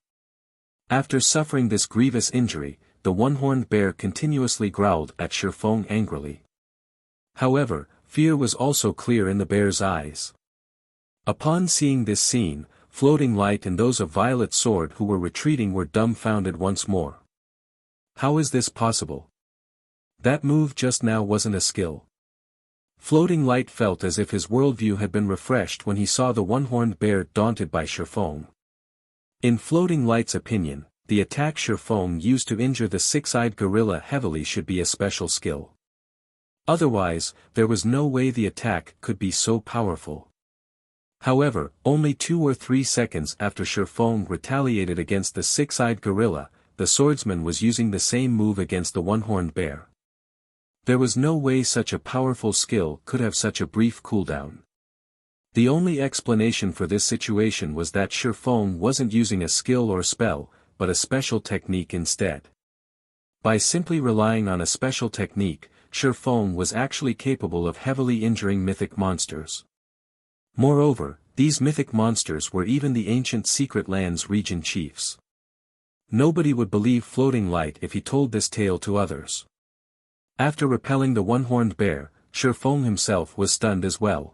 [SPEAKER 1] After suffering this grievous injury, the one-horned bear continuously growled at Feng angrily. However, fear was also clear in the bear's eyes. Upon seeing this scene, Floating Light and those of Violet Sword who were retreating were dumbfounded once more. How is this possible? That move just now wasn't a skill. Floating Light felt as if his worldview had been refreshed when he saw the one-horned bear daunted by Feng. In Floating Light's opinion, the attack Feng used to injure the six-eyed gorilla heavily should be a special skill. Otherwise, there was no way the attack could be so powerful. However, only 2 or 3 seconds after Feng retaliated against the six-eyed gorilla, the swordsman was using the same move against the one-horned bear. There was no way such a powerful skill could have such a brief cooldown. The only explanation for this situation was that Feng wasn't using a skill or spell, but a special technique instead. By simply relying on a special technique, Feng was actually capable of heavily injuring mythic monsters. Moreover, these mythic monsters were even the ancient Secret Lands region chiefs. Nobody would believe Floating Light if he told this tale to others. After repelling the one-horned bear, Feng himself was stunned as well.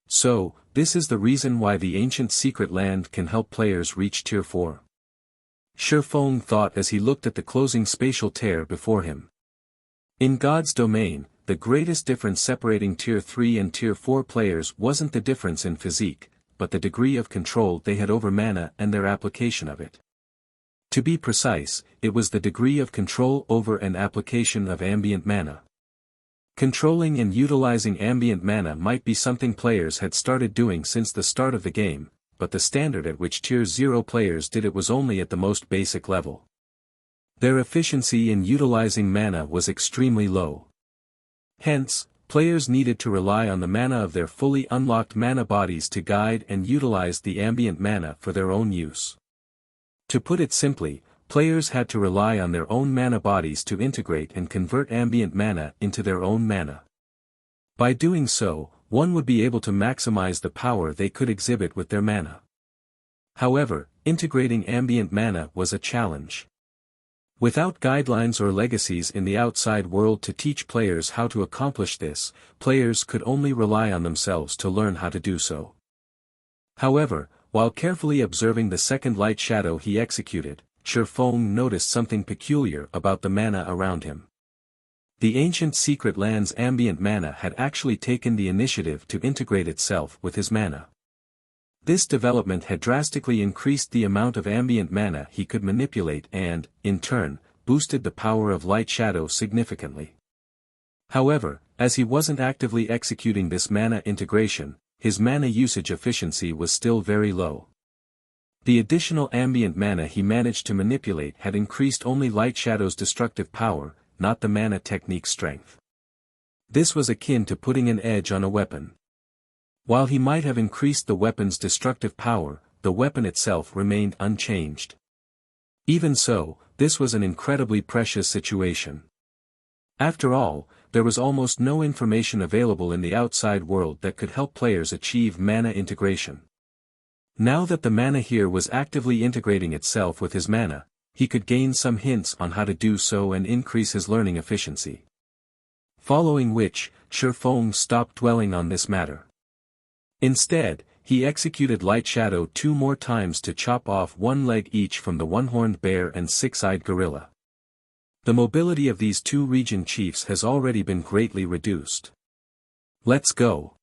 [SPEAKER 1] So, this is the reason why the ancient Secret Land can help players reach Tier 4. Feng thought as he looked at the closing spatial tear before him. In God's domain, the greatest difference separating Tier 3 and Tier 4 players wasn't the difference in physique, but the degree of control they had over mana and their application of it. To be precise, it was the degree of control over and application of ambient mana. Controlling and utilizing ambient mana might be something players had started doing since the start of the game, but the standard at which Tier 0 players did it was only at the most basic level. Their efficiency in utilizing mana was extremely low. Hence, players needed to rely on the mana of their fully unlocked mana bodies to guide and utilize the ambient mana for their own use. To put it simply, players had to rely on their own mana bodies to integrate and convert ambient mana into their own mana. By doing so, one would be able to maximize the power they could exhibit with their mana. However, integrating ambient mana was a challenge. Without guidelines or legacies in the outside world to teach players how to accomplish this, players could only rely on themselves to learn how to do so. However, while carefully observing the second light shadow he executed, Feng noticed something peculiar about the mana around him. The ancient Secret Land's ambient mana had actually taken the initiative to integrate itself with his mana. This development had drastically increased the amount of ambient mana he could manipulate and, in turn, boosted the power of light shadow significantly. However, as he wasn't actively executing this mana integration, his mana usage efficiency was still very low. The additional ambient mana he managed to manipulate had increased only light shadow's destructive power, not the mana technique's strength. This was akin to putting an edge on a weapon. While he might have increased the weapon's destructive power, the weapon itself remained unchanged. Even so, this was an incredibly precious situation. After all, there was almost no information available in the outside world that could help players achieve mana integration. Now that the mana here was actively integrating itself with his mana, he could gain some hints on how to do so and increase his learning efficiency. Following which, Feng stopped dwelling on this matter. Instead, he executed Light Shadow 2 more times to chop off 1 leg each from the one-horned bear and six-eyed gorilla. The mobility of these 2 region chiefs has already been greatly reduced. Let's go.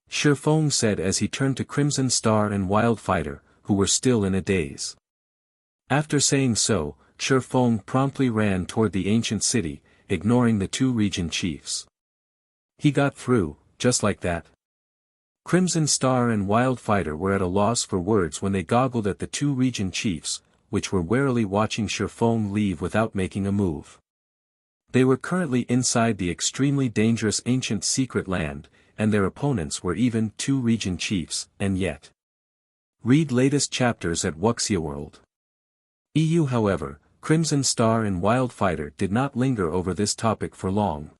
[SPEAKER 1] Feng said as he turned to Crimson Star and Wildfighter, who were still in a daze. After saying so, Feng promptly ran toward the ancient city, ignoring the 2 region chiefs. He got through, just like that. Crimson Star and Wildfighter were at a loss for words when they goggled at the 2 region chiefs, which were warily watching Feng leave without making a move. They were currently inside the extremely dangerous ancient Secret Land, and their opponents were even 2 region chiefs, and yet. Read latest chapters at Wuxia World. EU. However, Crimson Star and Wildfighter did not linger over this topic for long.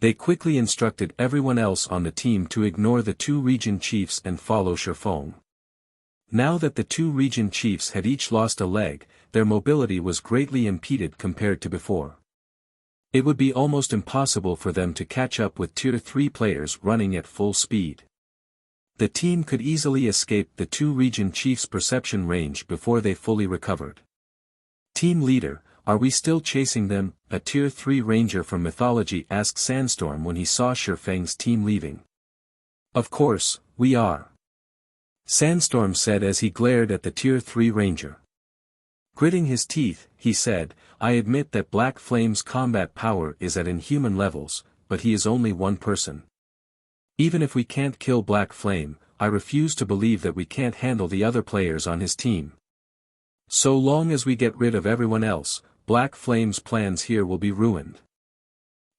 [SPEAKER 1] They quickly instructed everyone else on the team to ignore the 2 region chiefs and follow Feng. Now that the 2 region chiefs had each lost a leg, their mobility was greatly impeded compared to before. It would be almost impossible for them to catch up with Tier 3 players running at full speed. The team could easily escape the 2 region chiefs' perception range before they fully recovered. Team leader, "Are we still chasing them?" a Tier 3 ranger from mythology asked Sandstorm when he saw Feng's team leaving. "Of course, we are," Sandstorm said as he glared at the Tier 3 ranger. Gritting his teeth, he said, "I admit that Black Flame's combat power is at inhuman levels, but he is only one person. Even if we can't kill Black Flame, I refuse to believe that we can't handle the other players on his team. So long as we get rid of everyone else, Black Flame's plans here will be ruined."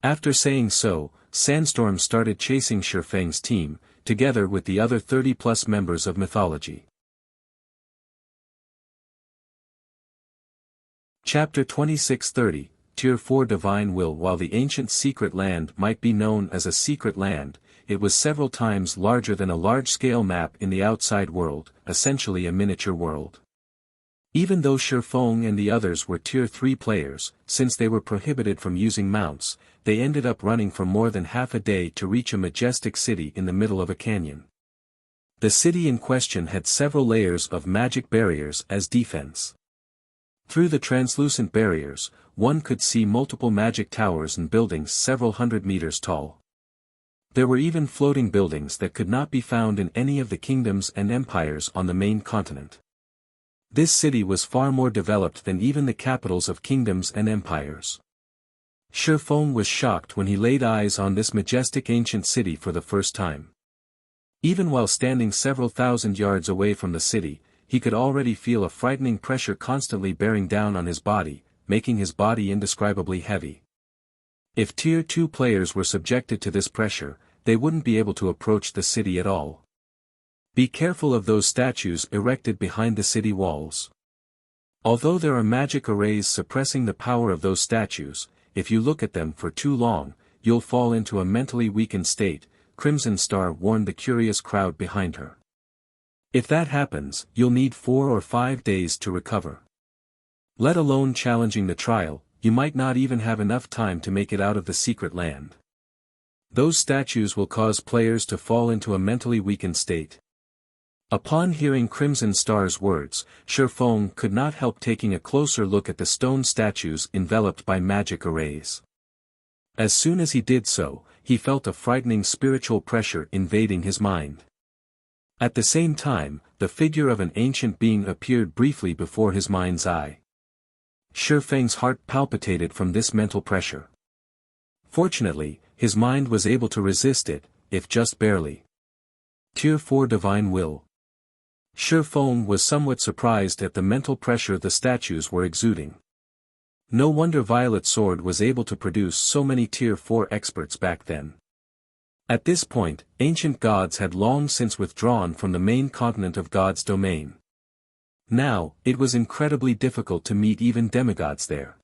[SPEAKER 1] After saying so, Sandstorm started chasing Feng's team, together with the other 30-plus members of mythology. Chapter 26:30, Tier 4 Divine Will. While the ancient secret land might be known as a secret land, it was several times larger than a large-scale map in the outside world, essentially a miniature world. Even though Feng and the others were Tier 3 players, since they were prohibited from using mounts, they ended up running for more than half a day to reach a majestic city in the middle of a canyon. The city in question had several layers of magic barriers as defense. Through the translucent barriers, one could see multiple magic towers and buildings several hundred meters tall. There were even floating buildings that could not be found in any of the kingdoms and empires on the main continent. This city was far more developed than even the capitals of kingdoms and empires. Feng was shocked when he laid eyes on this majestic ancient city for the first time. Even while standing several thousand yards away from the city, he could already feel a frightening pressure constantly bearing down on his body, making his body indescribably heavy. If Tier 2 players were subjected to this pressure, they wouldn't be able to approach the city at all. Be careful of those statues erected behind the city walls. Although there are magic arrays suppressing the power of those statues, if you look at them for too long, you'll fall into a mentally weakened state, Crimson Star warned the curious crowd behind her. If that happens, you'll need 4 or 5 days to recover. Let alone challenging the trial, you might not even have enough time to make it out of the secret land. Those statues will cause players to fall into a mentally weakened state. Upon hearing Crimson Star's words, Feng could not help taking a closer look at the stone statues enveloped by magic arrays. As soon as he did so, he felt a frightening spiritual pressure invading his mind. At the same time, the figure of an ancient being appeared briefly before his mind's eye. Feng's heart palpitated from this mental pressure. Fortunately, his mind was able to resist it, if just barely. Tier 4 Divine Will. Feng was somewhat surprised at the mental pressure the statues were exuding. No wonder Violet Sword was able to produce so many Tier 4 experts back then. At this point, ancient gods had long since withdrawn from the main continent of God's domain. Now, it was incredibly difficult to meet even demigods there.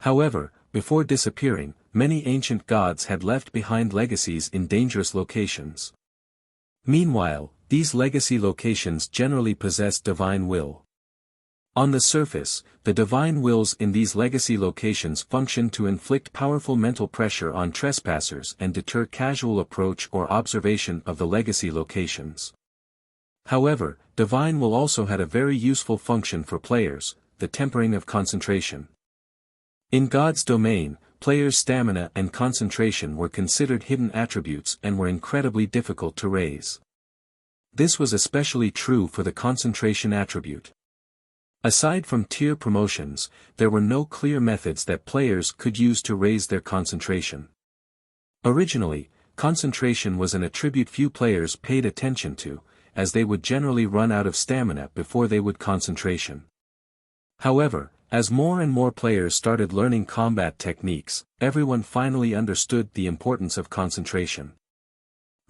[SPEAKER 1] However, before disappearing, many ancient gods had left behind legacies in dangerous locations. Meanwhile, these legacy locations generally possessed divine will. On the surface, the divine wills in these legacy locations function to inflict powerful mental pressure on trespassers and deter casual approach or observation of the legacy locations. However, divine will also had a very useful function for players, the tempering of concentration. In God's domain, players' stamina and concentration were considered hidden attributes and were incredibly difficult to raise. This was especially true for the concentration attribute. Aside from tier promotions, there were no clear methods that players could use to raise their concentration. Originally, concentration was an attribute few players paid attention to, as they would generally run out of stamina before they would concentration. However, as more and more players started learning combat techniques, everyone finally understood the importance of concentration.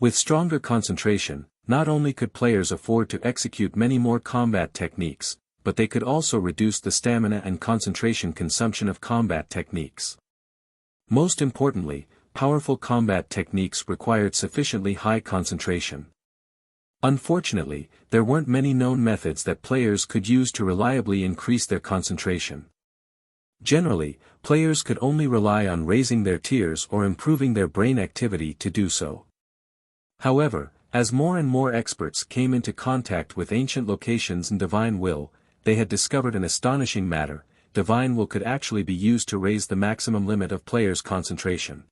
[SPEAKER 1] With stronger concentration, not only could players afford to execute many more combat techniques, but they could also reduce the stamina and concentration consumption of combat techniques. Most importantly, powerful combat techniques required sufficiently high concentration. Unfortunately, there weren't many known methods that players could use to reliably increase their concentration. Generally, players could only rely on raising their tiers or improving their brain activity to do so. However, as more and more experts came into contact with ancient locations and divine will, they had discovered an astonishing matter: Divine Will could actually be used to raise the maximum limit of players' concentration.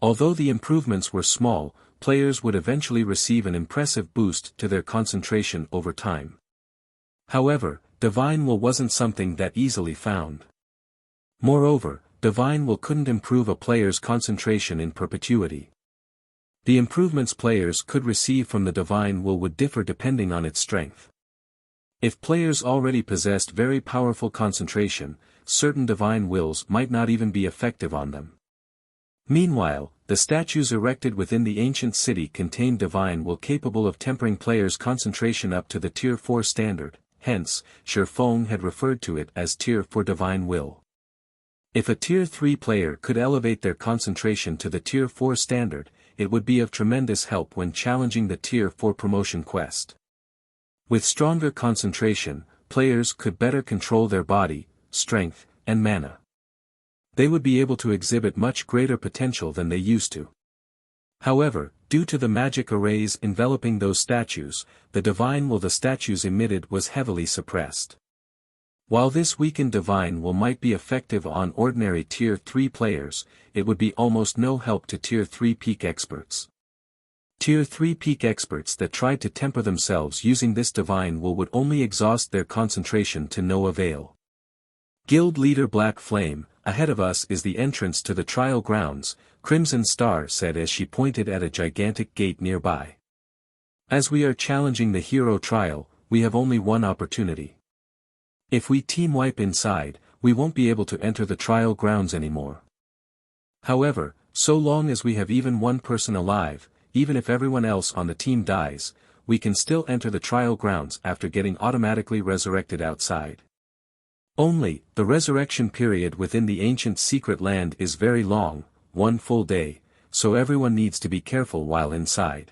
[SPEAKER 1] Although the improvements were small, players would eventually receive an impressive boost to their concentration over time. However, Divine Will wasn't something that easily found. Moreover, Divine Will couldn't improve a player's concentration in perpetuity. The improvements players could receive from the Divine Will would differ depending on its strength. If players already possessed very powerful concentration, certain Divine Wills might not even be effective on them. Meanwhile, the statues erected within the ancient city contained Divine Will capable of tempering players' concentration up to the Tier 4 standard, hence, Feng had referred to it as Tier 4 Divine Will. If a Tier 3 player could elevate their concentration to the Tier 4 standard, it would be of tremendous help when challenging the Tier 4 promotion quest. With stronger concentration, players could better control their body, strength, and mana. They would be able to exhibit much greater potential than they used to. However, due to the magic arrays enveloping those statues, the Divine Will the statues emitted was heavily suppressed. While this weakened Divine Will might be effective on ordinary Tier 3 players, it would be almost no help to Tier 3 peak experts. Tier 3 peak experts that tried to temper themselves using this Divine Will would only exhaust their concentration to no avail. Guild leader Black Flame, ahead of us is the entrance to the trial grounds, Crimson Star said as she pointed at a gigantic gate nearby. As we are challenging the hero trial, we have only one opportunity. If we team wipe inside, we won't be able to enter the trial grounds anymore. However, so long as we have even one person alive, even if everyone else on the team dies, we can still enter the trial grounds after getting automatically resurrected outside. Only, the resurrection period within the ancient secret land is very long, 1 full day, so everyone needs to be careful while inside.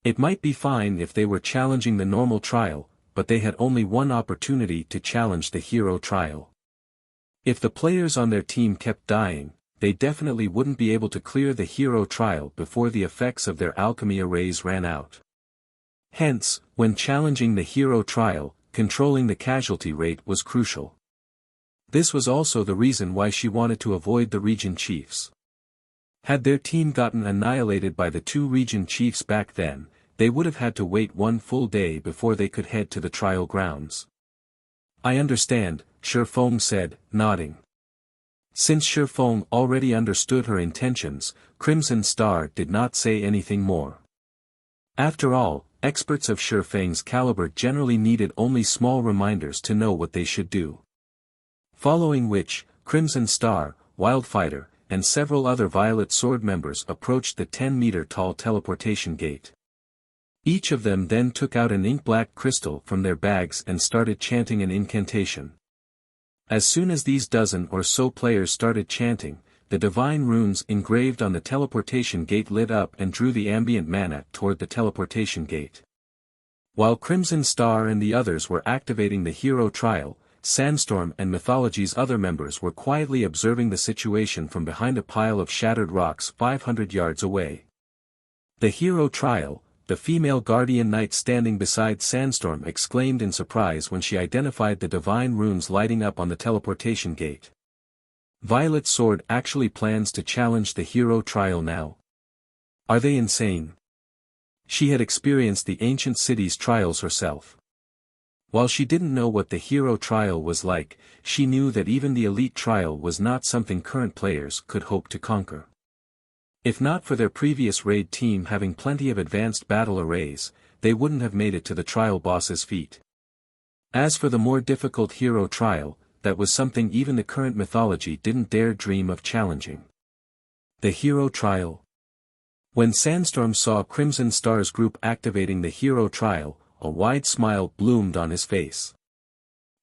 [SPEAKER 1] It might be fine if they were challenging the normal trial, but they had only one opportunity to challenge the hero trial. If the players on their team kept dying, they definitely wouldn't be able to clear the hero trial before the effects of their alchemy arrays ran out. Hence, when challenging the hero trial, controlling the casualty rate was crucial. This was also the reason why she wanted to avoid the region chiefs. Had their team gotten annihilated by the 2 region chiefs back then, they would have had to wait 1 full day before they could head to the trial grounds. I understand, Feng said, nodding. Since Feng already understood her intentions, Crimson Star did not say anything more. After all, experts of Feng's caliber generally needed only small reminders to know what they should do. Following which, Crimson Star, Wildfighter, and several other Violet Sword members approached the 10-meter-tall teleportation gate. Each of them then took out an ink-black crystal from their bags and started chanting an incantation. As soon as these dozen or so players started chanting, the divine runes engraved on the teleportation gate lit up and drew the ambient mana toward the teleportation gate. While Crimson Star and the others were activating the hero trial, Sandstorm and Mythology's other members were quietly observing the situation from behind a pile of shattered rocks 500 yards away. The hero trial, the female guardian knight standing beside Sandstorm exclaimed in surprise when she identified the divine runes lighting up on the teleportation gate. Violet Sword actually plans to challenge the hero trial now. Are they insane? She had experienced the ancient city's trials herself. While she didn't know what the hero trial was like, she knew that even the elite trial was not something current players could hope to conquer. If not for their previous raid team having plenty of advanced battle arrays, they wouldn't have made it to the trial boss's feat. As for the more difficult hero trial, that was something even the current mythology didn't dare dream of challenging. The hero trial. When Sandstorm saw Crimson Star's group activating the hero trial, a wide smile bloomed on his face.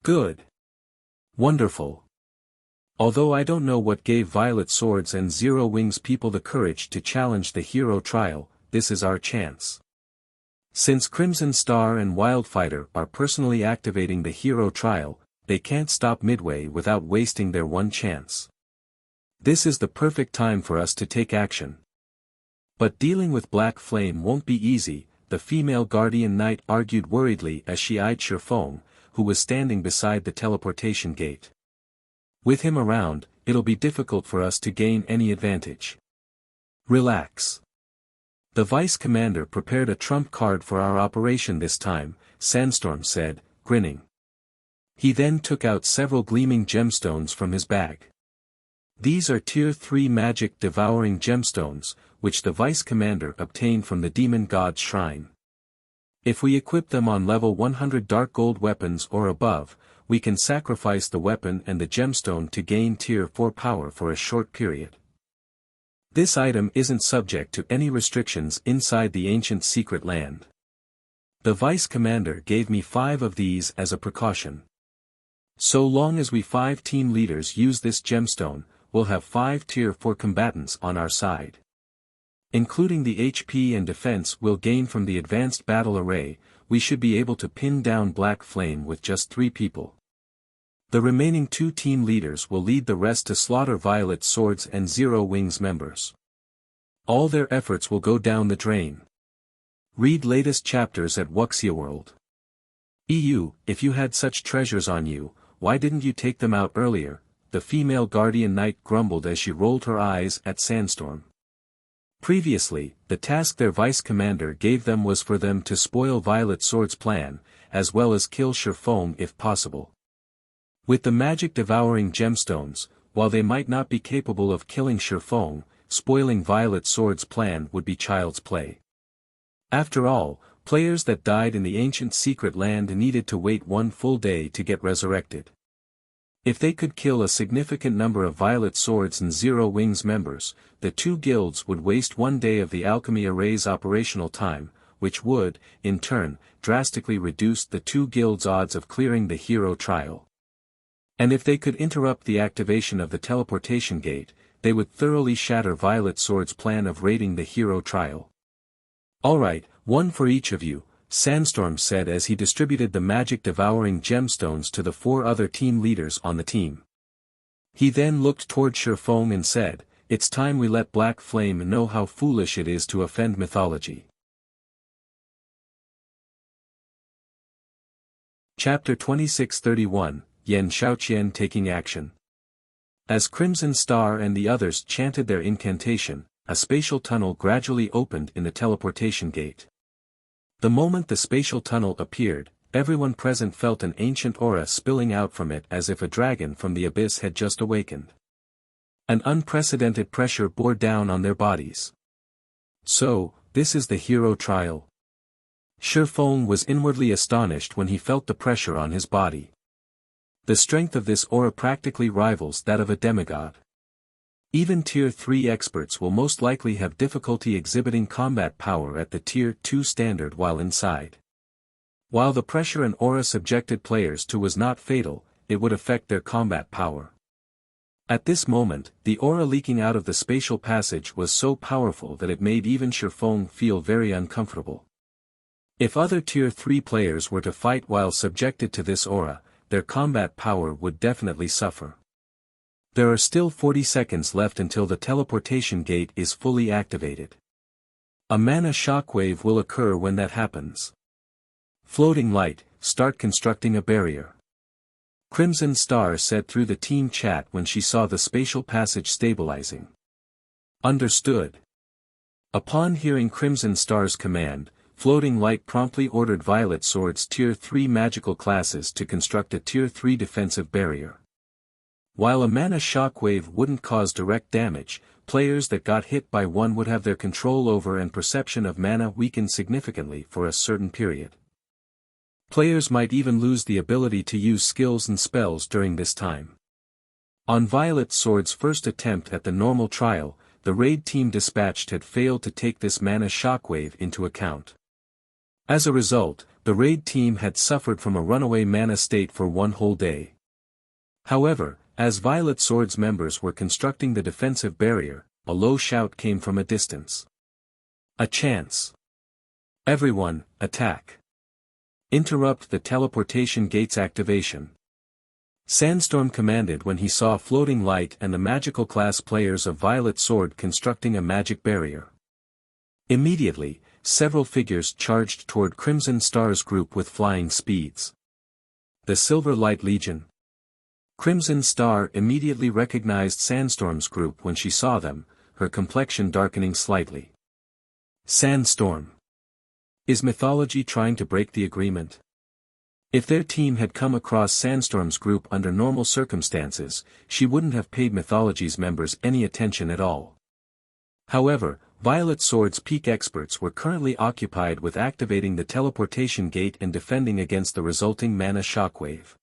[SPEAKER 1] Good. Wonderful. Although I don't know what gave Violet Swords and Zero Wings people the courage to challenge the hero trial, this is our chance. Since Crimson Star and Wildfighter are personally activating the hero trial, they can't stop midway without wasting their one chance. This is the perfect time for us to take action. But dealing with Black Flame won't be easy, the female guardian knight argued worriedly as she eyed Feng, who was standing beside the teleportation gate. With him around, it'll be difficult for us to gain any advantage. Relax. The vice commander prepared a trump card for our operation this time, Sandstorm said, grinning. He then took out several gleaming gemstones from his bag. These are Tier 3 magic devouring gemstones, which the vice commander obtained from the demon god's shrine. If we equip them on level 100 dark gold weapons or above, we can sacrifice the weapon and the gemstone to gain Tier 4 power for a short period. This item isn't subject to any restrictions inside the ancient secret land. The vice commander gave me 5 of these as a precaution. So long as we 5 team leaders use this gemstone, we'll have 5 Tier 4 combatants on our side. Including the HP and defense we'll gain from the advanced battle array, we should be able to pin down Black Flame with just 3 people. The remaining 2 team leaders will lead the rest to slaughter Violet Swords and Zero Wings members. All their efforts will go down the drain. Read latest chapters at Wuxia World. EU, if you had such treasures on you, why didn't you take them out earlier? The female guardian knight grumbled as she rolled her eyes at Sandstorm. Previously, the task their vice commander gave them was for them to spoil Violet Sword's plan, as well as kill Feng if possible. With the magic devouring gemstones, while they might not be capable of killing Feng, spoiling Violet Sword's plan would be child's play. After all, players that died in the ancient secret land needed to wait 1 full day to get resurrected. If they could kill a significant number of Violet Swords and Zero Wings members, the 2 guilds would waste 1 day of the alchemy array's operational time, which would, in turn, drastically reduce the 2 guilds' odds of clearing the hero trial. And if they could interrupt the activation of the teleportation gate, they would thoroughly shatter Violet Sword's plan of raiding the hero trial. Alright, 1 for each of you, Sandstorm said as he distributed the magic devouring gemstones to the 4 other team leaders on the team. He then looked toward Feng and said, "It's time we let Black Flame know how foolish it is to offend mythology." Chapter 2631, Yan Xiaoqian taking action. As Crimson Star and the others chanted their incantation, a spatial tunnel gradually opened in the teleportation gate. The moment the spatial tunnel appeared, everyone present felt an ancient aura spilling out from it as if a dragon from the abyss had just awakened. An unprecedented pressure bore down on their bodies. So, this is the hero trial. Feng was inwardly astonished when he felt the pressure on his body. The strength of this aura practically rivals that of a demigod. Even Tier 3 experts will most likely have difficulty exhibiting combat power at the Tier 2 standard while inside. While the pressure an aura subjected players to was not fatal, it would affect their combat power. At this moment, the aura leaking out of the spatial passage was so powerful that it made even Feng feel very uncomfortable. If other Tier 3 players were to fight while subjected to this aura, their combat power would definitely suffer. There are still 40 seconds left until the teleportation gate is fully activated. A mana shockwave will occur when that happens. Floating Light, start constructing a barrier. Crimson Star said through the team chat when she saw the spatial passage stabilizing. Understood. Upon hearing Crimson Star's command, Floating Light promptly ordered Violet Sword's Tier 3 magical classes to construct a Tier 3 defensive barrier. While a mana shockwave wouldn't cause direct damage, players that got hit by one would have their control over and perception of mana weakened significantly for a certain period. Players might even lose the ability to use skills and spells during this time. On Violet Sword's first attempt at the normal trial, the raid team dispatched had failed to take this mana shockwave into account. As a result, the raid team had suffered from a runaway mana state for 1 whole day. However, as Violet Sword's members were constructing the defensive barrier, a low shout came from a distance. A chance. Everyone, attack. Interrupt the teleportation gate's activation. Sandstorm commanded when he saw Floating Light and the magical class players of Violet Sword constructing a magic barrier. Immediately, several figures charged toward Crimson Star's group with flying speeds. The Silver Light Legion. Crimson Star immediately recognized Sandstorm's group when she saw them, her complexion darkening slightly. Sandstorm. Is mythology trying to break the agreement? If their team had come across Sandstorm's group under normal circumstances, she wouldn't have paid mythology's members any attention at all. However, Violet Sword's peak experts were currently occupied with activating the teleportation gate and defending against the resulting mana shockwave.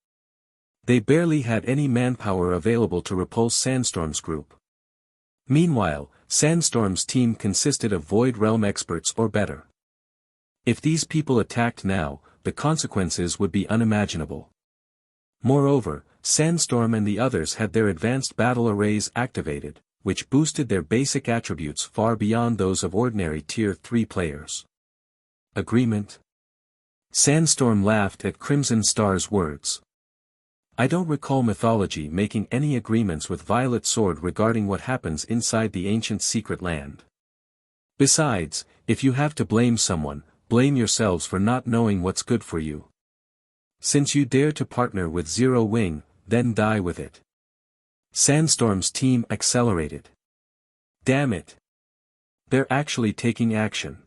[SPEAKER 1] They barely had any manpower available to repulse Sandstorm's group. Meanwhile, Sandstorm's team consisted of Void Realm experts or better. If these people attacked now, the consequences would be unimaginable. Moreover, Sandstorm and the others had their advanced battle arrays activated, which boosted their basic attributes far beyond those of ordinary Tier 3 players. Agreement? Sandstorm laughed at Crimson Star's words. I don't recall mythology making any agreements with Violet Sword regarding what happens inside the ancient secret land. Besides, if you have to blame someone, blame yourselves for not knowing what's good for you. Since you dare to partner with Zero Wing, then die with it. Sandstorm's team accelerated. Damn it. They're actually taking action.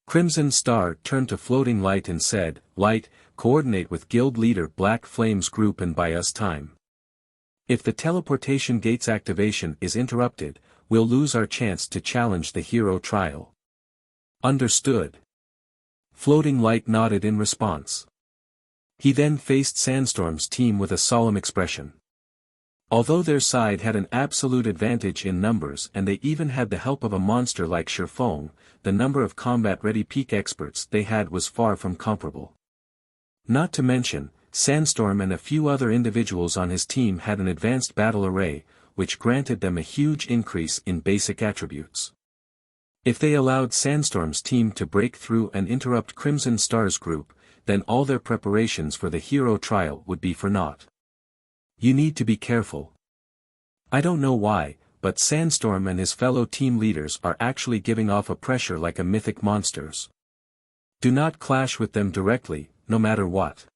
[SPEAKER 1] Crimson Star turned to Floating Light and said, Light, coordinate with Guild Leader Black Flame's group and buy us time. If the teleportation gate's activation is interrupted, we'll lose our chance to challenge the hero trial. Understood. Floating Light nodded in response. He then faced Sandstorm's team with a solemn expression. Although their side had an absolute advantage in numbers and they even had the help of a monster like Feng, the number of combat-ready peak experts they had was far from comparable. Not to mention, Sandstorm and a few other individuals on his team had an advanced battle array, which granted them a huge increase in basic attributes. If they allowed Sandstorm's team to break through and interrupt Crimson Star's group, then all their preparations for the hero trial would be for naught. You need to be careful. I don't know why, but Sandstorm and his fellow team leaders are actually giving off a pressure like a mythic monsters. Do not clash with them directly, no matter what.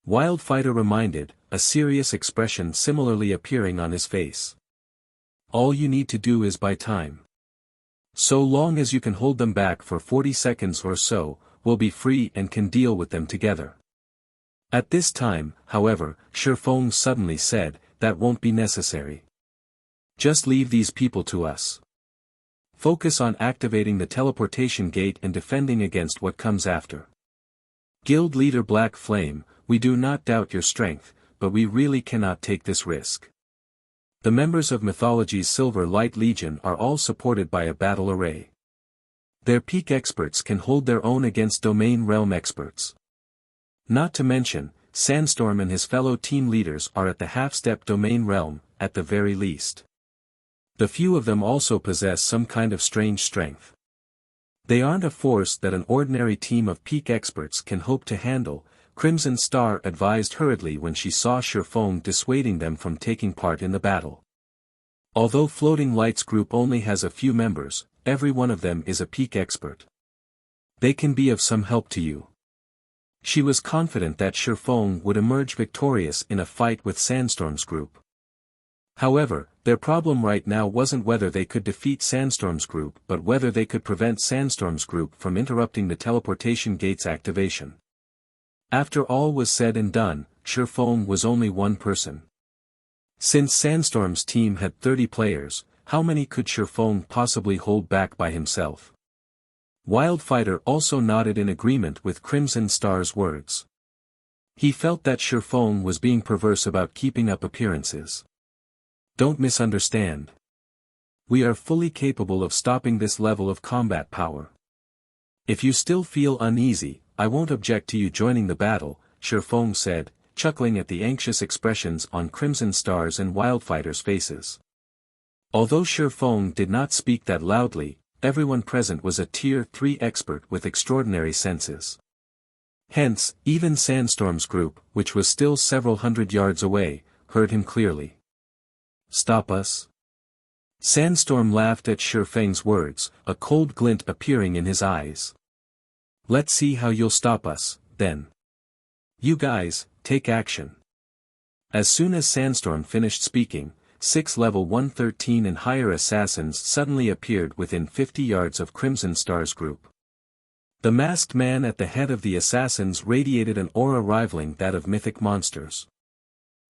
[SPEAKER 1] Wildfighter reminded, a serious expression similarly appearing on his face. All you need to do is buy time. So long as you can hold them back for 40 seconds or so, we'll be free and can deal with them together. At this time, however, Feng suddenly said, that won't be necessary. Just leave these people to us. Focus on activating the teleportation gate and defending against what comes after. Guild Leader Black Flame, we do not doubt your strength, but we really cannot take this risk. The members of Mythology's Silver Light Legion are all supported by a battle array. Their peak experts can hold their own against Domain Realm experts. Not to mention, Sandstorm and his fellow team leaders are at the half-step Domain Realm, at the very least. The few of them also possess some kind of strange strength. They aren't a force that an ordinary team of peak experts can hope to handle, Crimson Star advised hurriedly when she saw Feng dissuading them from taking part in the battle. Although Floating Light's group only has a few members, every one of them is a peak expert. They can be of some help to you. She was confident that Feng would emerge victorious in a fight with Sandstorm's group. However, their problem right now wasn't whether they could defeat Sandstorm's group but whether they could prevent Sandstorm's group from interrupting the teleportation gate's activation. After all was said and done, Feng was only one person. Since Sandstorm's team had 30 players, how many could Feng possibly hold back by himself? Wildfighter also nodded in agreement with Crimson Star's words. He felt that Feng was being perverse about keeping up appearances. Don't misunderstand. We are fully capable of stopping this level of combat power. If you still feel uneasy, I won't object to you joining the battle, Feng said, chuckling at the anxious expressions on Crimson Star's and Wildfighter's faces. Although Feng did not speak that loudly, everyone present was a Tier 3 expert with extraordinary senses. Hence, even Sandstorm's group, which was still several hundred yards away, heard him clearly. Stop us? Sandstorm laughed at Feng's words, a cold glint appearing in his eyes. Let's see how you'll stop us, then. You guys, take action. As soon as Sandstorm finished speaking, 6 level 113 and higher assassins suddenly appeared within 50 yards of Crimson Star's group. The masked man at the head of the assassins radiated an aura rivaling that of mythic monsters.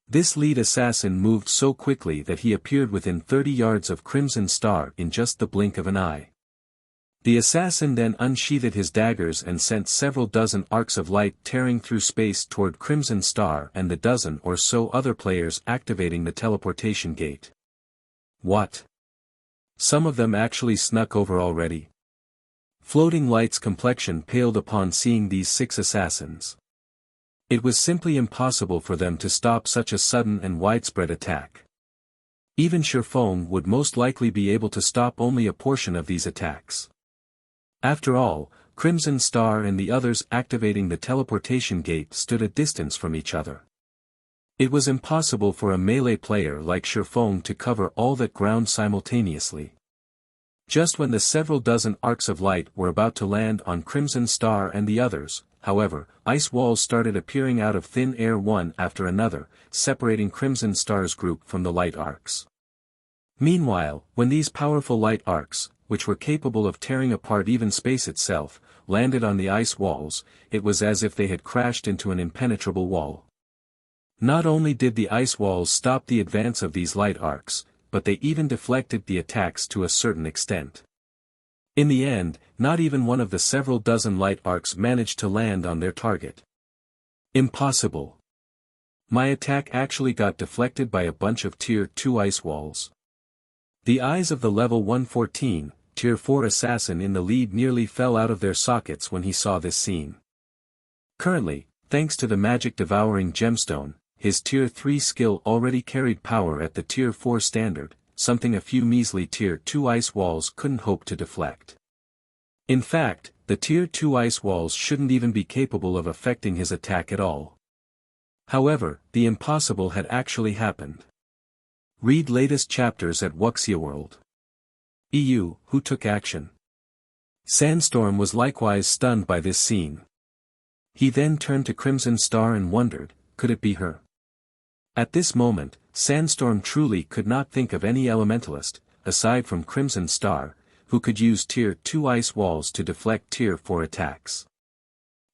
[SPEAKER 1] This lead assassin moved so quickly that he appeared within 30 yards of Crimson Star in just the blink of an eye. The assassin then unsheathed his daggers and sent several dozen arcs of light tearing through space toward Crimson Star and the dozen or so other players activating the teleportation gate. What? Some of them actually snuck over already? Floating Light's complexion paled upon seeing these 6 assassins. It was simply impossible for them to stop such a sudden and widespread attack. Even Feng would most likely be able to stop only a portion of these attacks. After all, Crimson Star and the others activating the teleportation gate stood a distance from each other. It was impossible for a melee player like Feng to cover all that ground simultaneously. Just when the several dozen arcs of light were about to land on Crimson Star and the others, however, ice walls started appearing out of thin air one after another, separating Crimson Star's group from the light arcs. Meanwhile, when these powerful light arcs, which were capable of tearing apart even space itself, landed on the ice walls, it was as if they had crashed into an impenetrable wall. Not only did the ice walls stop the advance of these light arcs, but they even deflected the attacks to a certain extent. In the end, not even one of the several dozen light arcs managed to land on their target. Impossible. My attack actually got deflected by a bunch of Tier 2 ice walls. The eyes of the level 114, Tier 4 assassin in the lead nearly fell out of their sockets when he saw this scene. Currently, thanks to the magic devouring gemstone, his Tier 3 skill already carried power at the Tier 4 standard, something a few measly Tier 2 ice walls couldn't hope to deflect. In fact, the Tier 2 ice walls shouldn't even be capable of affecting his attack at all. However, the impossible had actually happened. Read latest chapters at Wuxia World. EU, who took action? Sandstorm was likewise stunned by this scene. He then turned to Crimson Star and wondered, could it be her? At this moment, Sandstorm truly could not think of any elementalist, aside from Crimson Star, who could use Tier 2 ice walls to deflect Tier 4 attacks.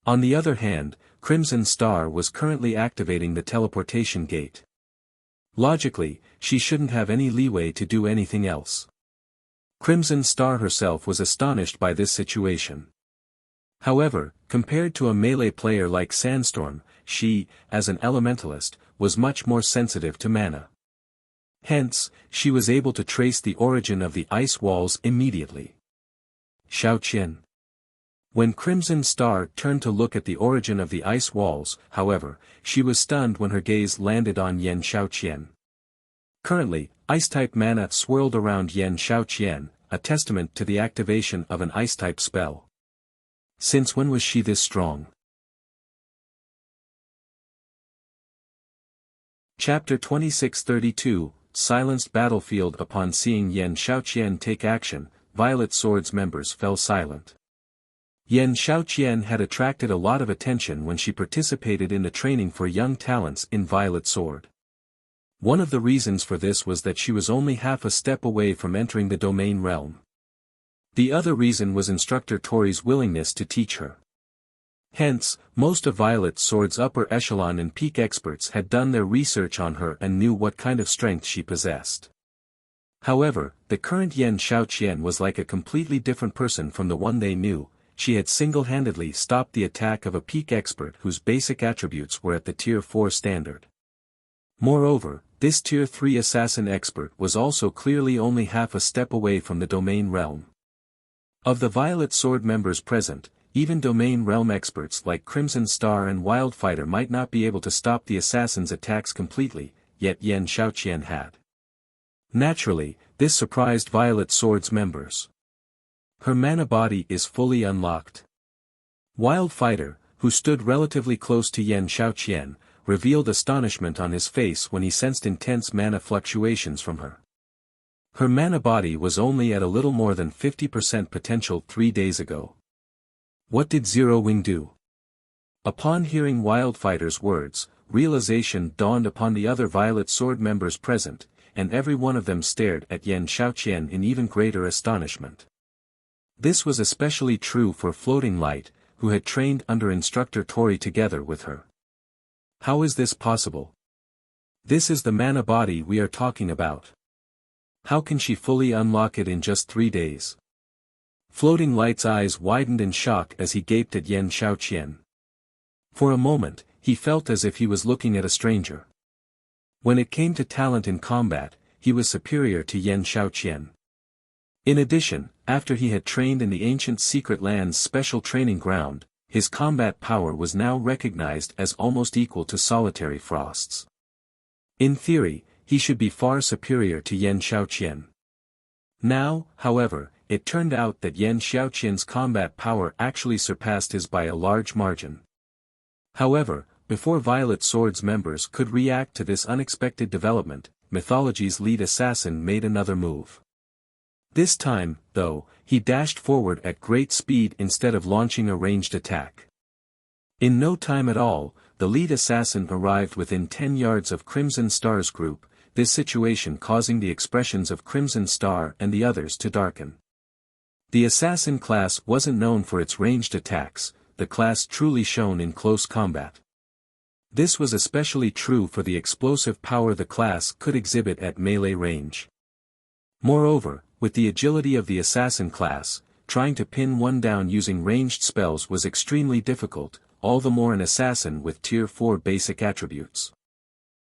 [SPEAKER 1] On the other hand, Crimson Star was currently activating the teleportation gate. Logically, she shouldn't have any leeway to do anything else. Crimson Star herself was astonished by this situation. However, compared to a melee player like Sandstorm, she, as an elementalist, was much more sensitive to mana. Hence, she was able to trace the origin of the ice walls immediately. Xiaoqian. When Crimson Star turned to look at the origin of the ice walls, however, she was stunned when her gaze landed on Yan Xiaoqian. Currently, Ice-type mana swirled around Yan Xiaoqian, a testament to the activation of an Ice-type spell. Since when was she this strong? Chapter 2632, Silenced Battlefield. Upon seeing Yan Xiaoqian take action, Violet Sword's members fell silent. Yan Xiaoqian had attracted a lot of attention when she participated in the training for young talents in Violet Sword. One of the reasons for this was that she was only half a step away from entering the domain realm. The other reason was Instructor Tori's willingness to teach her. Hence, most of Violet Sword's upper echelon and peak experts had done their research on her and knew what kind of strength she possessed. However, the current Yan Xiaoqian was like a completely different person from the one they knew. She had single-handedly stopped the attack of a peak expert whose basic attributes were at the Tier 4 standard. Moreover, this Tier 3 assassin expert was also clearly only half a step away from the domain realm. Of the Violet Sword members present, even domain realm experts like Crimson Star and Wildfighter might not be able to stop the assassin's attacks completely, yet Yan Xiaoqian had. Naturally, this surprised Violet Sword's members. Her mana body is fully unlocked. Wildfighter, who stood relatively close to Yan Xiaoqian, revealed astonishment on his face when he sensed intense mana fluctuations from her. Her mana body was only at a little more than 50% potential 3 days ago. What did Zero Wing do? Upon hearing Wildfighter's words, realization dawned upon the other Violet Sword members present, and every one of them stared at Xiaoqian in even greater astonishment. This was especially true for Floating Light, who had trained under instructor Tori together with her. How is this possible? This is the mana body we are talking about. How can she fully unlock it in just 3 days? Floating Light's eyes widened in shock as he gaped at Xiaoqian. For a moment, he felt as if he was looking at a stranger. When it came to talent in combat, he was superior to Xiaoqian. In addition, after he had trained in the ancient Secret Land's special training ground, his combat power was now recognized as almost equal to Solitary Frost's. In theory, he should be far superior to Xiaoqian. Now, however, it turned out that Xiaoqian's combat power actually surpassed his by a large margin. However, before Violet Sword's members could react to this unexpected development, Mythology's lead assassin made another move. This time, though, he dashed forward at great speed instead of launching a ranged attack. In no time at all, the lead assassin arrived within 10 yards of Crimson Star's group, this situation causing the expressions of Crimson Star and the others to darken. The assassin class wasn't known for its ranged attacks, the class truly shone in close combat. This was especially true for the explosive power the class could exhibit at melee range. Moreover, with the agility of the assassin class, trying to pin one down using ranged spells was extremely difficult, all the more an assassin with Tier 4 basic attributes.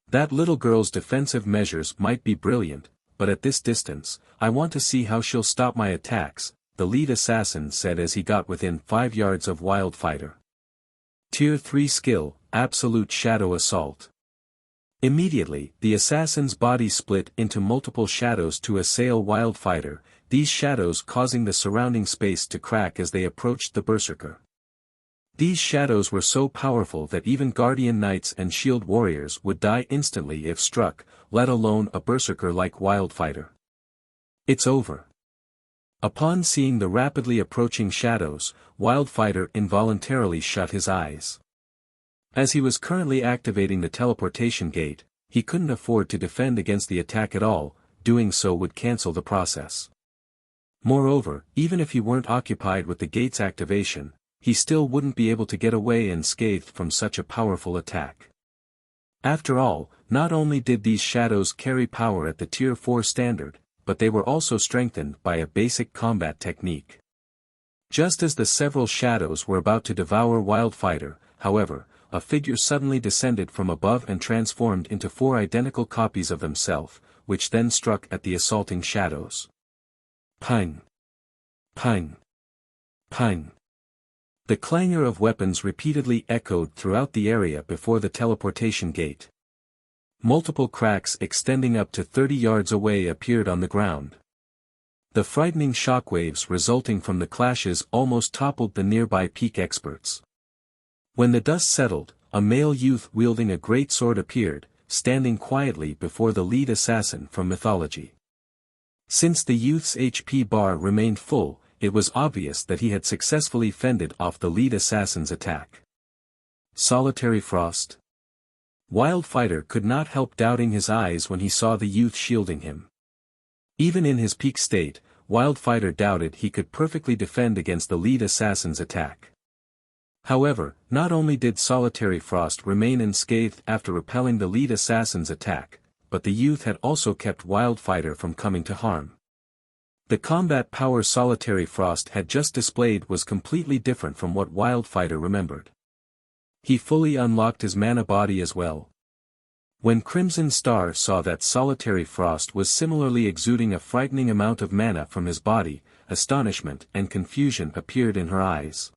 [SPEAKER 1] That little girl's defensive measures might be brilliant, but at this distance, I want to see how she'll stop my attacks, the lead assassin said as he got within 5 yards of Wildfighter. Tier 3 skill, Absolute Shadow Assault. Immediately, the assassin's body split into multiple shadows to assail Wildfighter, these shadows causing the surrounding space to crack as they approached the Berserker. These shadows were so powerful that even Guardian Knights and Shield Warriors would die instantly if struck, let alone a Berserker like Wildfighter. It's over. Upon seeing the rapidly approaching shadows, Wildfighter involuntarily shut his eyes. As he was currently activating the teleportation gate, he couldn't afford to defend against the attack at all, doing so would cancel the process. Moreover, even if he weren't occupied with the gate's activation, he still wouldn't be able to get away unscathed from such a powerful attack. After all, not only did these shadows carry power at the Tier 4 standard, but they were also strengthened by a basic combat technique. Just as the several shadows were about to devour Wildfighter, however, a figure suddenly descended from above and transformed into 4 identical copies of himself, which then struck at the assaulting shadows. Ping! Ping! Ping! The clangor of weapons repeatedly echoed throughout the area before the teleportation gate. Multiple cracks extending up to 30 yards away appeared on the ground. The frightening shockwaves resulting from the clashes almost toppled the nearby peak experts. When the dust settled, a male youth wielding a great sword appeared, standing quietly before the lead assassin from Mythology. Since the youth's HP bar remained full, it was obvious that he had successfully fended off the lead assassin's attack. Solitary Frost? Wildfighter could not help doubting his eyes when he saw the youth shielding him. Even in his peak state, Wildfighter doubted he could perfectly defend against the lead assassin's attack. However, not only did Solitary Frost remain unscathed after repelling the lead assassin's attack, but the youth had also kept Wildfighter from coming to harm. The combat power Solitary Frost had just displayed was completely different from what Wildfighter remembered. He fully unlocked his mana body as well. When Crimson Star saw that Solitary Frost was similarly exuding a frightening amount of mana from his body, astonishment and confusion appeared in her eyes.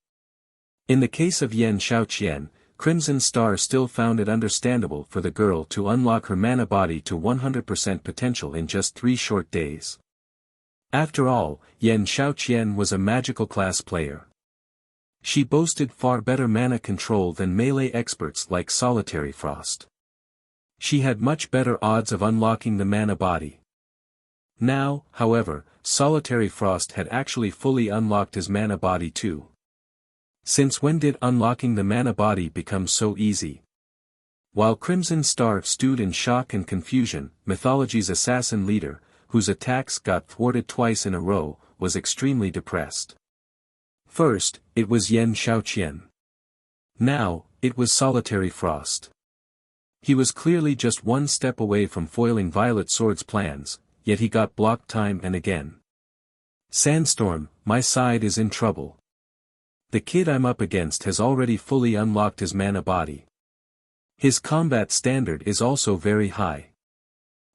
[SPEAKER 1] In the case of Xiaoqian, Crimson Star still found it understandable for the girl to unlock her mana body to 100% potential in just 3 short days. After all, Xiaoqian was a magical class player. She boasted far better mana control than melee experts like Solitary Frost. She had much better odds of unlocking the mana body. Now, however, Solitary Frost had actually fully unlocked his mana body too. Since when did unlocking the mana body become so easy? While Crimson Star stood in shock and confusion, Mythology's assassin leader, whose attacks got thwarted twice in a row, was extremely depressed. First, it was Xiaoqian. Now, it was Solitary Frost. He was clearly just one step away from foiling Violet Sword's plans, yet he got blocked time and again. Sandstorm, my side is in trouble. The kid I'm up against has already fully unlocked his mana body. His combat standard is also very high.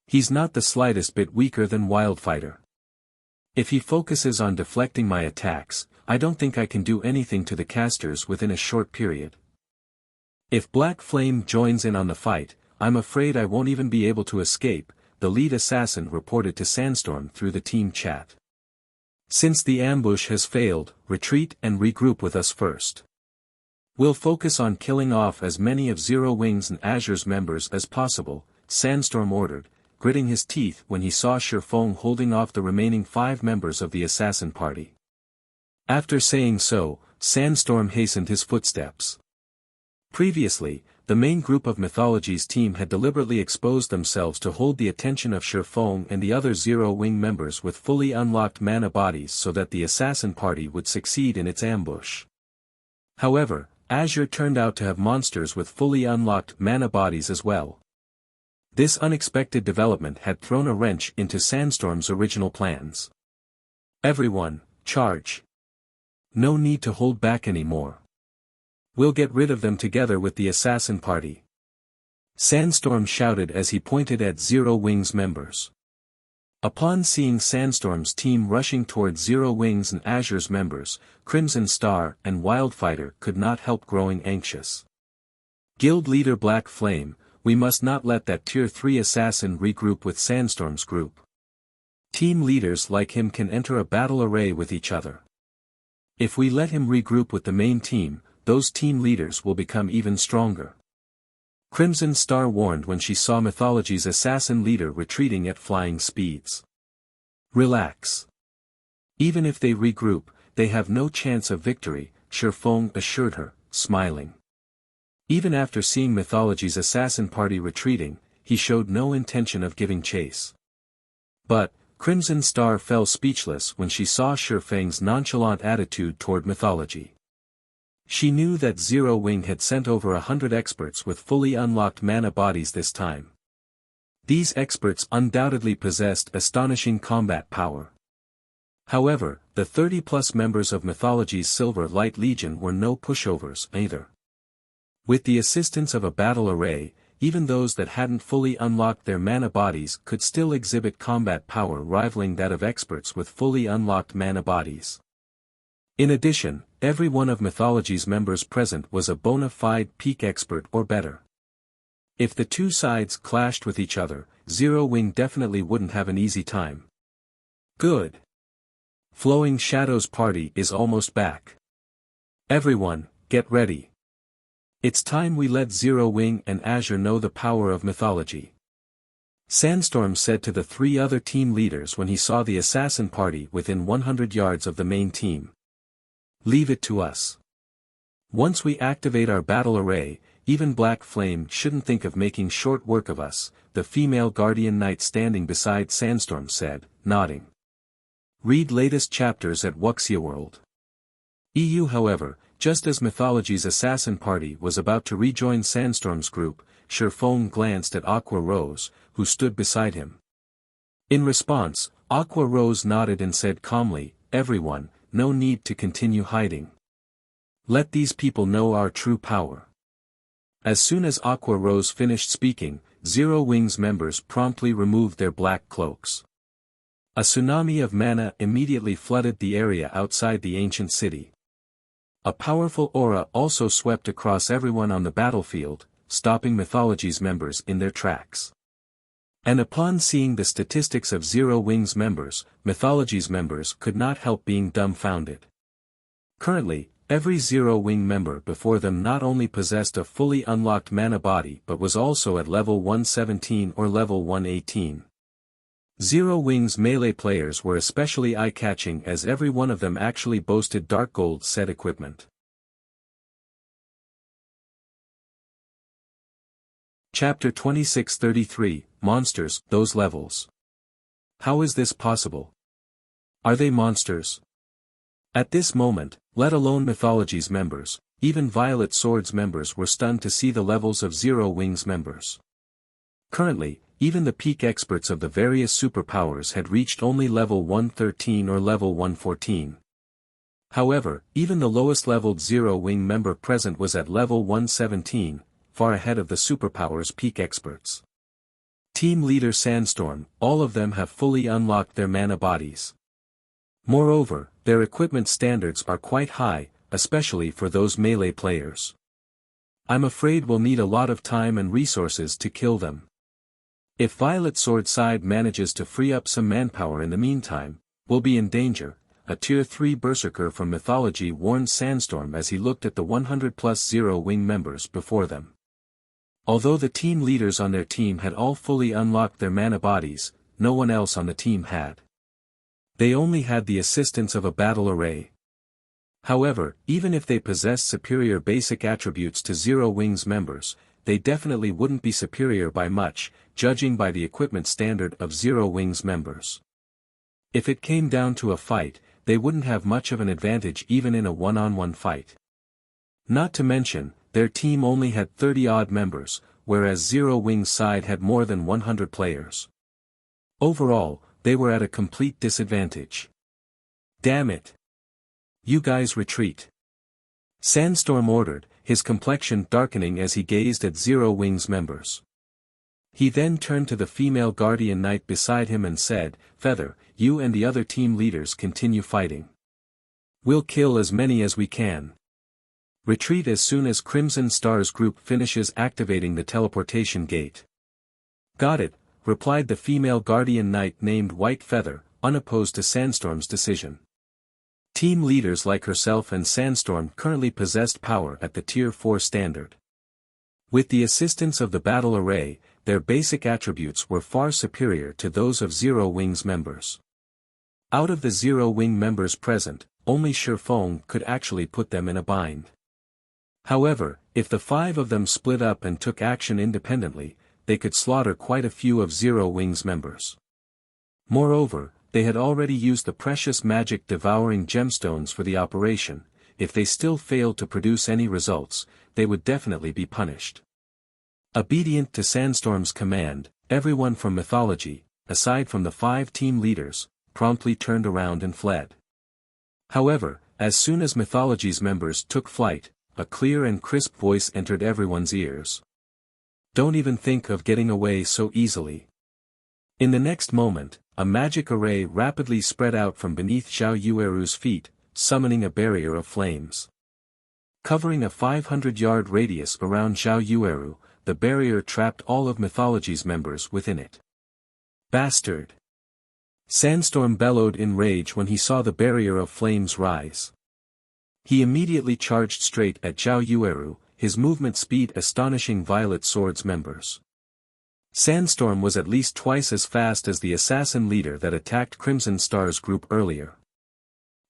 [SPEAKER 1] He's not the slightest bit weaker than Wildfighter. If he focuses on deflecting my attacks, I don't think I can do anything to the casters within a short period. If Black Flame joins in on the fight, I'm afraid I won't even be able to escape, the lead assassin reported to Sandstorm through the team chat. Since the ambush has failed, retreat and regroup with us first. We'll focus on killing off as many of Zero Wings and Azure's members as possible, Sandstorm ordered, gritting his teeth when he saw Feng holding off the remaining 5 members of the assassin party. After saying so, Sandstorm hastened his footsteps. Previously, the main group of Mythology's team had deliberately exposed themselves to hold the attention of Feng and the other Zero Wing members with fully unlocked mana bodies so that the assassin party would succeed in its ambush. However, Azure turned out to have monsters with fully unlocked mana bodies as well. This unexpected development had thrown a wrench into Sandstorm's original plans. Everyone, charge. No need to hold back anymore. We'll get rid of them together with the assassin party. Sandstorm shouted as he pointed at Zero Wings members. Upon seeing Sandstorm's team rushing towards Zero Wings and Azure's members, Crimson Star and Wildfighter could not help growing anxious. Guild leader Black Flame, we must not let that Tier 3 assassin regroup with Sandstorm's group. Team leaders like him can enter a battle array with each other. If we let him regroup with the main team, those team leaders will become even stronger. Crimson Star warned when she saw Mythology's assassin leader retreating at flying speeds. Relax. Even if they regroup, they have no chance of victory, Feng assured her, smiling. Even after seeing Mythology's assassin party retreating, he showed no intention of giving chase. But, Crimson Star fell speechless when she saw Feng's nonchalant attitude toward Mythology. She knew that Zero Wing had sent over 100 experts with fully unlocked mana bodies this time. These experts undoubtedly possessed astonishing combat power. However, the 30-plus members of Mythology's Silver Light Legion were no pushovers either. With the assistance of a battle array, even those that hadn't fully unlocked their mana bodies could still exhibit combat power rivaling that of experts with fully unlocked mana bodies. In addition, every one of Mythology's members present was a bona fide peak expert or better. If the two sides clashed with each other, Zero Wing definitely wouldn't have an easy time. Good. Flowing Shadows party is almost back. Everyone, get ready. It's time we let Zero Wing and Azure know the power of Mythology. Sandstorm said to the 3 other team leaders when he saw the assassin party within 100 yards of the main team. Leave it to us. Once we activate our battle array, even Black Flame shouldn't think of making short work of us, the female guardian knight standing beside Sandstorm said, nodding. Read latest chapters at Wuxia World. EU. However, just as Mythology's assassin party was about to rejoin Sandstorm's group, Feng glanced at Aqua Rose, who stood beside him. In response, Aqua Rose nodded and said calmly, everyone, no need to continue hiding. Let these people know our true power. As soon as Aqua Rose finished speaking, Zero Wings members promptly removed their black cloaks. A tsunami of mana immediately flooded the area outside the ancient city. A powerful aura also swept across everyone on the battlefield, stopping Mythology's members in their tracks. And upon seeing the statistics of Zero Wings members, Mythology's members could not help being dumbfounded. Currently, every Zero Wing member before them not only possessed a fully unlocked mana body but was also at level 117 or level 118. Zero Wing's melee players were especially eye-catching as every one of them actually boasted dark gold set equipment. Chapter 2633, Monsters, those levels. How is this possible? Are they monsters? At this moment, let alone Mythology's members, even Violet Sword's members were stunned to see the levels of Zero Wing's members. Currently, even the peak experts of the various superpowers had reached only level 113 or level 114. However, even the lowest leveled Zero Wing member present was at level 117, far ahead of the superpowers' peak experts. Team leader Sandstorm, all of them have fully unlocked their mana bodies. Moreover, their equipment standards are quite high, especially for those melee players. I'm afraid we'll need a lot of time and resources to kill them. If Violet Sword side manages to free up some manpower in the meantime, we'll be in danger, a Tier 3 Berserker from Mythology warned Sandstorm as he looked at the 100+ Zero Wing members before them. Although the team leaders on their team had all fully unlocked their mana bodies, no one else on the team had. They only had the assistance of a battle array. However, even if they possessed superior basic attributes to Zero Wing's members, they definitely wouldn't be superior by much, judging by the equipment standard of Zero Wing's members. If it came down to a fight, they wouldn't have much of an advantage even in a one-on-one fight. Not to mention, their team only had 30-odd members, whereas Zero Wing's side had more than 100 players. Overall, they were at a complete disadvantage. Damn it! You guys retreat. Sandstorm ordered, his complexion darkening as he gazed at Zero Wing's members. He then turned to the female guardian knight beside him and said, "Feather, you and the other team leaders continue fighting. We'll kill as many as we can. Retreat as soon as Crimson Star's group finishes activating the teleportation gate." "Got it," replied the female guardian knight named White Feather, unopposed to Sandstorm's decision. Team leaders like herself and Sandstorm currently possessed power at the Tier 4 standard. With the assistance of the battle array, their basic attributes were far superior to those of Zero Wing's members. Out of the Zero Wing members present, only Feng could actually put them in a bind. However, if the 5 of them split up and took action independently, they could slaughter quite a few of Zero Wing's members. Moreover, they had already used the precious magic devouring gemstones for the operation. If they still failed to produce any results, they would definitely be punished. Obedient to Sandstorm's command, everyone from Mythology, aside from the 5 team leaders, promptly turned around and fled. However, as soon as Mythology's members took flight, a clear and crisp voice entered everyone's ears. "Don't even think of getting away so easily." In the next moment, a magic array rapidly spread out from beneath Xiaoqian's feet, summoning a barrier of flames. Covering a 500-yard radius around Xiaoqian, the barrier trapped all of Mythology's members within it. "Bastard!" Sandstorm bellowed in rage when he saw the barrier of flames rise. He immediately charged straight at Xiaoqian, his movement speed astonishing Violet Sword's members. Sandstorm was at least twice as fast as the assassin leader that attacked Crimson Star's group earlier.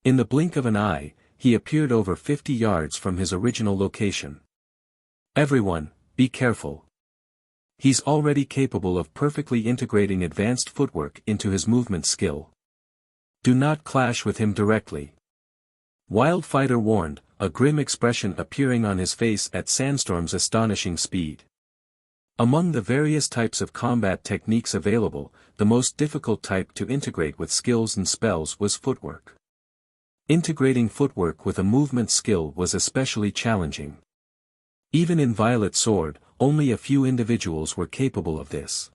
[SPEAKER 1] In the blink of an eye, he appeared over 50 yards from his original location. "Everyone, be careful. He's already capable of perfectly integrating advanced footwork into his movement skill. Do not clash with him directly." Wildfighter warned, a grim expression appearing on his face at Sandstorm's astonishing speed. Among the various types of combat techniques available, the most difficult type to integrate with skills and spells was footwork. Integrating footwork with a movement skill was especially challenging. Even in Violet Sword, only a few individuals were capable of this.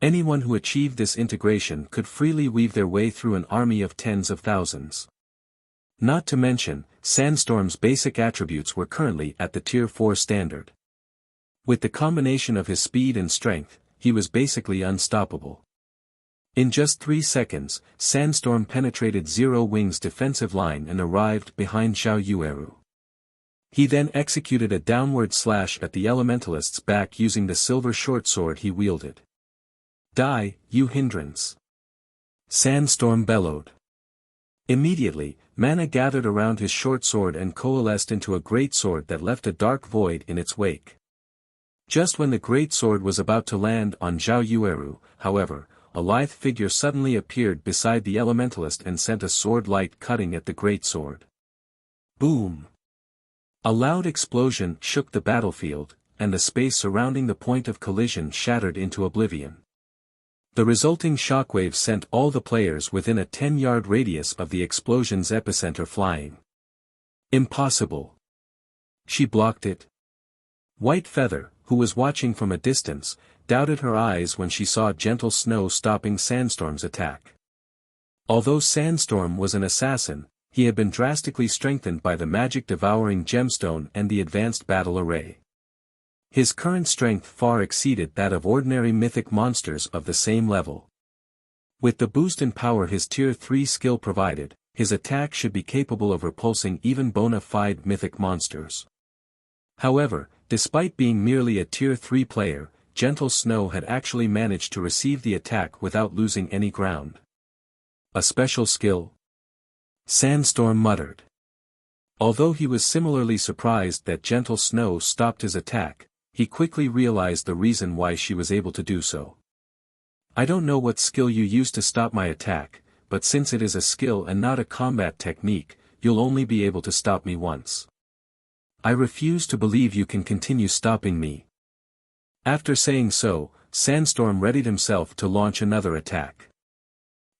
[SPEAKER 1] Anyone who achieved this integration could freely weave their way through an army of tens of thousands. Not to mention, Sandstorm's basic attributes were currently at the Tier 4 standard. With the combination of his speed and strength, he was basically unstoppable. In just 3 seconds, Sandstorm penetrated Zero Wing's defensive line and arrived behind Xiaoqian. He then executed a downward slash at the elementalist's back using the silver short sword he wielded. "Die, you hindrance!" Sandstorm bellowed. Immediately, mana gathered around his short sword and coalesced into a great sword that left a dark void in its wake. Just when the great sword was about to land on Zhao Yueru, however, a lithe figure suddenly appeared beside the elementalist and sent a sword light cutting at the great sword. Boom! A loud explosion shook the battlefield, and the space surrounding the point of collision shattered into oblivion. The resulting shockwave sent all the players within a 10-yard radius of the explosion's epicenter flying. Impossible! She blocked it. White Feather, who was watching from a distance, doubted her eyes when she saw Gentle Snow stopping Sandstorm's attack. Although Sandstorm was an assassin, he had been drastically strengthened by the magic-devouring gemstone and the advanced battle array. His current strength far exceeded that of ordinary mythic monsters of the same level. With the boost in power his Tier 3 skill provided, his attack should be capable of repulsing even bona fide mythic monsters. However, despite being merely a Tier 3 player, Gentle Snow had actually managed to receive the attack without losing any ground. A special skill? Sandstorm muttered. Although he was similarly surprised that Gentle Snow stopped his attack, he quickly realized the reason why she was able to do so. I don't know what skill you used to stop my attack, but since it is a skill and not a combat technique, you'll only be able to stop me once. I refuse to believe you can continue stopping me. After saying so, Sandstorm readied himself to launch another attack.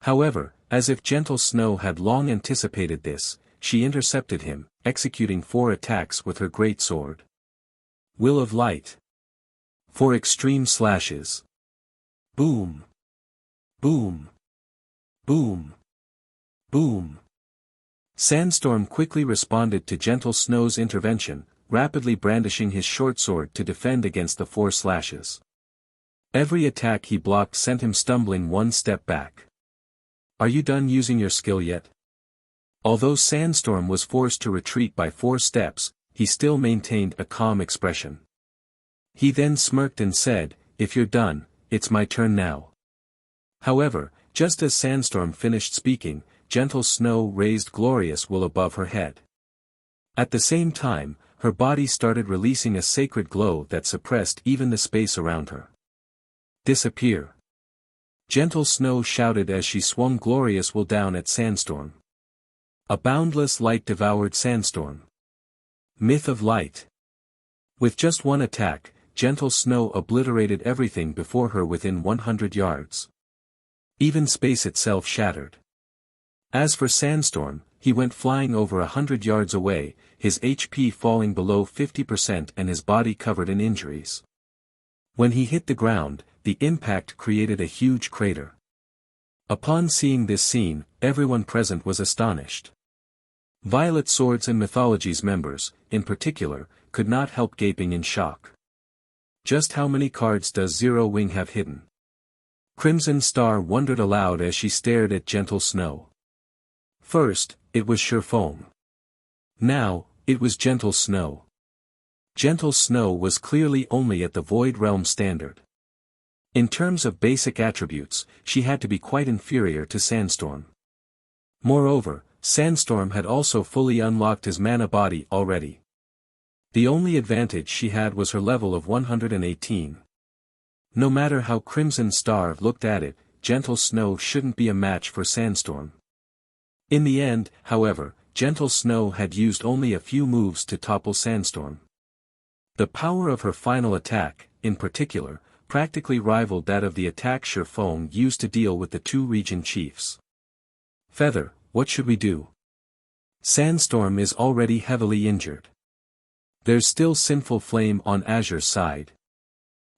[SPEAKER 1] However, as if Gentle Snow had long anticipated this, she intercepted him, executing 4 attacks with her great sword. Will of Light. 4 extreme slashes. Boom. Boom. Boom. Boom. Sandstorm quickly responded to Gentle Snow's intervention, rapidly brandishing his short sword to defend against the 4 slashes. Every attack he blocked sent him stumbling 1 step back. Are you done using your skill yet? Although Sandstorm was forced to retreat by 4 steps, he still maintained a calm expression. He then smirked and said, "If you're done, it's my turn now." However, just as Sandstorm finished speaking, Gentle Snow raised Glorious Will above her head. At the same time, her body started releasing a sacred glow that suppressed even the space around her. Disappear! Gentle Snow shouted as she swung Glorious Will down at Sandstorm. A boundless light devoured Sandstorm. Myth of Light. With just 1 attack, Gentle Snow obliterated everything before her within 100 yards. Even space itself shattered. As for Sandstorm, he went flying over 100 yards away, his HP falling below 50% and his body covered in injuries. When he hit the ground, the impact created a huge crater. Upon seeing this scene, everyone present was astonished. Violet Swords and Mythology's members, in particular, could not help gaping in shock. Just how many cards does Zero Wing have hidden? Crimson Star wondered aloud as she stared at Gentle Snow. First, it was Feng. Now, it was Gentle Snow. Gentle Snow was clearly only at the Void Realm standard. In terms of basic attributes, she had to be quite inferior to Sandstorm. Moreover, Sandstorm had also fully unlocked his mana body already. The only advantage she had was her level of 118. No matter how Crimson Star looked at it, Gentle Snow shouldn't be a match for Sandstorm. In the end, however, Gentle Snow had used only a few moves to topple Sandstorm. The power of her final attack, in particular, practically rivaled that of the attack Feng used to deal with the 2 region chiefs. Feather, what should we do? Sandstorm is already heavily injured. There's still Sinful Flame on Azure's side.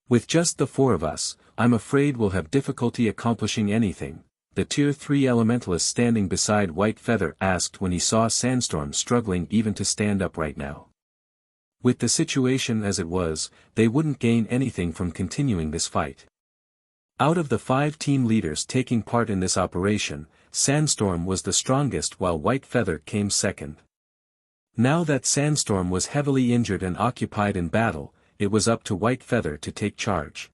[SPEAKER 1] With just the 4 of us, I'm afraid we'll have difficulty accomplishing anything, the Tier 3 elementalist standing beside White Feather asked when he saw Sandstorm struggling even to stand up right now. With the situation as it was, they wouldn't gain anything from continuing this fight. Out of the 5 team leaders taking part in this operation, Sandstorm was the strongest while White Feather came second. Now that Sandstorm was heavily injured and occupied in battle, it was up to White Feather to take charge.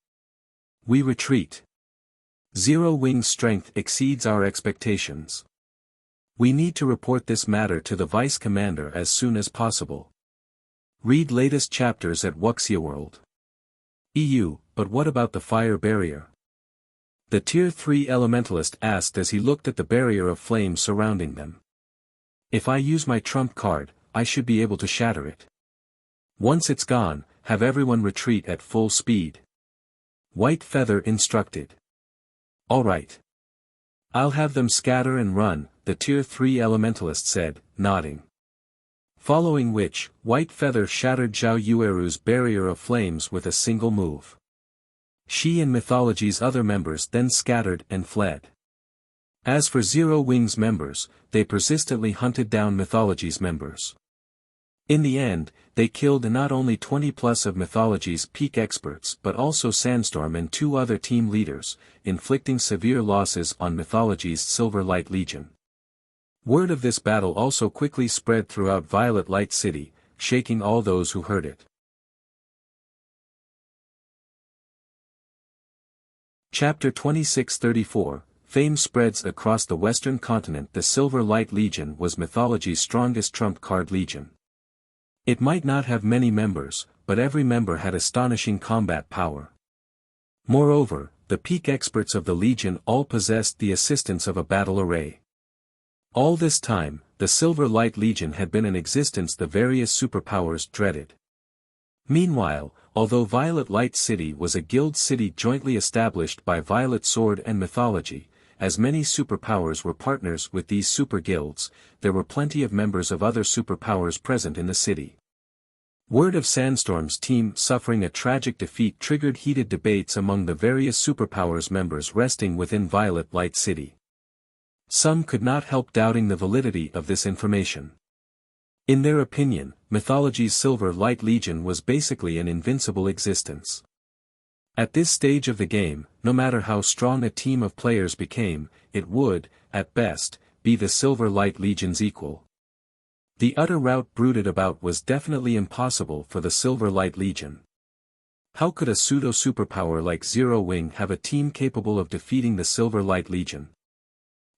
[SPEAKER 1] We retreat. Zero Wing's strength exceeds our expectations. We need to report this matter to the Vice Commander as soon as possible. Read latest chapters at Wuxia World. But what about the fire barrier? The Tier 3 elementalist asked as he looked at the barrier of flame surrounding them. If I use my trump card, I should be able to shatter it. Once it's gone, have everyone retreat at full speed. White Feather instructed. Alright. I'll have them scatter and run, the Tier 3 elementalist said, nodding. Following which, White Feather shattered Zhao Yueru's barrier of flames with a single move. She and Mythology's other members then scattered and fled. As for Zero Wing's members, they persistently hunted down Mythology's members. In the end, they killed not only 20+ of Mythology's peak experts but also Sandstorm and 2 other team leaders, inflicting severe losses on Mythology's Silver Light Legion. Word of this battle also quickly spread throughout Violet Light City, shaking all those who heard it. Chapter 2634, Fame spreads across the western continent. The Silver Light Legion was Mythology's strongest trump card legion. It might not have many members, but every member had astonishing combat power. Moreover, the peak experts of the Legion all possessed the assistance of a battle array. All this time, the Silver Light Legion had been in existence the various superpowers dreaded. Meanwhile, although Violet Light City was a guild city jointly established by Violet Sword and Mythology, as many superpowers were partners with these super guilds, there were plenty of members of other superpowers present in the city. Word of Sandstorm's team suffering a tragic defeat triggered heated debates among the various superpowers members resting within Violet Light City. Some could not help doubting the validity of this information. In their opinion, Mythology's Silver Light Legion was basically an invincible existence. At this stage of the game, no matter how strong a team of players became, it would, at best, be the Silver Light Legion's equal. The utter rout brooded about was definitely impossible for the Silver Light Legion. How could a pseudo-superpower like Zero Wing have a team capable of defeating the Silver Light Legion?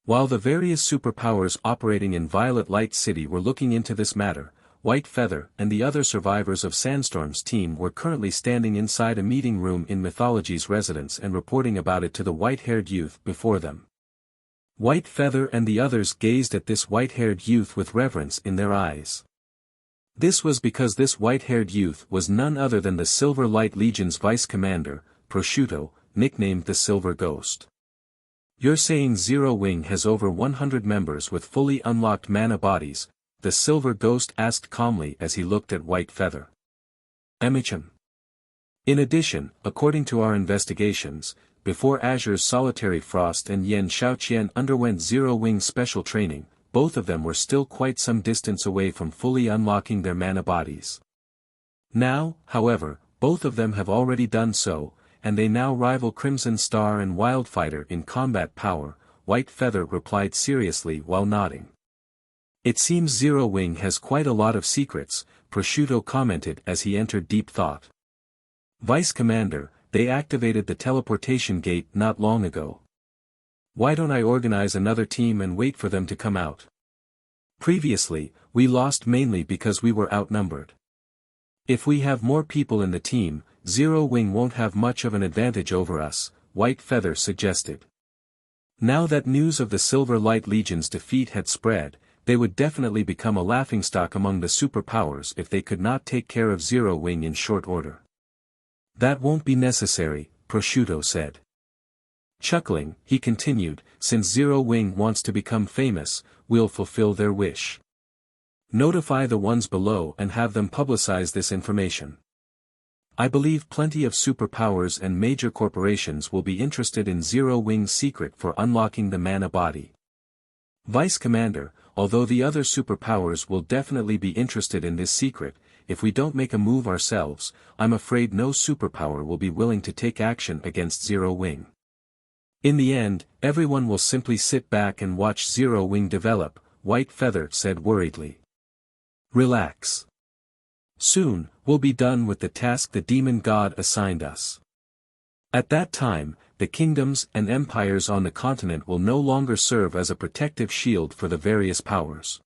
[SPEAKER 1] While the various superpowers operating in Violet Light City were looking into this matter, White Feather and the other survivors of Sandstorm's team were currently standing inside a meeting room in Mythology's residence and reporting about it to the white-haired youth before them. White Feather and the others gazed at this white-haired youth with reverence in their eyes. This was because this white-haired youth was none other than the Silver Light Legion's vice commander, Prosciutto, nicknamed the Silver Ghost. You're saying Zero Wing has over 100 members with fully unlocked mana bodies, the Silver Ghost asked calmly as he looked at White Feather. Emicham. In addition, according to our investigations, before Azure's Solitary Frost and Xiaoqian underwent Zero Wing's special training, both of them were still quite some distance away from fully unlocking their mana bodies. Now, however, both of them have already done so, and they now rival Crimson Star and Wildfighter in combat power, White Feather replied seriously while nodding. It seems Zero Wing has quite a lot of secrets, Prosciutto commented as he entered deep thought. Vice Commander, they activated the teleportation gate not long ago. Why don't I organize another team and wait for them to come out? Previously, we lost mainly because we were outnumbered. If we have more people in the team, Zero Wing won't have much of an advantage over us, White Feather suggested. Now that news of the Silver Light Legion's defeat had spread, they would definitely become a laughingstock among the superpowers if they could not take care of Zero Wing in short order. That won't be necessary, Prosciutto said. Chuckling, he continued, since Zero Wing wants to become famous, we'll fulfill their wish. Notify the ones below and have them publicize this information. I believe plenty of superpowers and major corporations will be interested in Zero Wing's secret for unlocking the mana body. Vice Commander, although the other superpowers will definitely be interested in this secret, if we don't make a move ourselves, I'm afraid no superpower will be willing to take action against Zero Wing. In the end, everyone will simply sit back and watch Zero Wing develop, White Feather said worriedly. Relax. Soon, we'll be done with the task the demon god assigned us. At that time, the kingdoms and empires on the continent will no longer serve as a protective shield for the various powers.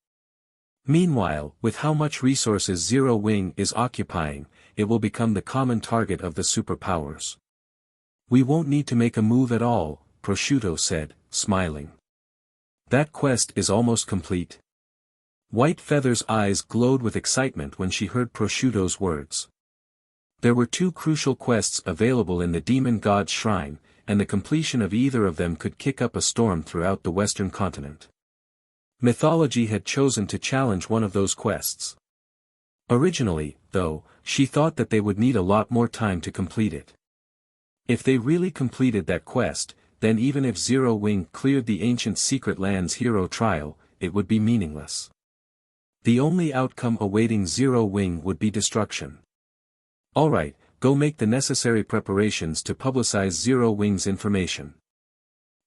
[SPEAKER 1] Meanwhile, with how much resources Zero Wing is occupying, it will become the common target of the superpowers. We won't need to make a move at all, Prosciutto said, smiling. That quest is almost complete. White Feather's eyes glowed with excitement when she heard Prosciutto's words. There were 2 crucial quests available in the Demon God's Shrine, and the completion of either of them could kick up a storm throughout the Western continent. Mythology had chosen to challenge one of those quests. Originally, though, she thought that they would need a lot more time to complete it. If they really completed that quest, then even if Zero Wing cleared the ancient Secret Land's hero trial, it would be meaningless. The only outcome awaiting Zero Wing would be destruction. Alright, go make the necessary preparations to publicize Zero Wing's information.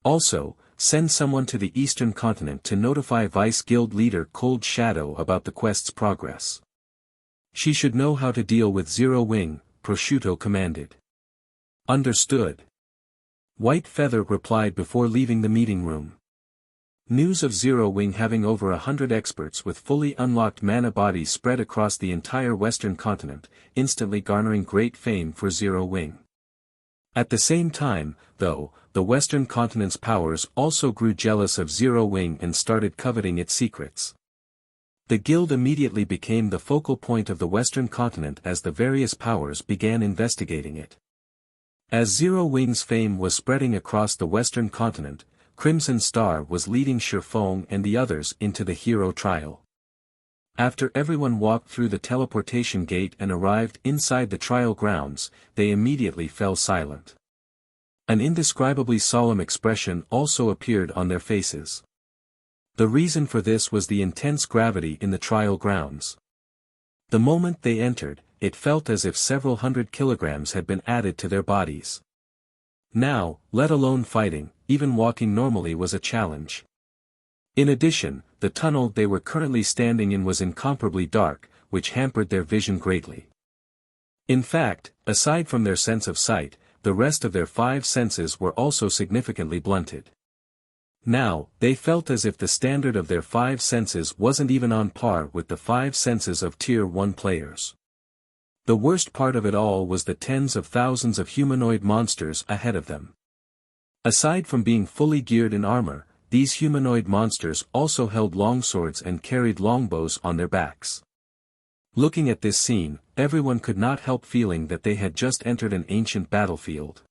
[SPEAKER 1] Also, send someone to the Eastern Continent to notify Vice Guild leader Cold Shadow about the quest's progress. She should know how to deal with Zero Wing, Prosciutto commanded. Understood. White Feather replied before leaving the meeting room. News of Zero Wing having over 100 experts with fully unlocked mana bodies spread across the entire Western continent, instantly garnering great fame for Zero Wing. At the same time, though, the Western continent's powers also grew jealous of Zero Wing and started coveting its secrets. The guild immediately became the focal point of the Western continent as the various powers began investigating it. As Zero Wing's fame was spreading across the Western continent, Crimson Star was leading Feng and the others into the hero trial. After everyone walked through the teleportation gate and arrived inside the trial grounds, they immediately fell silent. An indescribably solemn expression also appeared on their faces. The reason for this was the intense gravity in the trial grounds. The moment they entered, it felt as if several hundred kilograms had been added to their bodies. Now, let alone fighting, even walking normally was a challenge. In addition, the tunnel they were currently standing in was incomparably dark, which hampered their vision greatly. In fact, aside from their sense of sight, the rest of their 5 senses were also significantly blunted. Now, they felt as if the standard of their 5 senses wasn't even on par with the 5 senses of Tier 1 players. The worst part of it all was the tens of thousands of humanoid monsters ahead of them. Aside from being fully geared in armor, these humanoid monsters also held longswords and carried longbows on their backs. Looking at this scene, everyone could not help feeling that they had just entered an ancient battlefield.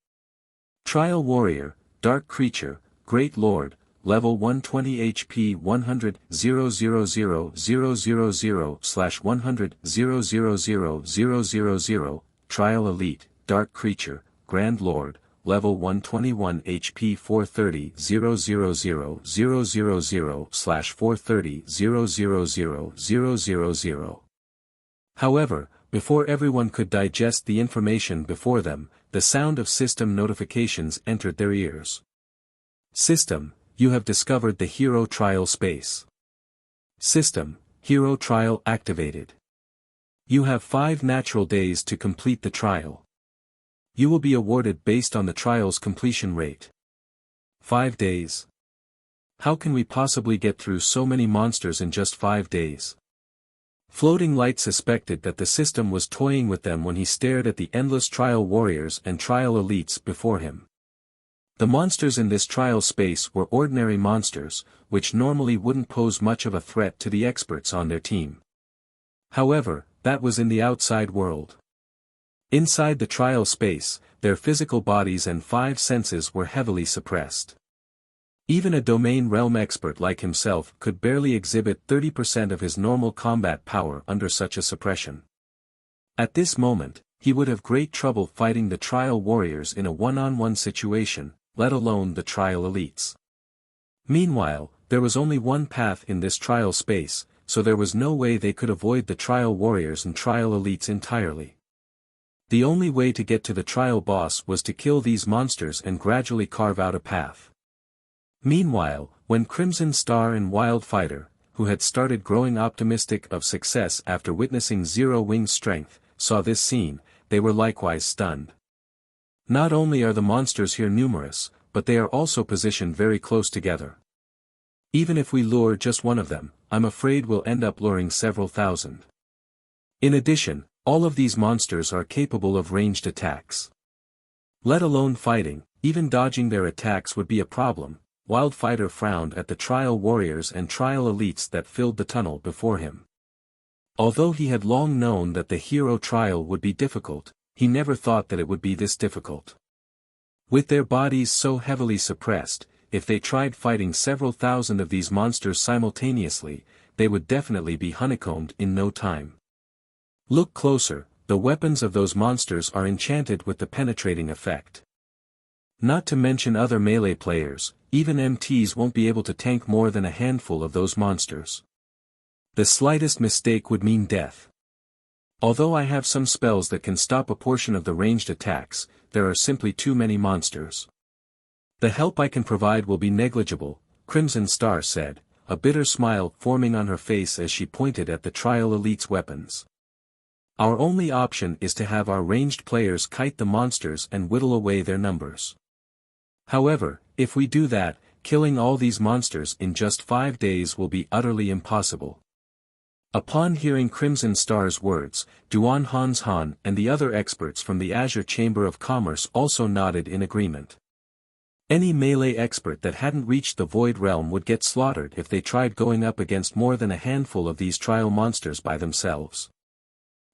[SPEAKER 1] Trial Warrior, Dark Creature, Great Lord, Level 120 HP 100 000/100 000, Trial Elite, Dark Creature, Grand Lord, Level 121 HP 430 000/430 000. However, before everyone could digest the information before them, the sound of system notifications entered their ears. System, you have discovered the hero trial space. System, hero trial activated. You have 5 natural days to complete the trial. You will be awarded based on the trial's completion rate. 5 days. How can we possibly get through so many monsters in just 5 days? Floating Light suspected that the system was toying with them when he stared at the endless trial warriors and trial elites before him. The monsters in this trial space were ordinary monsters, which normally wouldn't pose much of a threat to the experts on their team. However, that was in the outside world. Inside the trial space, their physical bodies and 5 senses were heavily suppressed. Even a domain realm expert like himself could barely exhibit 30% of his normal combat power under such a suppression. At this moment, he would have great trouble fighting the trial warriors in a one-on-one situation, let alone the trial elites. Meanwhile, there was only one path in this trial space, so there was no way they could avoid the trial warriors and trial elites entirely. The only way to get to the trial boss was to kill these monsters and gradually carve out a path. Meanwhile, when Crimson Star and Wildfighter, who had started growing optimistic of success after witnessing Zero Wing's strength, saw this scene, they were likewise stunned. Not only are the monsters here numerous, but they are also positioned very close together. Even if we lure just one of them, I'm afraid we'll end up luring several thousand. In addition, All of these monsters are capable of ranged attacks. Let alone fighting, even dodging their attacks would be a problem. Wildfighter frowned at the trial warriors and trial elites that filled the tunnel before him. Although he had long known that the hero trial would be difficult, he never thought that it would be this difficult. With their bodies so heavily suppressed, if they tried fighting several thousand of these monsters simultaneously, they would definitely be honeycombed in no time. Look closer, the weapons of those monsters are enchanted with the penetrating effect. Not to mention other melee players, even MTs won't be able to tank more than a handful of those monsters. The slightest mistake would mean death. Although I have some spells that can stop a portion of the ranged attacks, there are simply too many monsters. The help I can provide will be negligible, Crimson Star said, a bitter smile forming on her face as she pointed at the trial elite's weapons. Our only option is to have our ranged players kite the monsters and whittle away their numbers. However, if we do that, killing all these monsters in just 5 days will be utterly impossible. Upon hearing Crimson Star's words, Duan Hans Han and the other experts from the Azure Chamber of Commerce also nodded in agreement. Any melee expert that hadn't reached the Void Realm would get slaughtered if they tried going up against more than a handful of these trial monsters by themselves.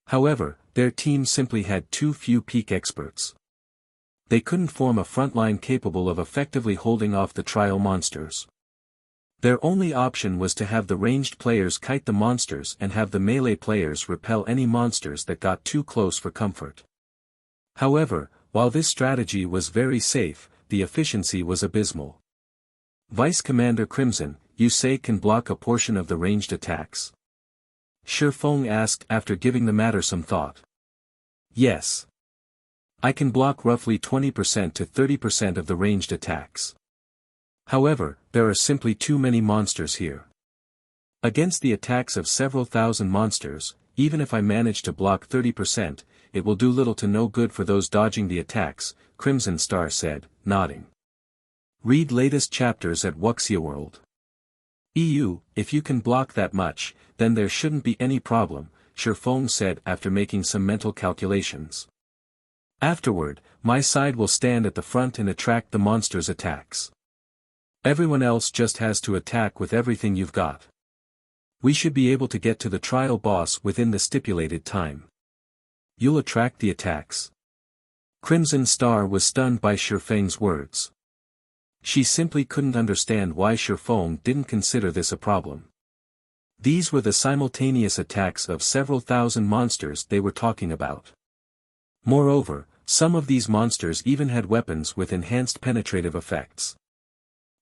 [SPEAKER 1] However, their team simply had too few peak experts. They couldn't form a frontline capable of effectively holding off the trial monsters. Their only option was to have the ranged players kite the monsters and have the melee players repel any monsters that got too close for comfort. However, while this strategy was very safe, the efficiency was abysmal. Vice Commander Crimson, you say can block a portion of the ranged attacks? Feng asked after giving the matter some thought. Yes. I can block roughly 20% to 30% of the ranged attacks. However, there are simply too many monsters here. Against the attacks of several thousand monsters, even if I manage to block 30%, it will do little to no good for those dodging the attacks, Crimson Star said, nodding. Read latest chapters at Wuxia World. If you can block that much, then there shouldn't be any problem, Feng said after making some mental calculations. Afterward, my side will stand at the front and attract the monsters' attacks. Everyone else just has to attack with everything you've got. We should be able to get to the trial boss within the stipulated time. You'll attract the attacks? Crimson Star was stunned by Feng's words. She simply couldn't understand why Feng didn't consider this a problem. These were the simultaneous attacks of several thousand monsters they were talking about. Moreover, some of these monsters even had weapons with enhanced penetrative effects.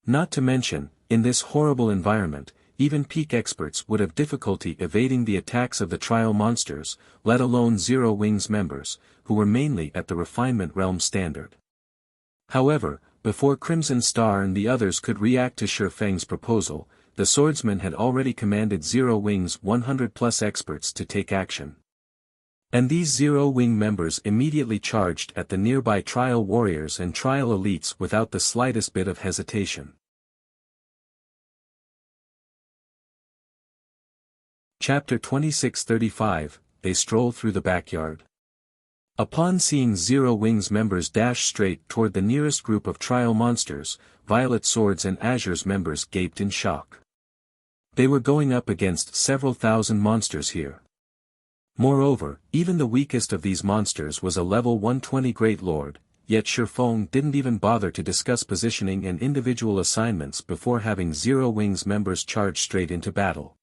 [SPEAKER 1] Not to mention, in this horrible environment, even peak experts would have difficulty evading the attacks of the trial monsters, let alone Zero Wings members, who were mainly at the refinement realm standard. However, before Crimson Star and the others could react to Feng's proposal, the swordsman had already commanded Zero Wings 100+ experts to take action. And these Zero Wing members immediately charged at the nearby trial warriors and trial elites without the slightest bit of hesitation. Chapter 2635, They Stroll Through the Backyard. Upon seeing Zero Wings members dash straight toward the nearest group of trial monsters, Violet Swords and Azure's members gaped in shock. They were going up against several thousand monsters here. Moreover, even the weakest of these monsters was a level 120 Great Lord, yet Feng didn't even bother to discuss positioning and individual assignments before having Zero Wings members charge straight into battle.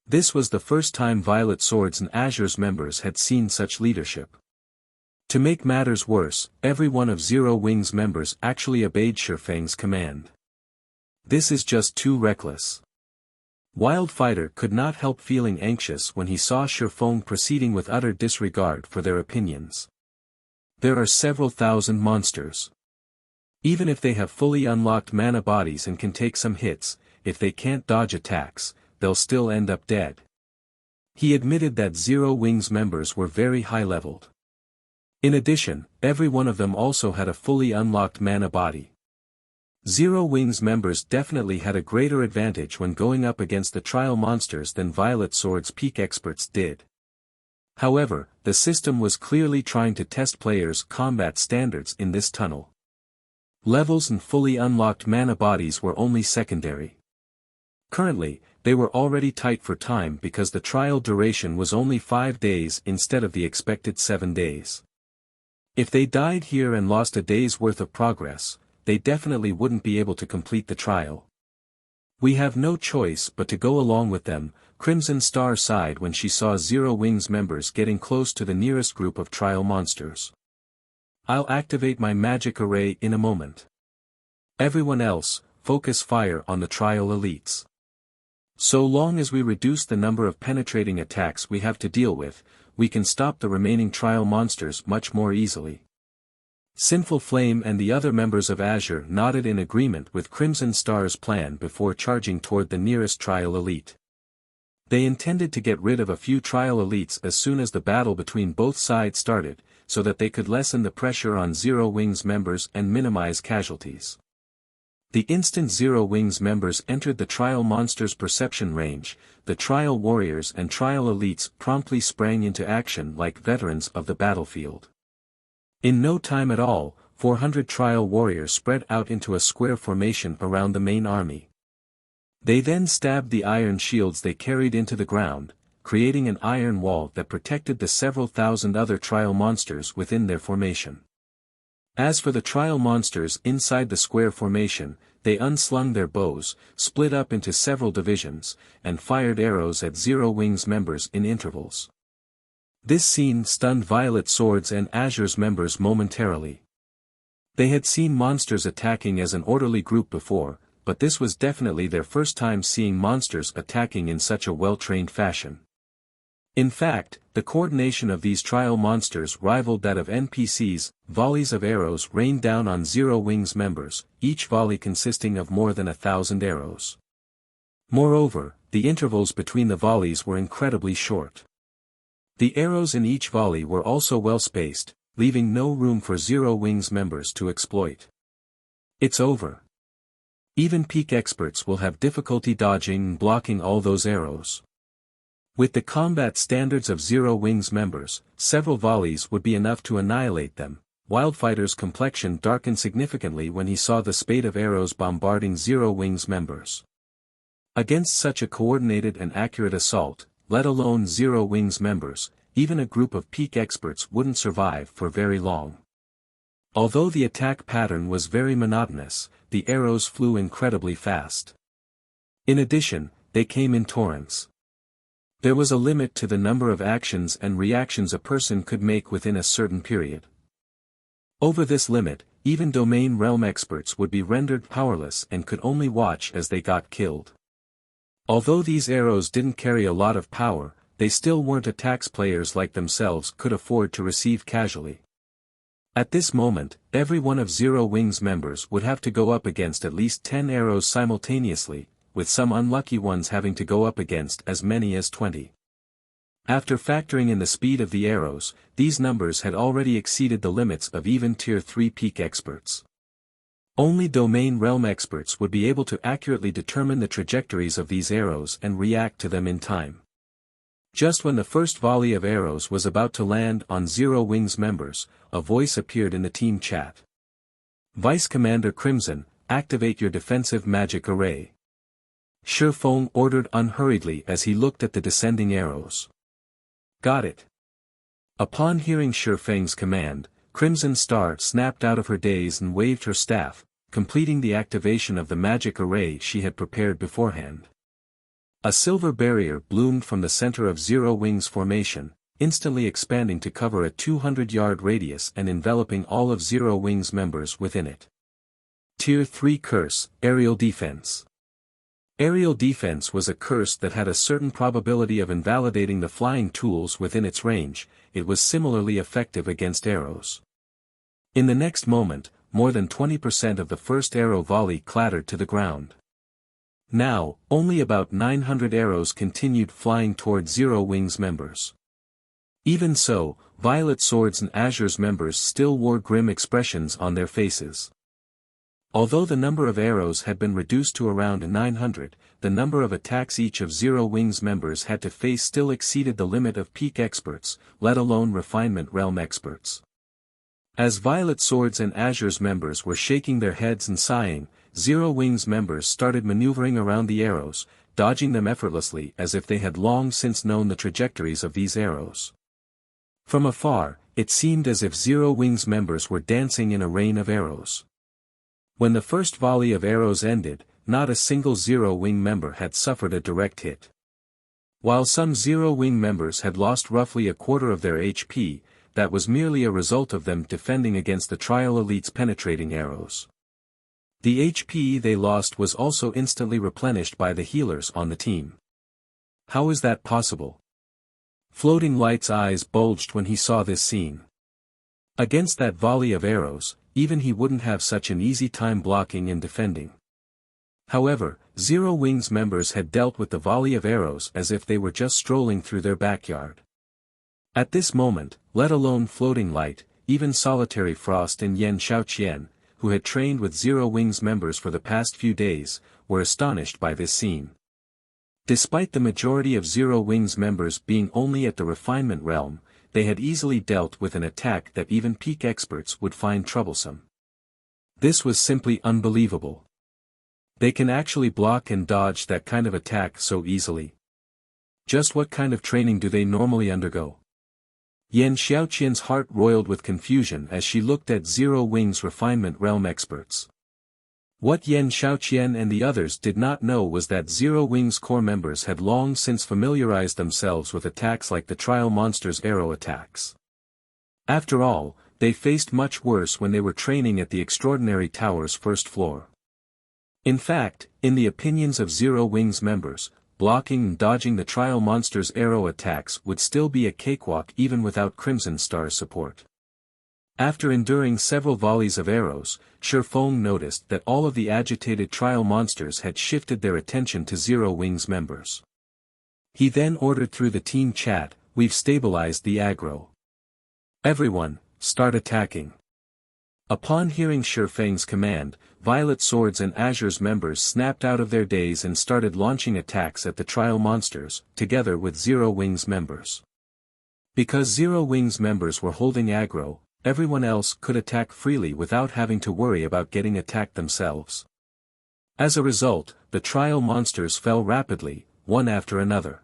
[SPEAKER 1] This was the first time Violet Swords and Azure's members had seen such leadership. To make matters worse, every one of Zero Wings members actually obeyed Feng's command. This is just too reckless. Wildfighter could not help feeling anxious when he saw Feng proceeding with utter disregard for their opinions. There are several thousand monsters. Even if they have fully unlocked mana bodies and can take some hits, if they can't dodge attacks, they'll still end up dead. He admitted that Zero Wings members were very high-leveled. In addition, every one of them also had a fully unlocked mana body. Zero Wings members definitely had a greater advantage when going up against the trial monsters than Violet Swords peak experts did. However, the system was clearly trying to test players' combat standards in this tunnel. Levels and fully unlocked mana bodies were only secondary. Currently, they were already tight for time because the trial duration was only 5 days instead of the expected 7 days. If they died here and lost a day's worth of progress, they definitely wouldn't be able to complete the trial. We have no choice but to go along with them. Crimson Star sighed when she saw Zero Wings members getting close to the nearest group of trial monsters. I'll activate my magic array in a moment. Everyone else, focus fire on the trial elites. So long as we reduce the number of penetrating attacks we have to deal with, we can stop the remaining trial monsters much more easily. Sinful Flame and the other members of Azure nodded in agreement with Crimson Star's plan before charging toward the nearest trial elite. They intended to get rid of a few trial elites as soon as the battle between both sides started, so that they could lessen the pressure on Zero Wings members and minimize casualties. The instant Zero Wings members entered the trial monsters' perception range, the trial warriors and trial elites promptly sprang into action like veterans of the battlefield. In no time at all, 400 trial warriors spread out into a square formation around the main army. They then stabbed the iron shields they carried into the ground, creating an iron wall that protected the several thousand other trial monsters within their formation. As for the trial monsters inside the square formation, they unslung their bows, split up into several divisions, and fired arrows at Zero Wings members in intervals. This scene stunned Violet Swords and Azure's members momentarily. They had seen monsters attacking as an orderly group before, but this was definitely their first time seeing monsters attacking in such a well-trained fashion. In fact, the coordination of these trial monsters rivaled that of NPCs. Volleys of arrows rained down on Zero Wings members, each volley consisting of more than 1,000 arrows. Moreover, the intervals between the volleys were incredibly short. The arrows in each volley were also well spaced, leaving no room for Zero Wings members to exploit. It's over. Even peak experts will have difficulty dodging and blocking all those arrows. With the combat standards of Zero Wings members, several volleys would be enough to annihilate them. Wildfighter's complexion darkened significantly when he saw the spate of arrows bombarding Zero Wings members. Against such a coordinated and accurate assault, let alone Zero Wings members, even a group of peak experts wouldn't survive for very long. Although the attack pattern was very monotonous, the arrows flew incredibly fast. In addition, they came in torrents. There was a limit to the number of actions and reactions a person could make within a certain period. Over this limit, even domain realm experts would be rendered powerless and could only watch as they got killed. Although these arrows didn't carry a lot of power, they still weren't attacks players like themselves could afford to receive casually. At this moment, every one of Zero Wings members would have to go up against at least 10 arrows simultaneously, with some unlucky ones having to go up against as many as 20. After factoring in the speed of the arrows, these numbers had already exceeded the limits of even Tier 3 peak experts. Only domain realm experts would be able to accurately determine the trajectories of these arrows and react to them in time. Just when the first volley of arrows was about to land on Zero Wings members, a voice appeared in the team chat. Vice Commander Crimson, activate your defensive magic array. Feng ordered unhurriedly as he looked at the descending arrows. Got it. Upon hearing Feng's command, Crimson Star snapped out of her daze and waved her staff, completing the activation of the magic array she had prepared beforehand. A silver barrier bloomed from the center of Zero Wings formation, instantly expanding to cover a 200-yard radius and enveloping all of Zero Wings members within it. Tier 3 Curse, Aerial Defense. Aerial defense was a curse that had a certain probability of invalidating the flying tools within its range. It was similarly effective against arrows. In the next moment, more than 20% of the first arrow volley clattered to the ground. Now, only about 900 arrows continued flying toward Zero Wings members. Even so, Violet Swords and Azure's members still wore grim expressions on their faces. Although the number of arrows had been reduced to around 900, the number of attacks each of Zero Wings members had to face still exceeded the limit of peak experts, let alone refinement realm experts. As Violet Swords and Azure's members were shaking their heads and sighing, Zero Wings members started maneuvering around the arrows, dodging them effortlessly as if they had long since known the trajectories of these arrows. From afar, it seemed as if Zero Wings members were dancing in a rain of arrows. When the first volley of arrows ended, not a single Zero Wing member had suffered a direct hit. While some Zero Wing members had lost roughly a quarter of their HP, that was merely a result of them defending against the Trial Elite's penetrating arrows. The HP they lost was also instantly replenished by the healers on the team. How is that possible? Floating Light's eyes bulged when he saw this scene. Against that volley of arrows, even he wouldn't have such an easy time blocking and defending. However, Zero Wings members had dealt with the volley of arrows as if they were just strolling through their backyard. At this moment, let alone Floating Light, even Solitary Frost and Xiaoqian, who had trained with Zero Wings members for the past few days, were astonished by this scene. Despite the majority of Zero Wings members being only at the refinement realm, they had easily dealt with an attack that even peak experts would find troublesome. This was simply unbelievable. They can actually block and dodge that kind of attack so easily. Just what kind of training do they normally undergo? Xiaoqian's heart roiled with confusion as she looked at Zero Wings refinement realm experts. What Xiaoqian and the others did not know was that Zero Wings core members had long since familiarized themselves with attacks like the Trial Monster's arrow attacks. After all, they faced much worse when they were training at the Extraordinary Tower's first floor. In fact, in the opinions of Zero Wings members, blocking and dodging the Trial Monster's arrow attacks would still be a cakewalk even without Crimson Star's support. After enduring several volleys of arrows, Feng noticed that all of the agitated Trial Monsters had shifted their attention to Zero Wings members. He then ordered through the team chat, "We've stabilized the aggro. Everyone, start attacking." Upon hearing Feng's command, Violet Swords and Azure's members snapped out of their daze and started launching attacks at the Trial Monsters, together with Zero Wings members. Because Zero Wings members were holding aggro, everyone else could attack freely without having to worry about getting attacked themselves. As a result, the Trial Monsters fell rapidly, one after another.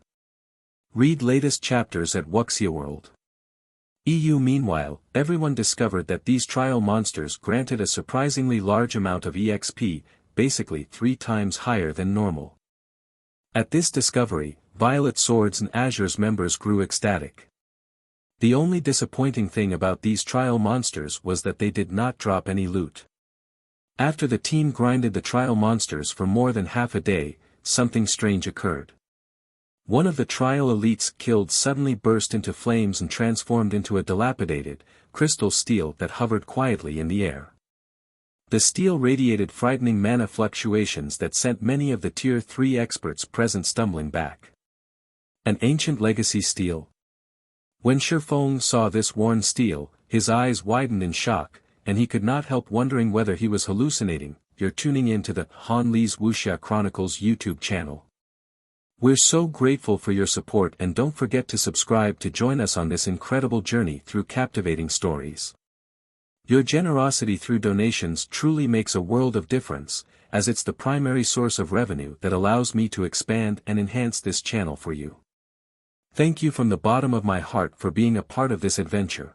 [SPEAKER 1] Read latest chapters at Wuxia World. Meanwhile, everyone discovered that these Trial Monsters granted a surprisingly large amount of EXP, basically 3 times higher than normal. At this discovery, Violet Swords and Azure's members grew ecstatic. The only disappointing thing about these Trial Monsters was that they did not drop any loot. After the team grinded the Trial Monsters for more than half a day, something strange occurred. One of the Trial Elites killed suddenly burst into flames and transformed into a dilapidated, crystal steel that hovered quietly in the air. The steel radiated frightening mana fluctuations that sent many of the Tier 3 experts present stumbling back. An ancient legacy steel? When Feng saw this worn steel, his eyes widened in shock, and he could not help wondering whether he was hallucinating. You're tuning in to the Han Li's Wuxia Chronicles YouTube channel. We're so grateful for your support, and don't forget to subscribe to join us on this incredible journey through captivating stories. Your generosity through donations truly makes a world of difference, as it's the primary source of revenue that allows me to expand and enhance this channel for you. Thank you from the bottom of my heart for being a part of this adventure.